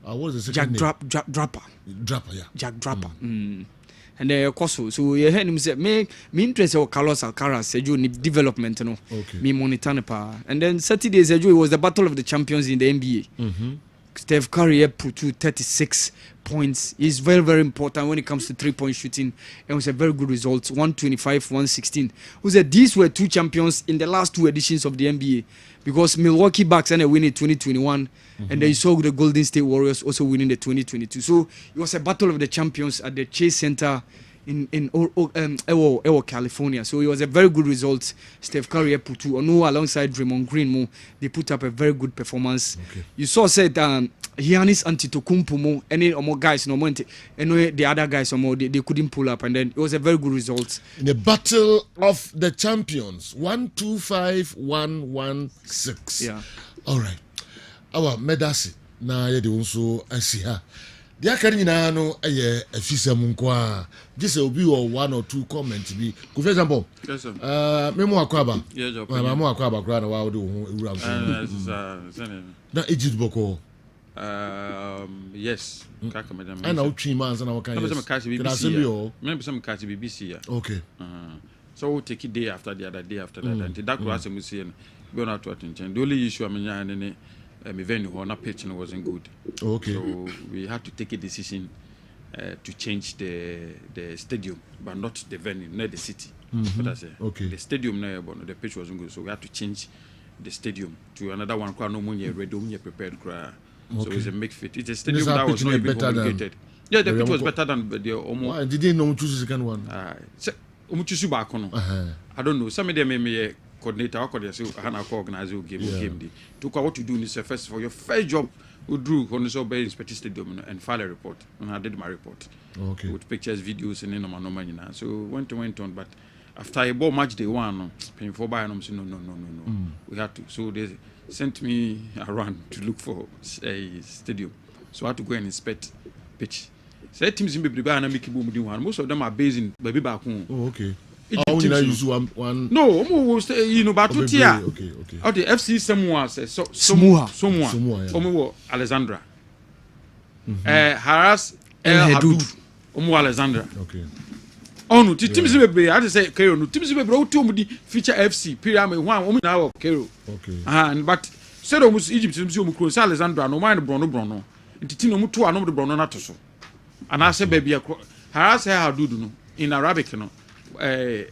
What is the second Jack name? Draper. Yeah. Jack Draper. And then so you heard him say me interest of Carlos Alcaraz Seju need development me monitor pa. And then Saturday Seju it was the battle of the champions in the NBA. Steph Curry put to 36 points. It's very, very important when it comes to 3-point shooting. It was a very good result, 125, 116. Who said these were two champions in the last two editions of the NBA, because Milwaukee Bucks and win it 2021, and then you saw the Golden State Warriors also winning the 2022. So it was a battle of the champions at the Chase Center in California. So it was a very good result. Steph Curry put two, alongside Draymond Green, they put up a very good performance. You saw said Giannis Antetokounmpo, any more guys, the other guys, they couldn't pull up, and then it was a very good result. In the battle of the champions, 125-116. Yeah. All right. Our medasi na ye de unso asiha. Dia kan nyina no eye afisam nko a. Just obi or one or two comments bi. For example, yes sir. Memo akwaba. Yes sir. Memo akwaba kra na wa wo de ewura so. Na Egypt boko. Yes. Kaka madam. Ana utwi man na wo kan yes. Some catch BBC. Okay. So we'll take it day after the other, day after that. And that was a museum. Go not to attention. The only issue and venue or not pitching wasn't good. Okay. So we had to take a decision to change the stadium, but not the venue, not the city. But that's it. Okay. The stadium, the pitch wasn't good, so we had to change the stadium to another one. No money ready, no prepared. So it's a make fit. It's a stadium that was not even complicated. Yeah, the pitch was better than the almost. Why didn't know choose the second one? I don't know. Some of them may coordinator or organize your game. To what you do is first of all, your first job we drew on the Bay Inspector Stadium and file a report. And I did my report. Okay. With pictures, videos, and money. So went on, but after a ball match day one, paying for buy, and I'm saying no. We had to. So they sent me around to look for a stadium. So I had to go and inspect pitch. So teams in Baby and make one. Most of them are based in Baby back home. Oh, okay. Only use one. No, but two tier. Okay. Okay, FC Samoa says Samoa. Omo Alexandra. Haras El Hadoud. Omo Alexandra. Okay. Oh no, teams be I say Cairo. No, teams be bro to the feature FC. Pyramid one omo na of Cairo. Okay. But said almost Egypt teams omo close Alexandra no mind Brono. Nti team omo to anom de Brono na to so. And I say baby Haras El Hadoud no in Arabic no.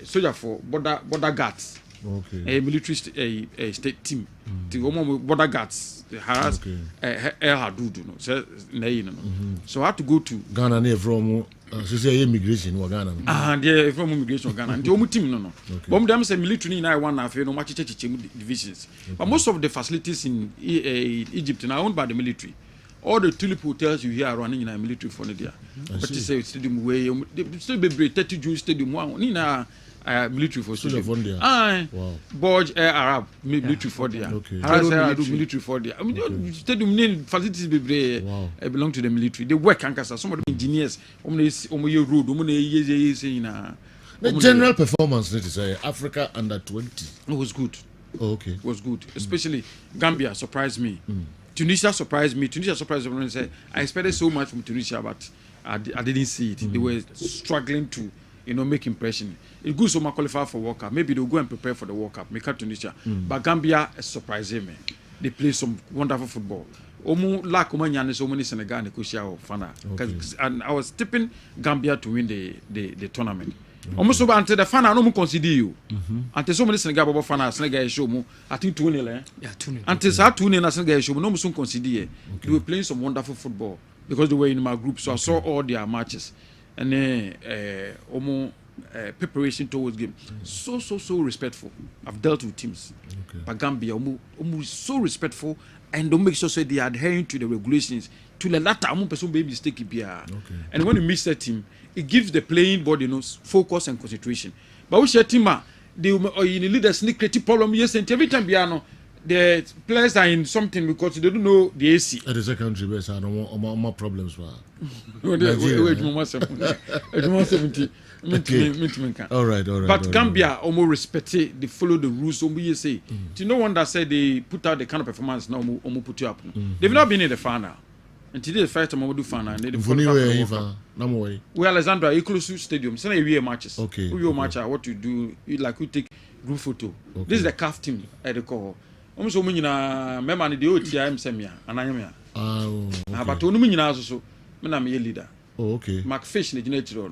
Soldier for border guards. Okay. A military state team. The border guards. The harass El Hadoud. So I had to go to Ghana from immigration or Ghana. Yeah, from immigration Ghana. And the only team no. But them say military in I one half no much divisions. But most of the facilities in Egypt are owned by the military. All the tulip hotels you hear are running in a military for Nigeria. But it's a stadium way. Still be 30 June stadium one. Nina military for stadium. Wow. Borj Arab military for there. Okay. Military for there. I mean, stadium name facilities be belong to the military. They work and some of the engineers. The general performance, let us say, Africa under 20. It was good. Oh, okay. It was good. Especially Gambia surprised me. Tunisia surprised me. I expected so much from Tunisia, but I didn't see it. They were struggling to, make impression. It's good so much qualify for World Cup. Maybe they'll go and prepare for the World Cup. Make up Tunisia, but Gambia surprised me. They play some wonderful football. Laka many so many Senegal and Fana. And I was tipping Gambia to win the tournament. Almost so until the final no consider you. Until so many Senegal final Senegal show mu. I think 2-0. Yeah, 2-0. Until that 2-0 Senegal show no so consider. They were playing some wonderful football because they were in my group, so I saw all their matches and then preparation towards game. So respectful. I've dealt with teams. But Gambia almost so respectful and don't make sure so they are adhering to the regulations. To the latter, person baby mistake and when you miss that team, it gives the playing body focus and concentration. But we share team they in leaders need creative problem. Yes, and every time the players are in something because they don't know the AC. At the second best, I don't want more problems. Wait, All right. But Gambia almost respect it. They follow the rules. You say, no one that said they put out the kind of performance now. Put you up. They've not been in the final. And today the first time I do final. And they we Alexandra Ecolosu Stadium. Send a matches. Okay. We match. What you do? We take group photo. This is the CAF team at the call. Almost so many member the OTIM semia and I am but only mean also. I'm a leader. Oh, okay. McFish the generator.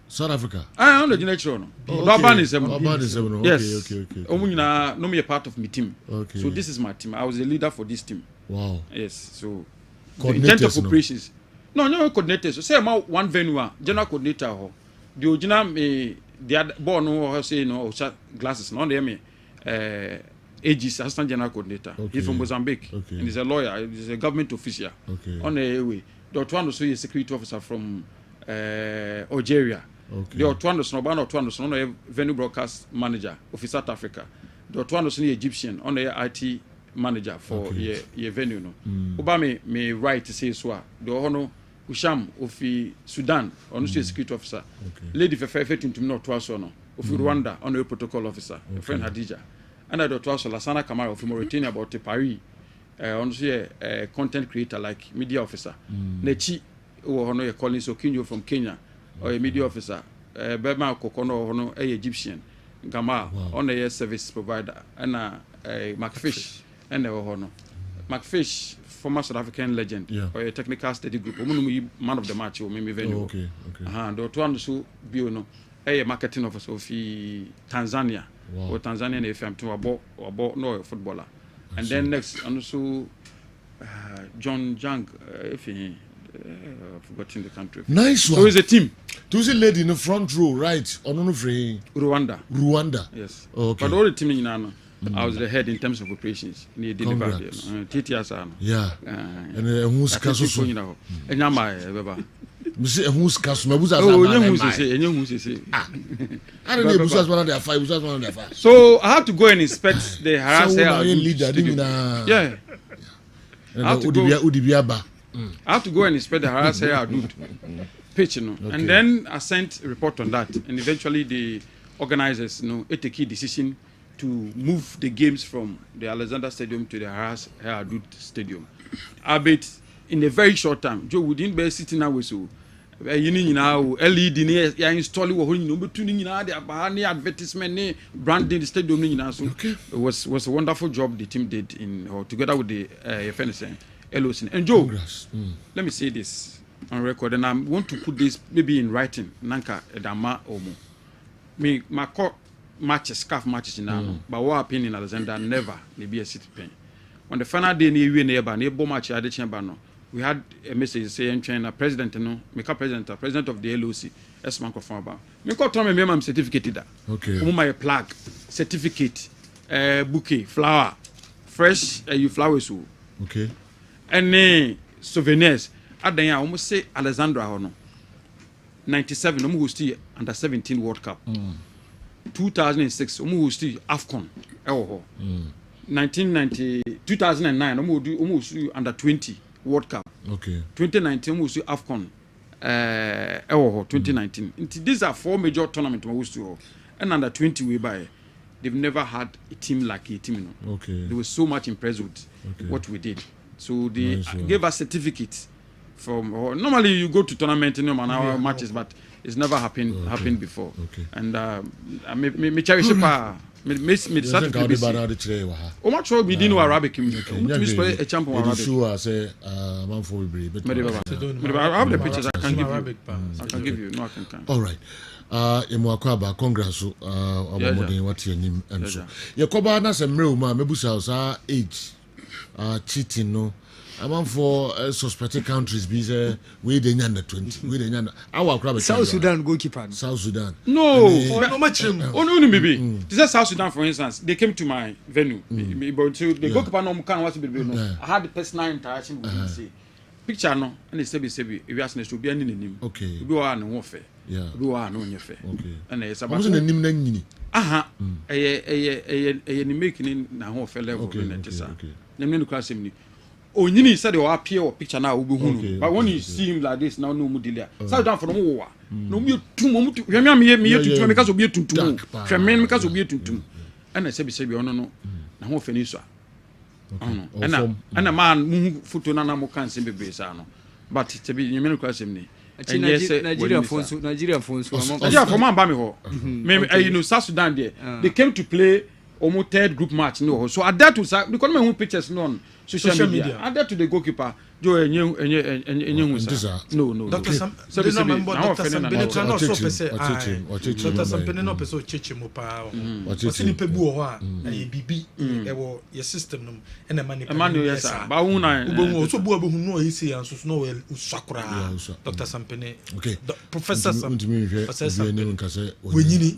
South Africa. I am the generator. Urban is yes. Okay. No me a part of my team. Okay. So this is my team. I was a leader for this team. Wow. Yes. So the intent of operations. No coordinators. So say about one venue, general coordinator. The original the other born no say no glasses. No they me AG's assistant general coordinator. Okay. He's from Mozambique. Okay. And he's a lawyer. He's a government official. Okay. On the way. The other one also is a security officer from Algeria. Okay. The other one is no venue broadcast manager of South Africa. The other one is Egyptian on the IT manager for your venue. No. Obama may right to say so. The Hono Usham of Sudan on the security officer. Lady for fair to not twice or no. Of Rwanda on the protocol officer. A friend Hadija. And I do also Lasana Kamara of Mauritania about Paris. Honestly, a content creator like media officer. Nechi, who calling Sokinyo from Kenya, or a media officer. Bema Kokono, a Egyptian. Gama, on a service provider, and McFish, and a Hono. McFish, former South African legend, or a technical study group, man of the match, or maybe venue. Okay. The two others who Biono, a marketing officer of Tanzania. Wow. Or Tanzanian FM to about no footballer. And then next, also John Jang, if he forgotten the country. Nice one. So it's a team. There's a lady in the front row, right? On Rwanda. Yes. Okay. But all the team in Nano, I was the head in terms of operations. Congrats. TTS. Yeah. And who's Kasu? And Yama, who's Kasu? I don't know. Who's one of their five? So I have to go and inspect the harassment. Yeah. I have to go and inspect the harassment pitch, and then I sent a report on that, and eventually the organizers, take a key decision to move the games from the Alexander Stadium to the Haras Haradut Stadium. I bet in a very short time, Joe wouldn't be sitting away so. LED ya install tuning the advertisement branding the stadium so it was a wonderful job the team did together with the LOC. And Joe, let me say this on record, and I want to put this maybe in writing. Nanka edama omo. Me my court matches, scarf matches in but what happened in Alexander never be a city pen. On the final day we neighbor match at the chamber no. We had a message saying China president president of the LOC Esman Kofamba. Me call Tom me certificate that. Okay. My plaque, certificate, bouquet, flower, fresh you flowers. Okay. And souvenirs. Adanya almost say Alexandra Hono. 97 almost still under 17 World Cup. 2006 almost still AFCON. 1990 2009 almost under 20 World Cup. Okay. 2019 we will see AFCON. 2019. These are 4 major tournaments we used to. And under 20 we buy. They've never had a team like a team. Okay. They were so much impressed with what we did. So they gave us certificates from. Normally you go to tournament matches, but it's never happened before. Okay. And me cherish Miss certificate. O ma try be din no Arabic. To spell a champion Arabic. Sure say man for we be. I have the pictures I can give you. I can give you. No I can. All right. Emu akwaba congrats abomodin what your name and so. Yakoba na se mre ma mebusa sa age cheating no. I'm for suspected countries be we the under 20 we the our crab South Sudan goalkeeper South Sudan no much no maybe this is South Sudan for instance they came to my venue but the goalkeeper no can what be no I had the personal interaction with him say picture no and say if you ask next to be any name okay be wa no wo fe yeah be wa no nye fe okay and e sabata so nim na nyini aha ni making na ho fe level na tisa nem no class ni Onyini said they appear or picture now okay, but when you see him like this now no mu delia so down for no wa no me tum mo tu hweme me tutum me ka so be tuntum hweme me ka so be tuntum ana se be ono no na ho fani so ana man mu photo na mo kan se bebe sa no but te be nyeme no kwasem ni Nigeria phones Nigeria for man ba me ho me you know South Sudan there they came to play almost third group match no so at that was because me who pictures no social media and that to the goalkeeper jo enye no Dr. Sam Dr. Sam Benetran no so pese Dr. Sam Benetran no pese o cheche mo pa o se ni pebu ho a e bibi e wo your system no e na mani yes ba hu na o so bu abu hu no isi an so no we usakura Dr. Sam Pene okay Professor Sam wenyini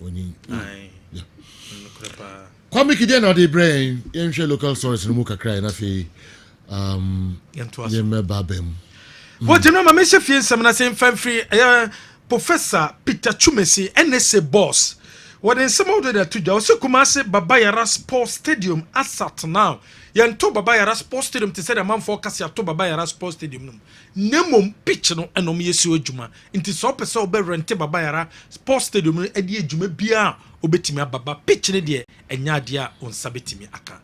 Kwame Kide na the brain yɛnhwɛ local stories no mu kakra na fe yɛmɛ babem what you know ma me se fie nsɛm na se mfamfiri Professor Peter Chumesi NSA boss what in some of the to do so Kumasi Babayara Sports Stadium asat now yɛnto Babayara Sports Stadium te sɛ the man for kasi ato Babayara Sports Stadium no nemom pitch no enom yesi adwuma nti so pɛ sɛ obe rent Babayara Sports Stadium no edi adwuma bia obetimi ababa pitch ne de enya ade a onsa betimi aka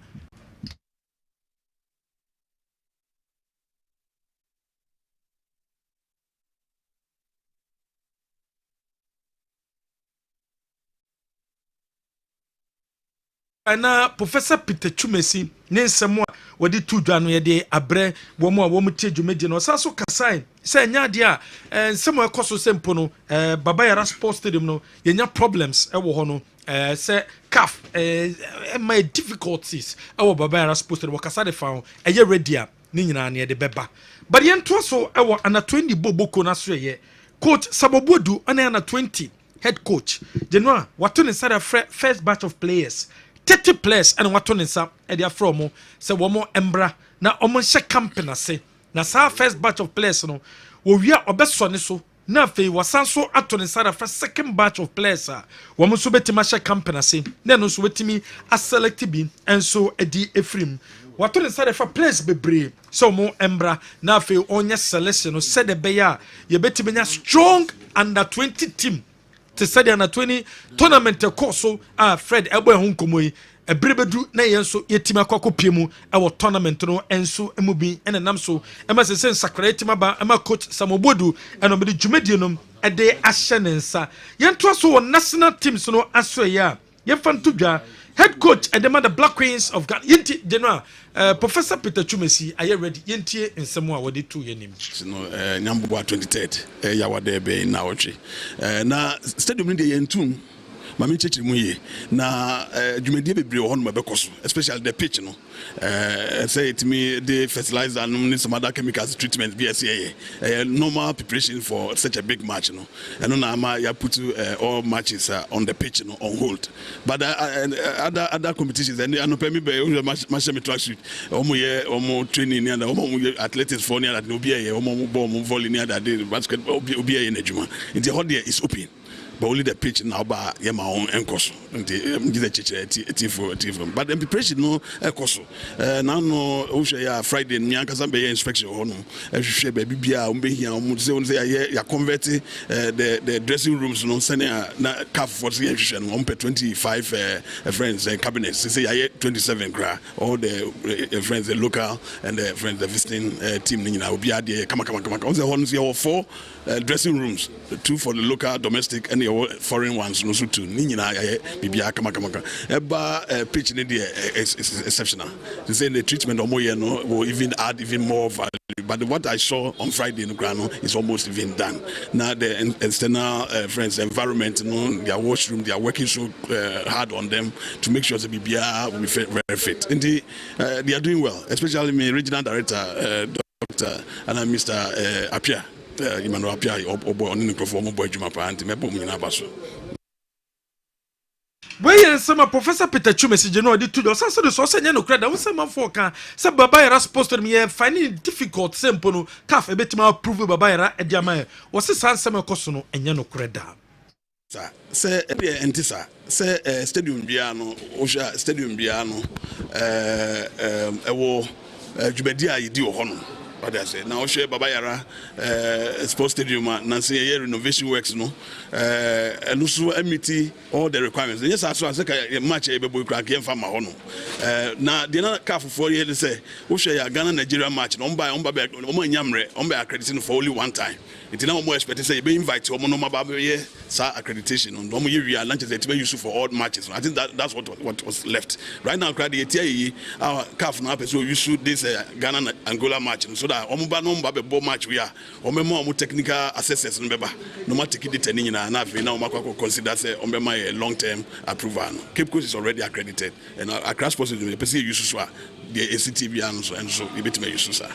ana Professor Peter Chumesi ne nsɛm a wɔde tu dwa no yɛde abrɛ wɔn a wɔn tie dwumadi no ɔsan so kasae sɛ nya ade a nsɛm a ɛkɔ so sɛ mpo no Babayara Sports Stadium no yɛnya problems ɛwɔ hɔ no sɛ CAF my difficulties ɛwɔ Babayara Sports Stadium wɔkasa de fa ho ɛyɛ ready a ne nyinaa ne yɛde bɛba but yɛntoa so ɛwɔ ana 20 boboko na so yɛ coach Sabobodu ana ana 20 head coach Genoa wato ne sare first batch of players 30 players and what on nsa e dia from say wo mo embra na omo hye campaign ase na sa first batch of players no wo wia obeso ne so na fei wasan so ato ne nsa for second batch of players wo mo so betima hye campaign ase na no so wetimi a select bi enso edi efrim wato ne nsa for players bebre so mo embra na fei onye selection no said the beya ye betimi nya strong under 20 team te said na 20 tournament course so Fred ebo ehun komoyi ebrebedu na yenso yetima kwako piemu ewo tournament no enso emubi enenam so ema sesen sakra yetima ba ema coach Samobodu eno be dwumedie no ede ahye ne nsa yento so wo national teams no aso ya ye fanto dwa head coach edema the Black Queens of Ghana yenti general Professor Peter Chumesi are you ready yentie nsemo a wode tu yenim no nyambo 23rd ya wade be na otwe na stadium ni de yentum mami chechi mu ye na dwumedie bebre wo hono mabekoso especially the pitch no say it me the fertilizer and some other chemicals treatment BSA normal preparation for such a big match no and na ya put all matches on the pitch no on hold but other competitions and no permit be match me track shoot omo training and omo athletics for near that no be omo ball volley near that basketball obi in ejuma the hall there is open but only the pitch now by my own encoso and the but the preparation no encoso now no Friday nyankasa be inspection ho no ehwehwe ba bibia umbe hia say ya convert the dressing rooms no send na CAF for ehwehwe no 25 friends cabinets say ya 27 gra all the friends the local and the friends the visiting team ni na obi ade kama on say 4 dressing rooms 2 for the local domestic and ɛwɔ foreign ones no so too ni nyina bibia kama eba pitch ne dey is exceptional. They say the treatment omo here no will even add even more value, but what I saw on Friday in the ground is almost even done. Now the external friends environment, their washroom, they are working so hard on them to make sure the BBR will be very fit. Indeed, they are doing well, especially my regional director, Dr. and Mr. Apia. Emmanuel Apia, on the performer boy Juma Panti, Mebo Minabaso. Where some Professor Peter Chumesi General did to the sense of the source and no credit. Was some for can some Babayara supposed to me finding it difficult, simple, calf a bit more prove Babayara at Yama was his son Samuel Cosono and Yano Creda. Say Antissa, say Stadium Biano, Osha Stadium Biano, a war Jubedia, you do honor. What I say now, share Babayara sports stadium, Nancy renovation works, no, and also MT all the requirements. Yes, I saw a match able to crack game from Mahono. Now, the other car for 4 years, they say, we share a Ghana Nigeria match, on by Yamre, on by accreditation for only one time. It's now more expected to say, be invited to Omonoma Babaye, sir, accreditation on Domo Area lunches that may use for all matches. I think that's what was left. Right now, our calf now, so you shoot this Ghana Angola match. So that omuba no mba bebo match we are omemo omu technical assessors no beba no ma take it any na na na omakwa consider say ombema a long term approval no Cape Coast is already accredited and across possible the person use so the ACTV and so we bit me use so.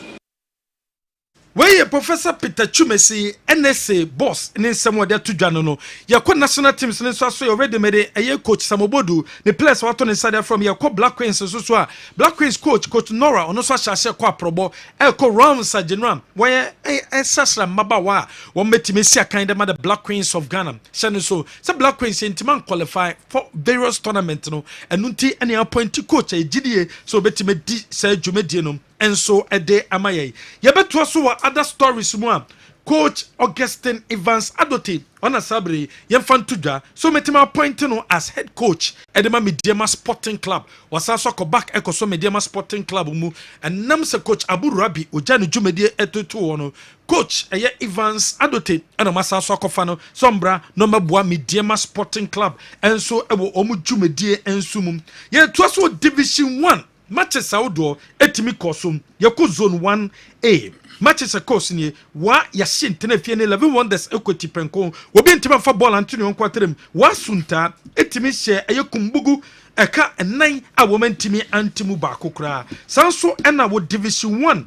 Where Professor Peter Chumesi NSA boss in some there to Janono. Your national teams in so already made a coach Samobodu, the players what on inside from your Black Queens so Black Queens coach Nora on also shall qua probo Elko Rams General where a Sasra Mabawa one metimisia kind of mother Black Queens of Ghana. Shannon so Black Queens in Timan qualify for various tournaments no and nunti any appointed coach a GDA so betime di say Jumedianum. And so a day amaye. Yabetu so other stories more. Coach Augustine Evans Adote on a sabri Yemfantuja so metima appointing as head coach Edema Mediama Sporting Club was also back echo so Mediama Sporting Club mu and namse coach Abu Rabi Ojani Jumedie etutu coach Evans Adote and a masa sokofano sombra no mabua Mediama Sporting Club and so ewo omu Jumedie ensumum ye twaso Division 1 matches outdoor etimi kosum yako zone 1A matches a course ni wa yashin tenefie ne 11 wonders equity penko obi ntima fa ball antuni on kwatrem wa sunta etimi hye ayekumbugu eka enan a woman timi antimu ba kokra sanso ena wo division 1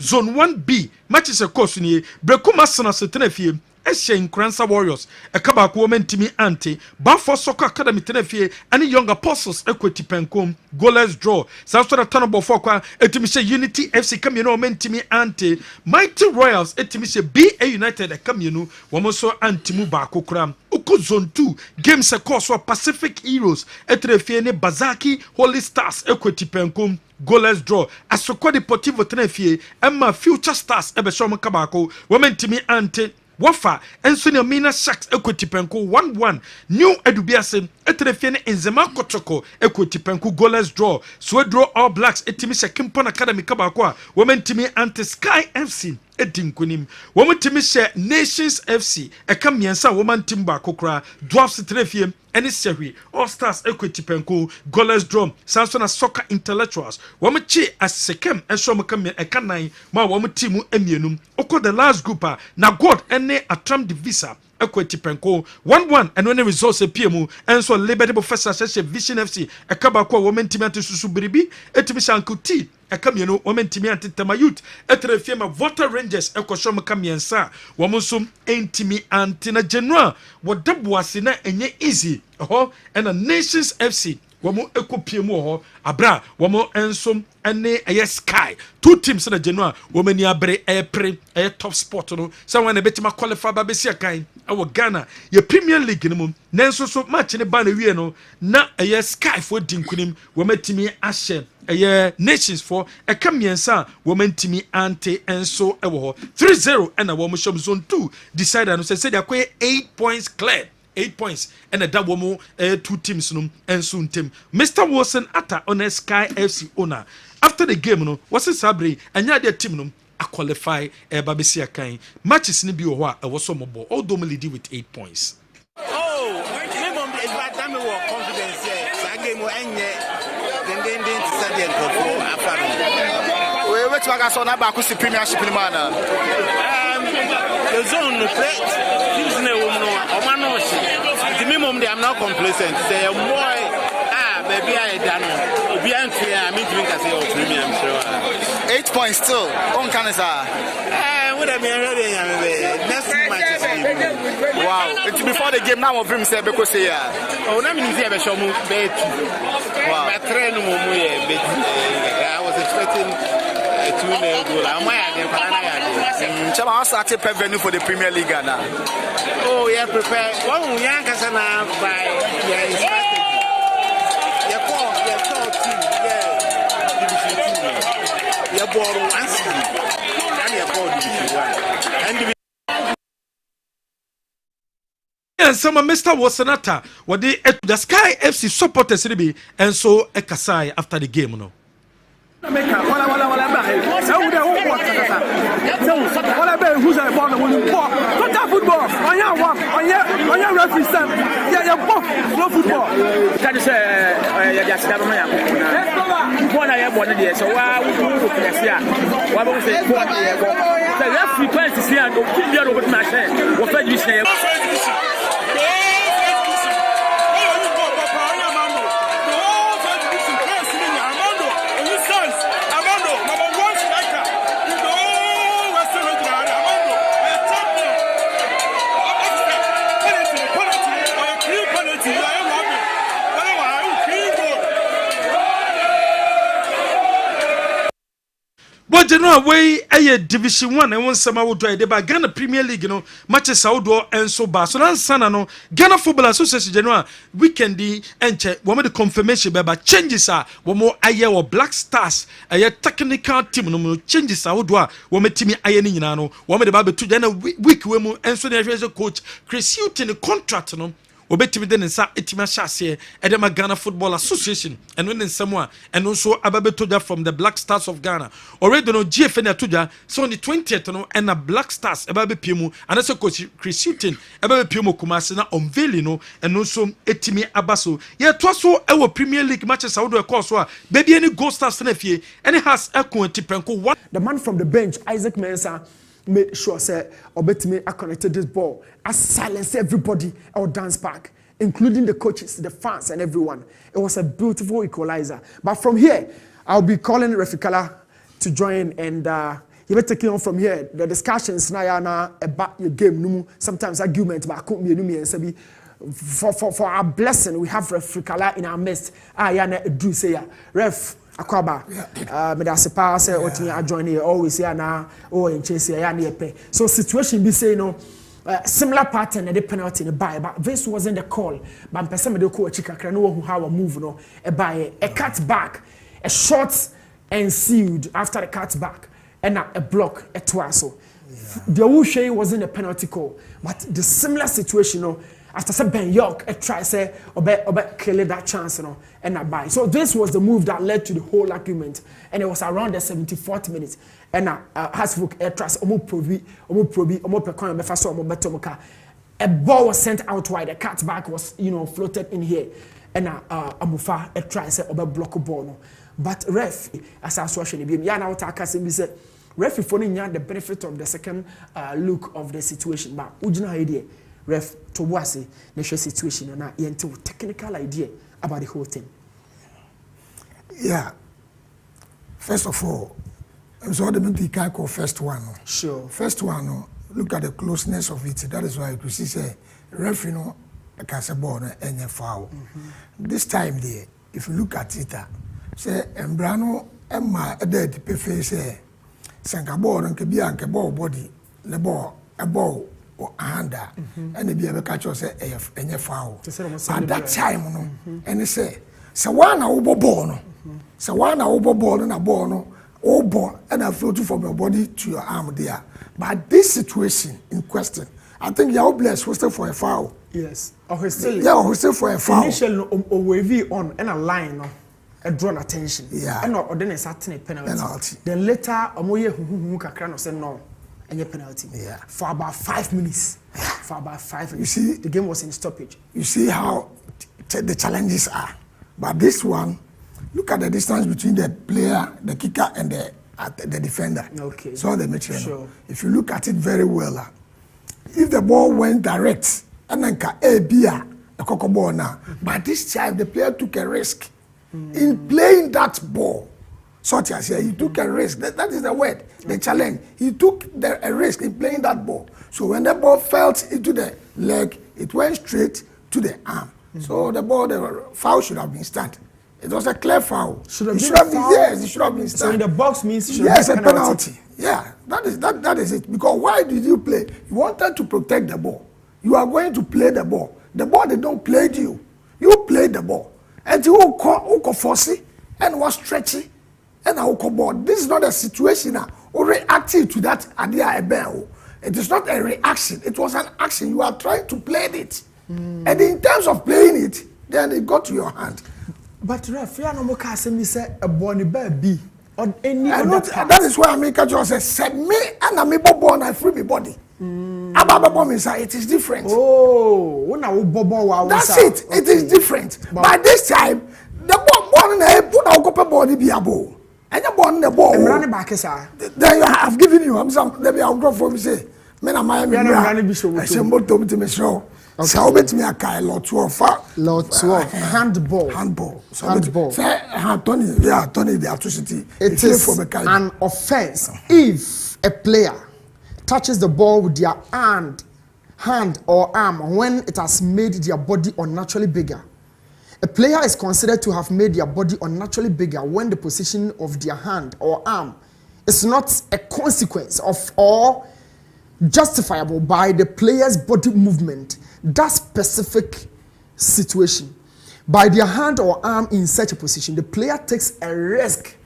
zone 1B matches a course ni brekuma sana se tenefie Eshen Kransa Warriors, a Kabak woman Timmy Ante, Bafo Soccer Academy Tenefie, and Young Apostles Equity Pencom, goalless draw. South Tanabo Foka, Etimisha Unity FC Camino Men Timmy Ante, Mighty Royals, Etimisha BA United, a Camino, Wamoso Antimu Bakokram, Uko Zone 2, Games a course for Pacific Heroes, Etrefiene Bazaki, Holy Stars Equity Pencom. Goalless draw. Asoko Deportivo Tenefie, Emma Future Stars Ebeshoma Kabako, woman Timmy Ante. Wafa Ensonia Mina Sharks Equity Penko 1-1 New Edubiase Etrefiene Enzema Kotoko Equity Penko goalless draw Swedro All Blacks Etimisha Kimpon Academy Kabakwa Women Timi Anti Sky FC Edinkunim Women Timisha Nations FC Ekamiensa Woman Timba Kokra Dwarfs Etrefiem Any Serie All Stars Equity Penko goalless draw Samsona Soccer Intellectuals Women Chi as Sekem Eshom Kamia Ekanai Ma Women Timu Emienum Oko the last grouper Na God Ene Atram Divisa Equity Penko 1-1 and when the results appear and so Liberty Professor says Vision FC a Kabakwa woman Timati Susubiribi Etimisha Ankuti a Camino woman Timianti Tamayut Etrefema Voter Rangers Ecoshom Kamiansa Wamusum Entimi Antina General what dub was in a easy and a Nations FC Wamo Ecopiemo ho Abra Wamo Ensom ene Sky two teams in the general woman ya bre a top sport no someone a bit ma qualify ba besia kan our Ghana ye Premier League no nanso so match ne ba na wie no na Sky for dinkunim woman timi ahye Nations for a kamiensa woman timi ante enso ewo ho 3-0 and a woman shop zone 2 decided no say they acquire 8 points clear 8 points and a double more 2 teams and soon team. Mr. Wilson Atta on a Sky FC owner. After the game, no, was a Sabri and ya their team a qualify a Babisia kind matches in the Bio was some more, although lead with 8 points. We wait to go on about the Premiership in Mana. The zone play. The minimum they are not complacent. They are more. Maybe I done. Be unclear. I mean, drink as a premium. 8 points still. On Canada. What I mean, next match. Wow. It's before the game now of him say because here. Oh, na me see show mu bet. Wow. But train mu I was expecting a 2-0 goal. Am I again Panana? Chama also started prepare for the Premier League now. Oh, yeah, prepare. One young Kasana by yeah. Your ball once and your ball and some Mr. Wasanata, what they the Sky FC supporters be and so Ekasai after the game, no. But you know, way a Division 1 and one summer would try the Ghana Premier League, you know, matches outdoor and so bad. So that's no Ghana Football Association General weekend and check one of the confirmation but changes are one more aye or Black Stars a technical team no changes outdoor one team ironing no one of the Bible to then a week women and so the coach Chris Hutton the contract no. Obetimi den nsa etima hyase edema Ghana Football Association and when someone and also ababeto from the Black Stars of Ghana already no GFN atoja so on the 20th no and a Black Stars ababe piemu and also coach Chris Hutton ababe piemu Kumasi na unveiling no and also etimi abaso ye to so e Premier League matches how do e course so baby any Gold Stars na fie and has equity penko one the man from the bench Isaac Mensah made sure say Obetimi connected this ball and silence everybody or dance back, including the coaches, the fans, and everyone. It was a beautiful equalizer. But from here, I'll be calling Refikala to join and he will take on from here. The discussions now about your game, sometimes argument about for our blessing, we have Refikala in our midst. Do say ref. Akwaba, me da sepa say otini adjoin here always here na in chase here na yepe. So situation be say no similar pattern the penalty in the buy but this wasn't the call. But person me dey call chikakra no how move no e buy a cut back, a shot ensued after the cut back and a block a twaso. The Owushe wasn't a penalty call, but the similar situation no after some Ben York try say obe kill that chance no and not buy. So this was the move that led to the whole argument and it was around the 74th minute and Hasbrook trust omo pekon be fa so omo beto a ball was sent out wide, the cutback was floated in here and amufa try say obe block ball no but ref as I saw be ya na wata aka say say ref for the benefit of the second look of the situation but ujina idea ref to wase the situation na yente technical idea about the whole thing. Yeah. First of all, so the maybe call first one. Sure. First one, look at the closeness of it. That is why you see say ref I can say ball and foul. This time there, if you look at it, say Embrano Emma dead prefer say sanka ball and be anke ball body the ball a ball or a hander and they be able to catch us a foul. At that time, no, and they say, Sawana over ball, no, Sawana over ball and a ball, no, over and I float from your body to your arm there. But this situation in question, I think you're blessed was still for a foul. Yes, or still, yeah, or still for a foul. Initially, or wavy on and a line, no. A drawn attention, yeah, and or then a certain penalty. Then later, Omoye who Kakrano said no. And your penalty. Yeah. For about 5 minutes. For about 5 minutes. You see, the game was in stoppage. You see how the challenges are. But this one, look at the distance between the player, the kicker, and the defender. Okay. So they make sure. Sure. If you look at it very well, if the ball went direct, and then a coco ball now. But this time the player took a risk in playing that ball. Such as here, he took a risk. That is the word, the challenge. He took a risk in playing that ball. So when the ball fell into the leg, it went straight to the arm. So the foul should have been stand. It was a clear foul. Should have been foul? Yes, it should have been stand. So in the box means it should yes, have a penalty. Yeah, that is it. Because why did you play? You wanted to protect the ball. You are going to play the ball. The ball they don't play you. You played the ball. And you go force it and was stretchy. And I will ball. This is not a situation or reacting to that idea. It is not a reaction. It was an action. You are trying to play it. And in terms of playing it, then it got to your hand. But ref, you no more can say a bonny baby on any other part. That is why I make a choice. Said me and I make born I free my body. It is different. Oh, when I bobo, that's it. Okay. It is different. By this time, the ball born in a put our copper body be a ball. And you're born the ball. I'm running back, sir. Then you have given you. I'm some. Let me go for me. Say, men are my. I say, more to me show. So bet me a kai lot 12. Lot 12. Handball. Handball. So handball. Say, Tony. Yeah, Tony. The atrocity. It is an offense if a player touches the ball with their hand or arm when it has made their body unnaturally bigger. A player is considered to have made their body unnaturally bigger when the position of their hand or arm is not a consequence of or justifiable by the player's body movement, that specific situation. By their hand or arm in such a position, the player takes a risk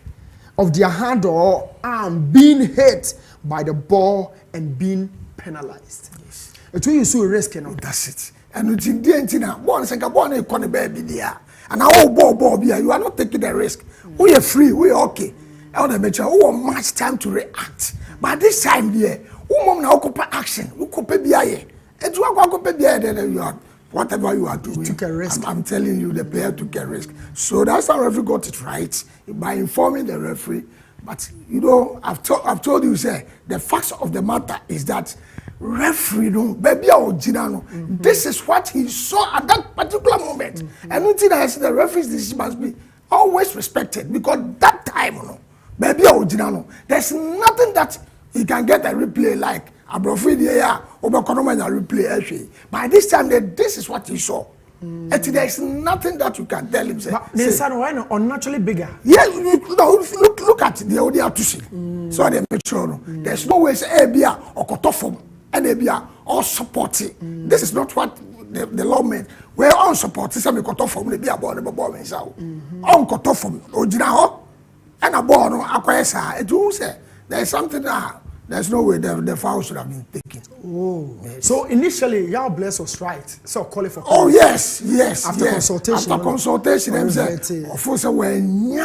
of their hand or arm being hit by the ball and being penalized. Yes. It's when you see a risk, you know. That's it. And it's in the end, one second, one economy baby there. And now ball here, you are not taking the risk. We are free, we are okay. I want to make sure we have much time to react. But this time here, we mom now occupy action. We could pay BIA. And you are going to pay BIA, then you are whatever you are doing. You took a risk. I'm telling you, the player took a risk. So that's how referee got it right by informing the referee. But you know, I've told you, say the facts of the matter is that referee baby original. This is what he saw at that particular moment. And until I say the referee's decision must be always respected because that time, baby original. There's nothing that he can get a replay like Abrofidi here over Konomanya replay. By this time, this is what he saw. And there is nothing that you can tell him. But there's one unnaturally bigger. Yeah, look at the audio to see. So they make sure there's no way say Abia or Kotofom and Abia all supporting. This is not what the law meant. We're all supporting some Kotofom, the Bia born about me. So on Kotofom, Ojina, and a born Aquesa. It will say there's something that there's no way the foul should have been taken. Oh, yes. So initially, y'all bless was right. So call it for. Oh yes. After consultation. After consultation, them say, of course, when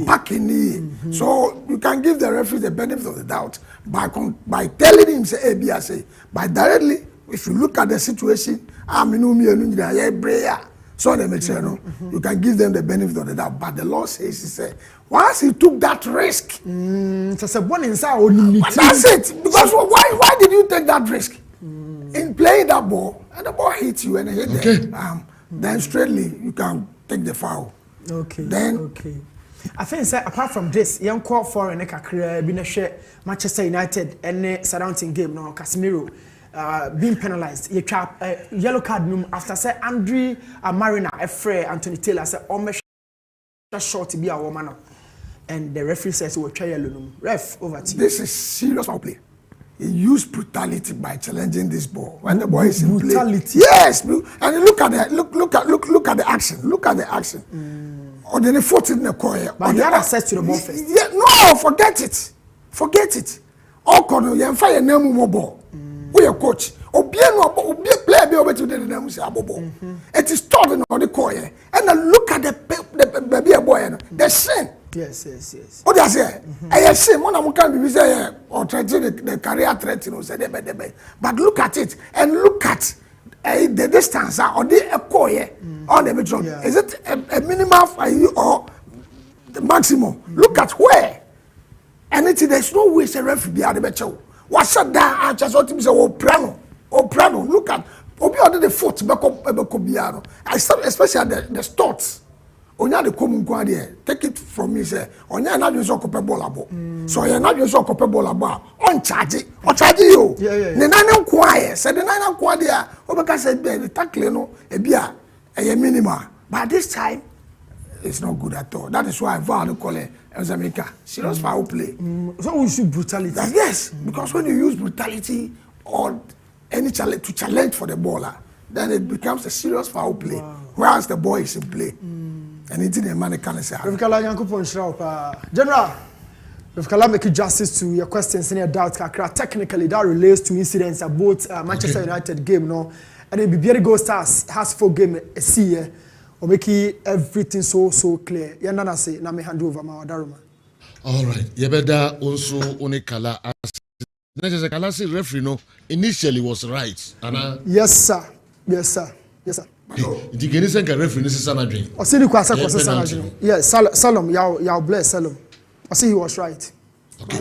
back in the. So you can give the referee the benefit of the doubt by telling him say ABSA. By directly, if you look at the situation, so they make sure you can give them the benefit of the doubt. But the law says he said once he took that risk, that's it. Because why did you take that risk in playing that ball and the ball hits you and it hit them? Then straightly you can take the foul. Okay. Then I think apart from this, young call for a career been a share Manchester United and surrounding game no Casemiro. Being penalized, you trap yellow card after say Andre Marina, Efre, Anthony Taylor said, "Oh, short to be a woman," and the referee says, "We'll try yellow." Ref, over to you. This is serious foul play. He used brutality by challenging this ball when the ball is in brutality. Play. Yes, and look at the action. Look at the action. Or then the foot in the corner. But he had access to the ball first. Yeah, no, forget it. All corner, you fire name more ball. We are coach. Obi player be over to the name say abobo. It is stored in the corner. And then look at the baby boy. The sin. Yes. What they say? I say one of them can be say or threaten the career threat, say but look at it and look at the distance or the echo on the metro. Is it a minimum or the maximum? Look at where. And there's no way a referee be at the metro. What's that? I just want to say, oh, Prano. Look at Obi under the foot, especially the studs. Onya de come take it from me, say, Onya not use a ball. So you're not use a ball on charge it, or charge you. The nine quiet, said the nine quiet, Obaka said, the tackle, no, a beer, a minima. But this time, it's not good at all. That is why I vow to call it Zamaica. Serious foul play. So we use brutality. Yes, because when you use brutality or any challenge to challenge for the baller, then it becomes a serious foul play. Whereas the boy is in play. And it's in a man can say. General, if Kala make justice to your questions and your doubts, technically that relates to incidents at both Manchester United game, no, and the BBR Gold Stars has 4 games a year. Or make everything so clear. Yanana say na me hand over my Daruma. All right. Yebeda also Onikala as Kala say referee no initially was right. Anna. Yes sir. The Guinean referee is Sanadrin. I see the kwasa Sanadrin. Yes, Salom, yaw bless Salom. I see he was right. Okay.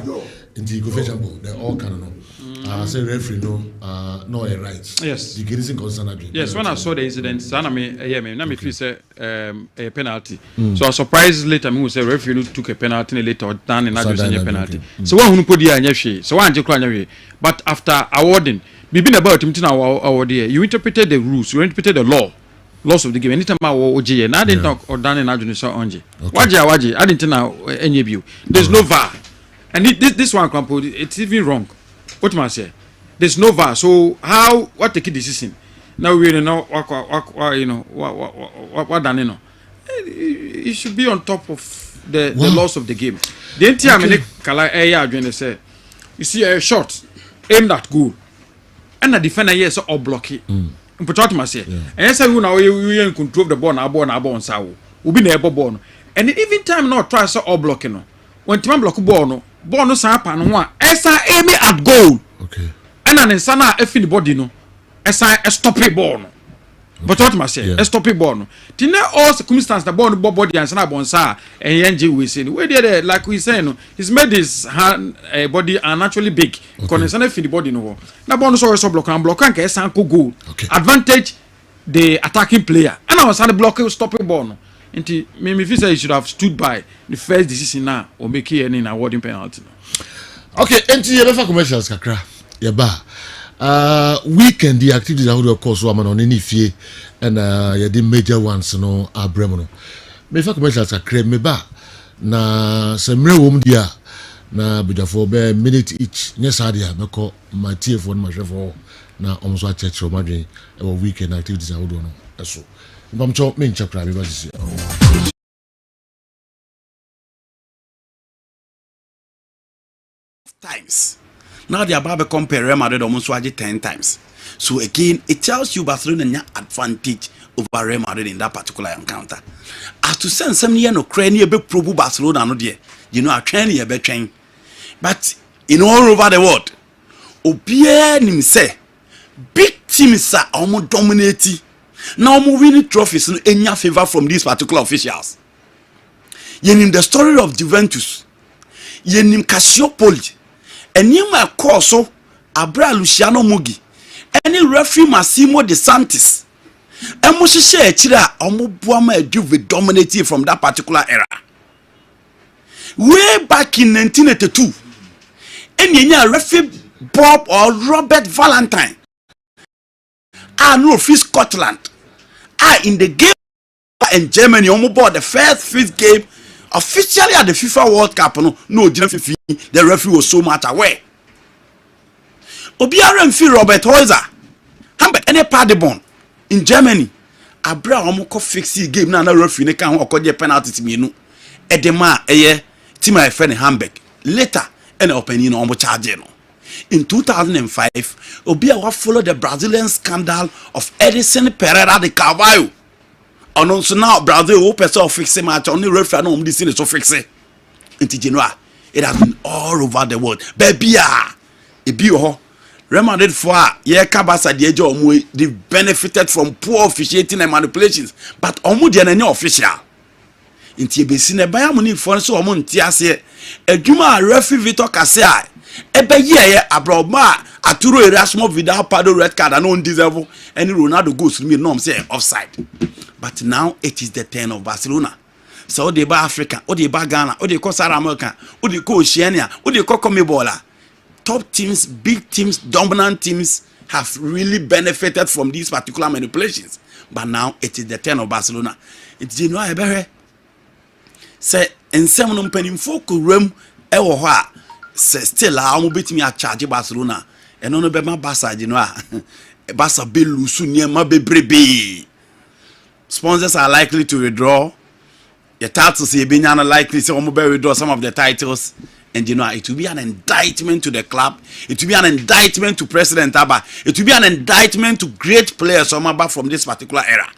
In the Government, they all can know. Say referee no a right. Yes. The Guinean concern. Yes, when I saw the incident, Sana me feel say a penalty. So I was surprised later me say referee took a penalty later than in a penalty. So one who put the anya so one je but after awarding been about him to our dear, you interpreted the rules, you interpreted the laws of the game. Anytime I was OJ, and I didn't talk or done in Adjunction Onji. Waji, I didn't know any of you. There's no VAR. And this one, it's even wrong. What must I say? There's no VAR. So what take a decision? Now we know what done, you know. It should be on top of the laws of the game. The entire minute, say, you see a shot aimed at goal. And the defender yes or block it. Important must say. And yes, I will you control the ball, on Sao. Will be never born. And even time not try so or blocking. When time block ball no sap and one. Esa aiming at goal. Okay. And an insana if the body no. Esa a stopping ball. But what must say? A stopping ball. Tina all circumstances the ball body and sana bonsa and NG we say. Where they like we say no. He's made his hand body unnaturally big. Because sana if the body no. Na ball no so block and esa goal. Advantage the attacking player. And I was on the block stopping ball no. Inti me feel say he should have stood by the first decision now or make it any awarding penalty. Okay, inti yebefa commercials kakra. Yeba. Weekend the activities are of course woman on any fee and the major ones no abremono. Me fa commercials kakra me ba na semre wom dia na bujafo be minute each nyesadia meko my TF1 my chef na omso a church romadwen e weekend activities are no eso. Mbamcho me nchakra me ba sisi. Times. Now they are about to compare Real Madrid almost 10 times. So again, it tells you Barcelona have advantage over Real Madrid in that particular encounter. As to send some year no cranny a big probu Barcelona no dear. You know, a train a bit train. But in all over the world, Obie nim say big teams are almost dominating. Now more winning trophies in any favor from these particular officials. Yenim the story of Juventus. Yenim Calciopoli. And you my course so Abra Luciano Mugi. Any referee Massimo De Santis. And Moshe Chira Omo Buama Juve dominated from that particular era. Way back in 1982. And you referee Bob or Robert Valentine. No free Scotland. In the game in Germany, Omo bought the first fifth game. Officially at the FIFA World Cup, no, the referee was so much aware. Obiara and Robert Heuser, Hamburg, any party born in Germany. Abraham ko fix the game. Now, referee ne can walk the penalty to me. No, Edema, team I friend in Hamburg. Later, any opinion on charge. In 2005, Obiara followed the Brazilian scandal of Edison Pereira de Carvalho. And also now Brazil who person fix match only referee no this is so fix it. In general, it has been all over the world. Baby it be Real Madrid for yeah Kabasa the age of they benefited from poor officiating and manipulations, but omu de na official. Inti ebesi na Bayern Munich for so omu nti ase adwuma referee Vitor Kasia ebe ye abroma Arturo Erasmo Vidal Pardo red card and on deserve any Ronaldo goes to me no say offside. But now it is the turn of Barcelona. So they ba Africa, or they ba Ghana, or they call South America, or they call Oceania, or they call Comebola. Top teams, big teams, dominant teams have really benefited from these particular manipulations. But now it is the turn of Barcelona. It's you know I say in some penimfo room ewo ho a still a mo betimi a charge Barcelona. And no be ma Barca you know Barca be lusu niema bebrebe. Sponsors are likely to withdraw. The titles say being likely to withdraw some of the titles, and you know it will be an indictment to the club. It will be an indictment to President Abba. It will be an indictment to great players from this particular era.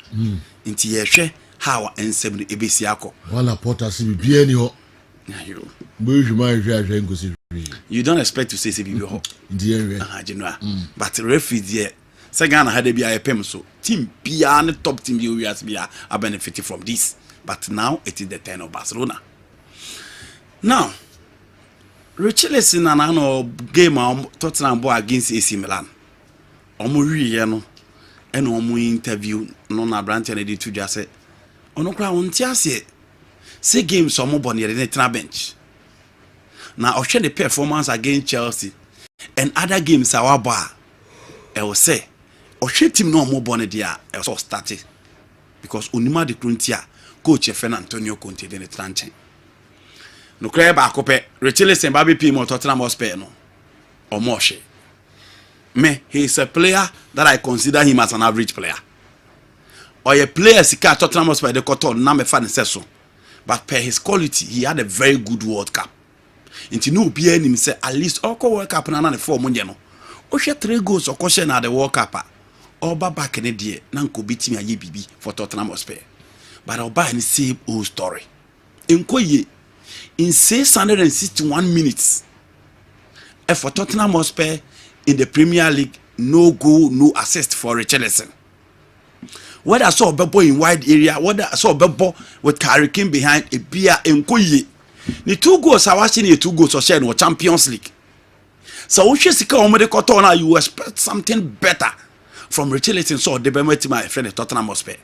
Inti yehwe how ensem no ebesiako. Wala Porter si bi ani ho. You don't expect to say CBB ho. But referee there Sagana had a be a pem so team beyond the top team you are benefiting from this. But now it is the turn of Barcelona. Now, Richarlison and ano game Tottenham boy against AC Milan. Omuri yeno and omu interview no na branch and edit to just say ono kra wontiase say game so mo bon yere na bench. Now ohwe the performance against Chelsea and other games our bar I will say ohwe team no mo bon dia e so start because onima de kruntia coach Fernando Antonio Conte de tranche no kra ba akopɛ Richarlison ba be mo Tottenham Hotspur no omoshe me he is a player that I consider him as an average player or a player sika Tottenham Hotspur de koto na me fa ne seso but per his quality he had a very good World Cup into no be him say at least oko World Cup na na form nje no o hwe 3 goals okoshe na the World Cup or back in the na nko bitimi aye bibi for Tottenham Hotspur. But I'll buy the same old story. In 661 minutes, for Tottenham Hotspur in the Premier League, no goal, no assist for Richarlison. What I saw Bebo in wide area, what I saw Bebo with Harry Kane behind a beer in Koye. The 2 goals are watching the 2 goals or sharing with Champions League. So if you see Kotona, you expect something better from Richarlison. So the Bemet my friend Tottenham Hotspur.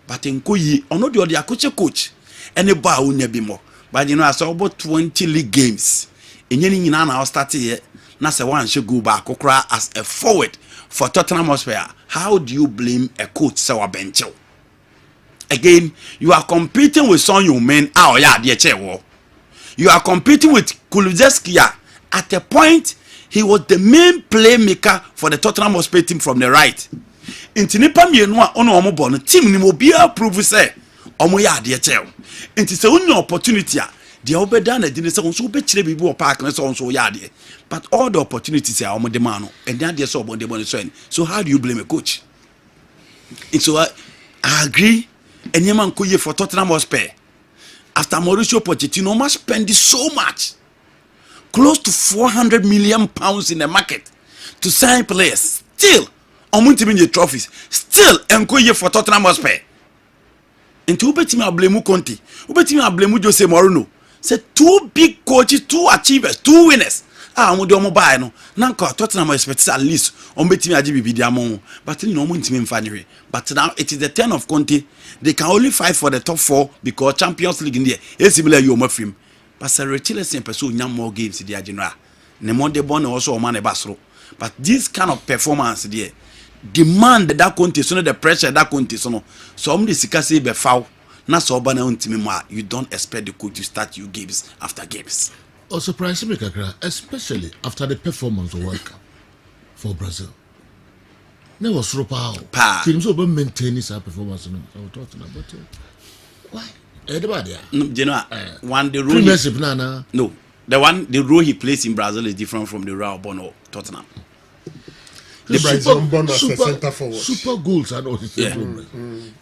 But in Koyi, ono the other coach, any bar will never be more. But you know, I saw about 20 league games. In any now started here, now say one should go back as a forward for Tottenham Hotspur. How do you blame a coach so bench? Again, you are competing with some young men. Oh yeah, dear chair. You are competing with Kulusevski. At a point, he was the main playmaker for the Tottenham Hotspur team from the right. Inti nipa mienu a ono omo bon team ni mo bia prove say omo ya de chew inti se onyo opportunity a de obeda na de se onso be kire bibi o park na so onso ya de but all the opportunities are omo de man no and then there so obon de bon so how do you blame a coach? And so I agree enyema nkoye for Tottenham Hotspur after Mauricio Pochettino must spend so much close to 400 million pounds in the market to sign players still the trophies still enkoye for Tottenham Hotspur. Into ubetimi ablemu Conte, ubetimi ablemu Jose Mourinho. Say 2 big coaches, 2 achievers, 2 winners. Omo omo buy no. Nanka Tottenham expects at least betimi ajibi diamond. But you know ntimi mfanywe. But now it is the turn of Conte. They can only fight for the top 4 because Champions League in there. It's similar you film. But Sir Richarlison pursue more games in the general. Nemonde Bon also man e basro. But this kind of performance there demand that Conte so the pressure that Conte so somebody sika say be foul na so ba na untimi ma you don't expect the coach to start you games after games. Oh, surprise me kakra, especially after the performance of World Cup for Brazil. Never so power. Teams over maintain this performance no. I was talking about why? Everybody. No, you know, one the role no. The role he plays in Brazil is different from the role of Tottenham. Super goals and all this. Yeah.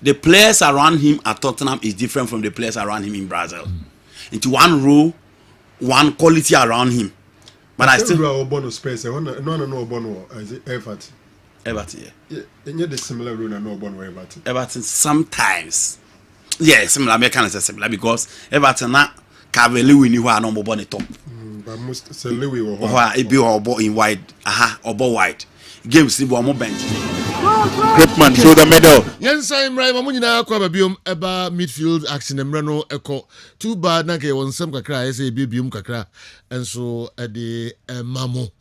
The players around him at Tottenham is different from the players around him in Brazil. Into one role, one quality around him. But I still Obono space. No Obono. Is it Everton? Everton. Yeah. And the similar rule no Obono Everton. Everton sometimes. Yeah, similar. I can't say similar because Everton na Cavalry we knew how no Obono top. But most say Louis or it be Obo in wide. Obo wide. Games ni bo mo bench. Gripman through the middle. Yensa Imrai mamunyina kwa babiom eba midfield action emre no eko. Too bad na ke wonsem kakra ese bibium kakra enso ede mamo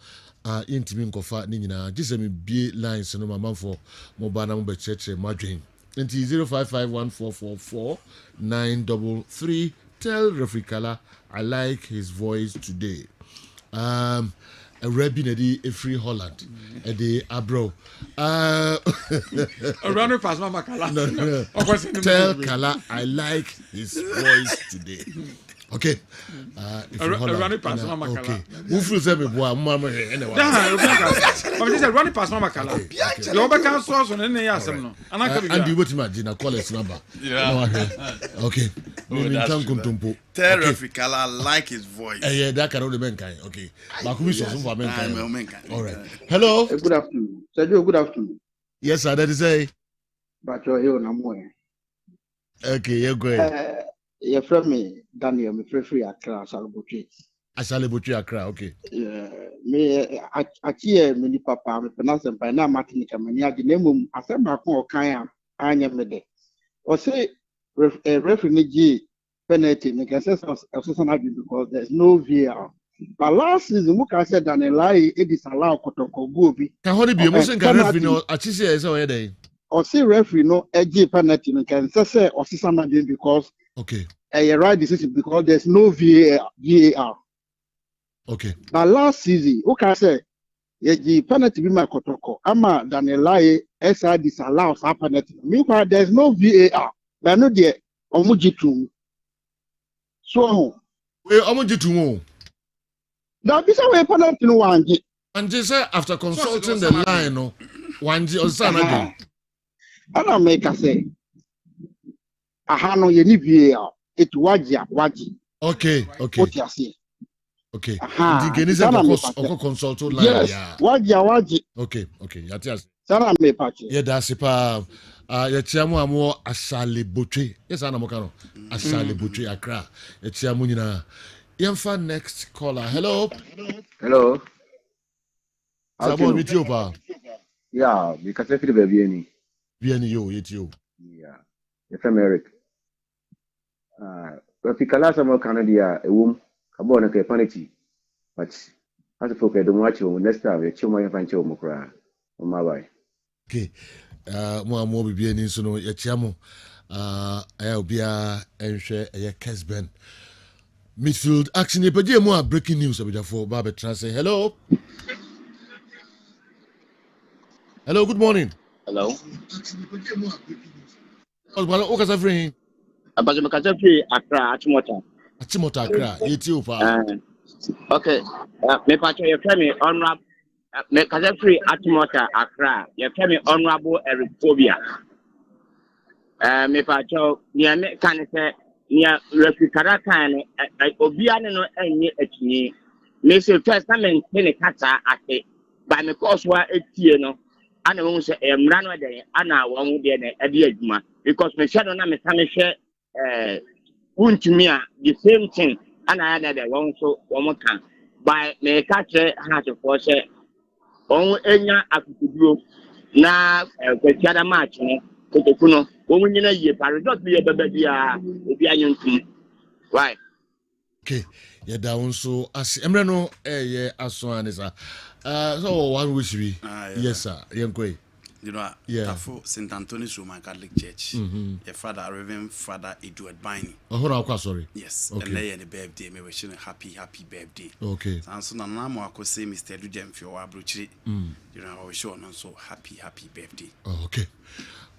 intimi nkofa ni nyina gise me bie lines no mamamfo mo ba na mo be cheche madwen. Nti 0551444933 tell Refikala I like his voice today. A Rebbe Nedi a free Holland, a day abro. A runner past Mama Kala. No. Tell Kala I like his voice today. Okay. A running past Mama Kala. Okay. Who feels every boy? Mama, anyway. I'm just running past Mama Kala. The other councils on any asem. And you wait imagine a call his number. Yeah. Okay. Tell Refikala I like his voice. Yeah, that can only mankind. Okay. For mankind. All right. Hello. Good afternoon. Sergio, good afternoon. Yes, sir. That is a. But you're here no more. Okay, you're great. You're from me, Daniel. Me free Accra, Salibutri. Salibutri Accra. Okay. Me, I hear many papa. Me pronounce them by now. Martinica. Me, I the name. I said back on Kaya. I am me. Or say referee penalty. Me can say something because there's no VR. But last season, we can say that it is allowed Kotoko Gobi. Can hold it be emotion can referee no achisi is already. Or say referee no edge penalty no can say or see something because okay. A right decision because there's no VAR. Okay. But last season, we can say the penalty be my Kotoko. Ama Daniel SR disallows our penalty. Meanwhile, there's no VAR. But no there omujitu. So we omujitu mo. That be some penalty no one. And just after consulting the line, no one or son again. I make a say. No ye ni VAR. It waji. Okay. What you say? Okay. The Genisa consult line. Yes. Waji. Okay. Yatias. Sana me pachi. Yeah, that's it. Yatiamu amo asale botwe. Yes, anamokano. Asale botwe Accra. Yatiamu nyina. Yemfa next caller. Hello. Sabo with you pa. Yeah, because if the baby any. Bien you, it you. Yeah. If I'm Eric. If you can some Canada, a womb, a born a penalty. But as a folk, I don't watch you next time. You chill my fancy mokra on my way. Okay. More be bien in sono yachiamo. I'll be a Kessben. Midfield action. You put more breaking news for Barbara Translate. Hello. Hello, good morning. Hello. What was everything? About the Macatapri, Accra, Achimota Accra, Ethiopia. Okay. Me patch your family honorable. Me Macatapri, Achimota, Accra. Your family honorable Eric Phobia. Me patch your near me can say near Refikara can Obiano no any etni. Me say first time in Kata at it. By me course were a no. And I won't say Rano day, and I won't be an idea because me shadow na me share won't me the same thing and I had that one so one more time. By me catch has a force on any akudu na kwetiada match no kotokuno when you know ye paradox be a baby right. Okay, yeah, down so as Emrano Aswanisa. So one wish we yes, sir. You know, for St. Anthony's Roman Catholic Church, your father, Reverend Father Edward Biney. Oh, sorry. Yes, okay. And they the birthday, me wishing a happy birthday. Okay. And so now I could say Mr. Dujem for our bruchy. You know, I was sure and so happy birthday. Oh, okay.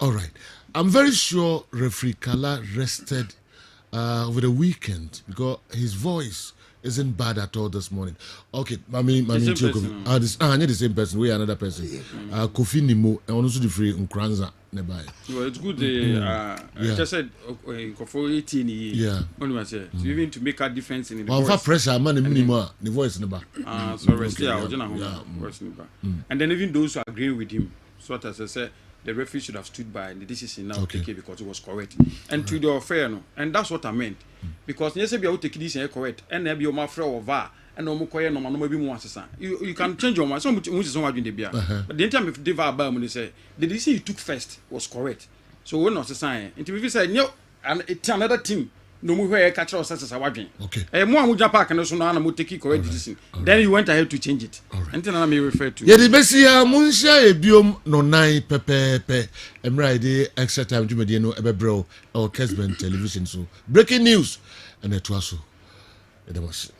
All right. I'm very sure Referee Kala rested over the weekend because his voice isn't bad at all this morning. Okay, Mami same Tio person, Kofi. The same person. We are another person. Kofi Nimo and also the free Nkranza nearby. Well, it's good. Yeah. I just said for 18 years. Yeah. What do I say? So even to make a difference in the Well, voice. for pressure, man, the voice number. So rest voice number. And then even those who agree with him, so as I said, the referee should have stood by the decision now taken because it was correct. And to the fair, no, and that's what I meant. Because yes, be able to take this correct, and there be your mafia or VAR, and no more quiet, no maybe more assassin. You can change your mind. So much is so much in the beer. But the time if the VAR when they say the decision you took first was correct. So we're not assassin. And if you say no, and it's another team. No more where catch us as a wagon. Okay. More would jump back and so now I'm take correct decision. Then you went ahead to change it. And then I may refer to. Yeah, the best year, Munsha, a biome no 9 pepe. I'm right there, extra time to Mediano, Ebebro, or Kessben television. So breaking news, and it was so. It was.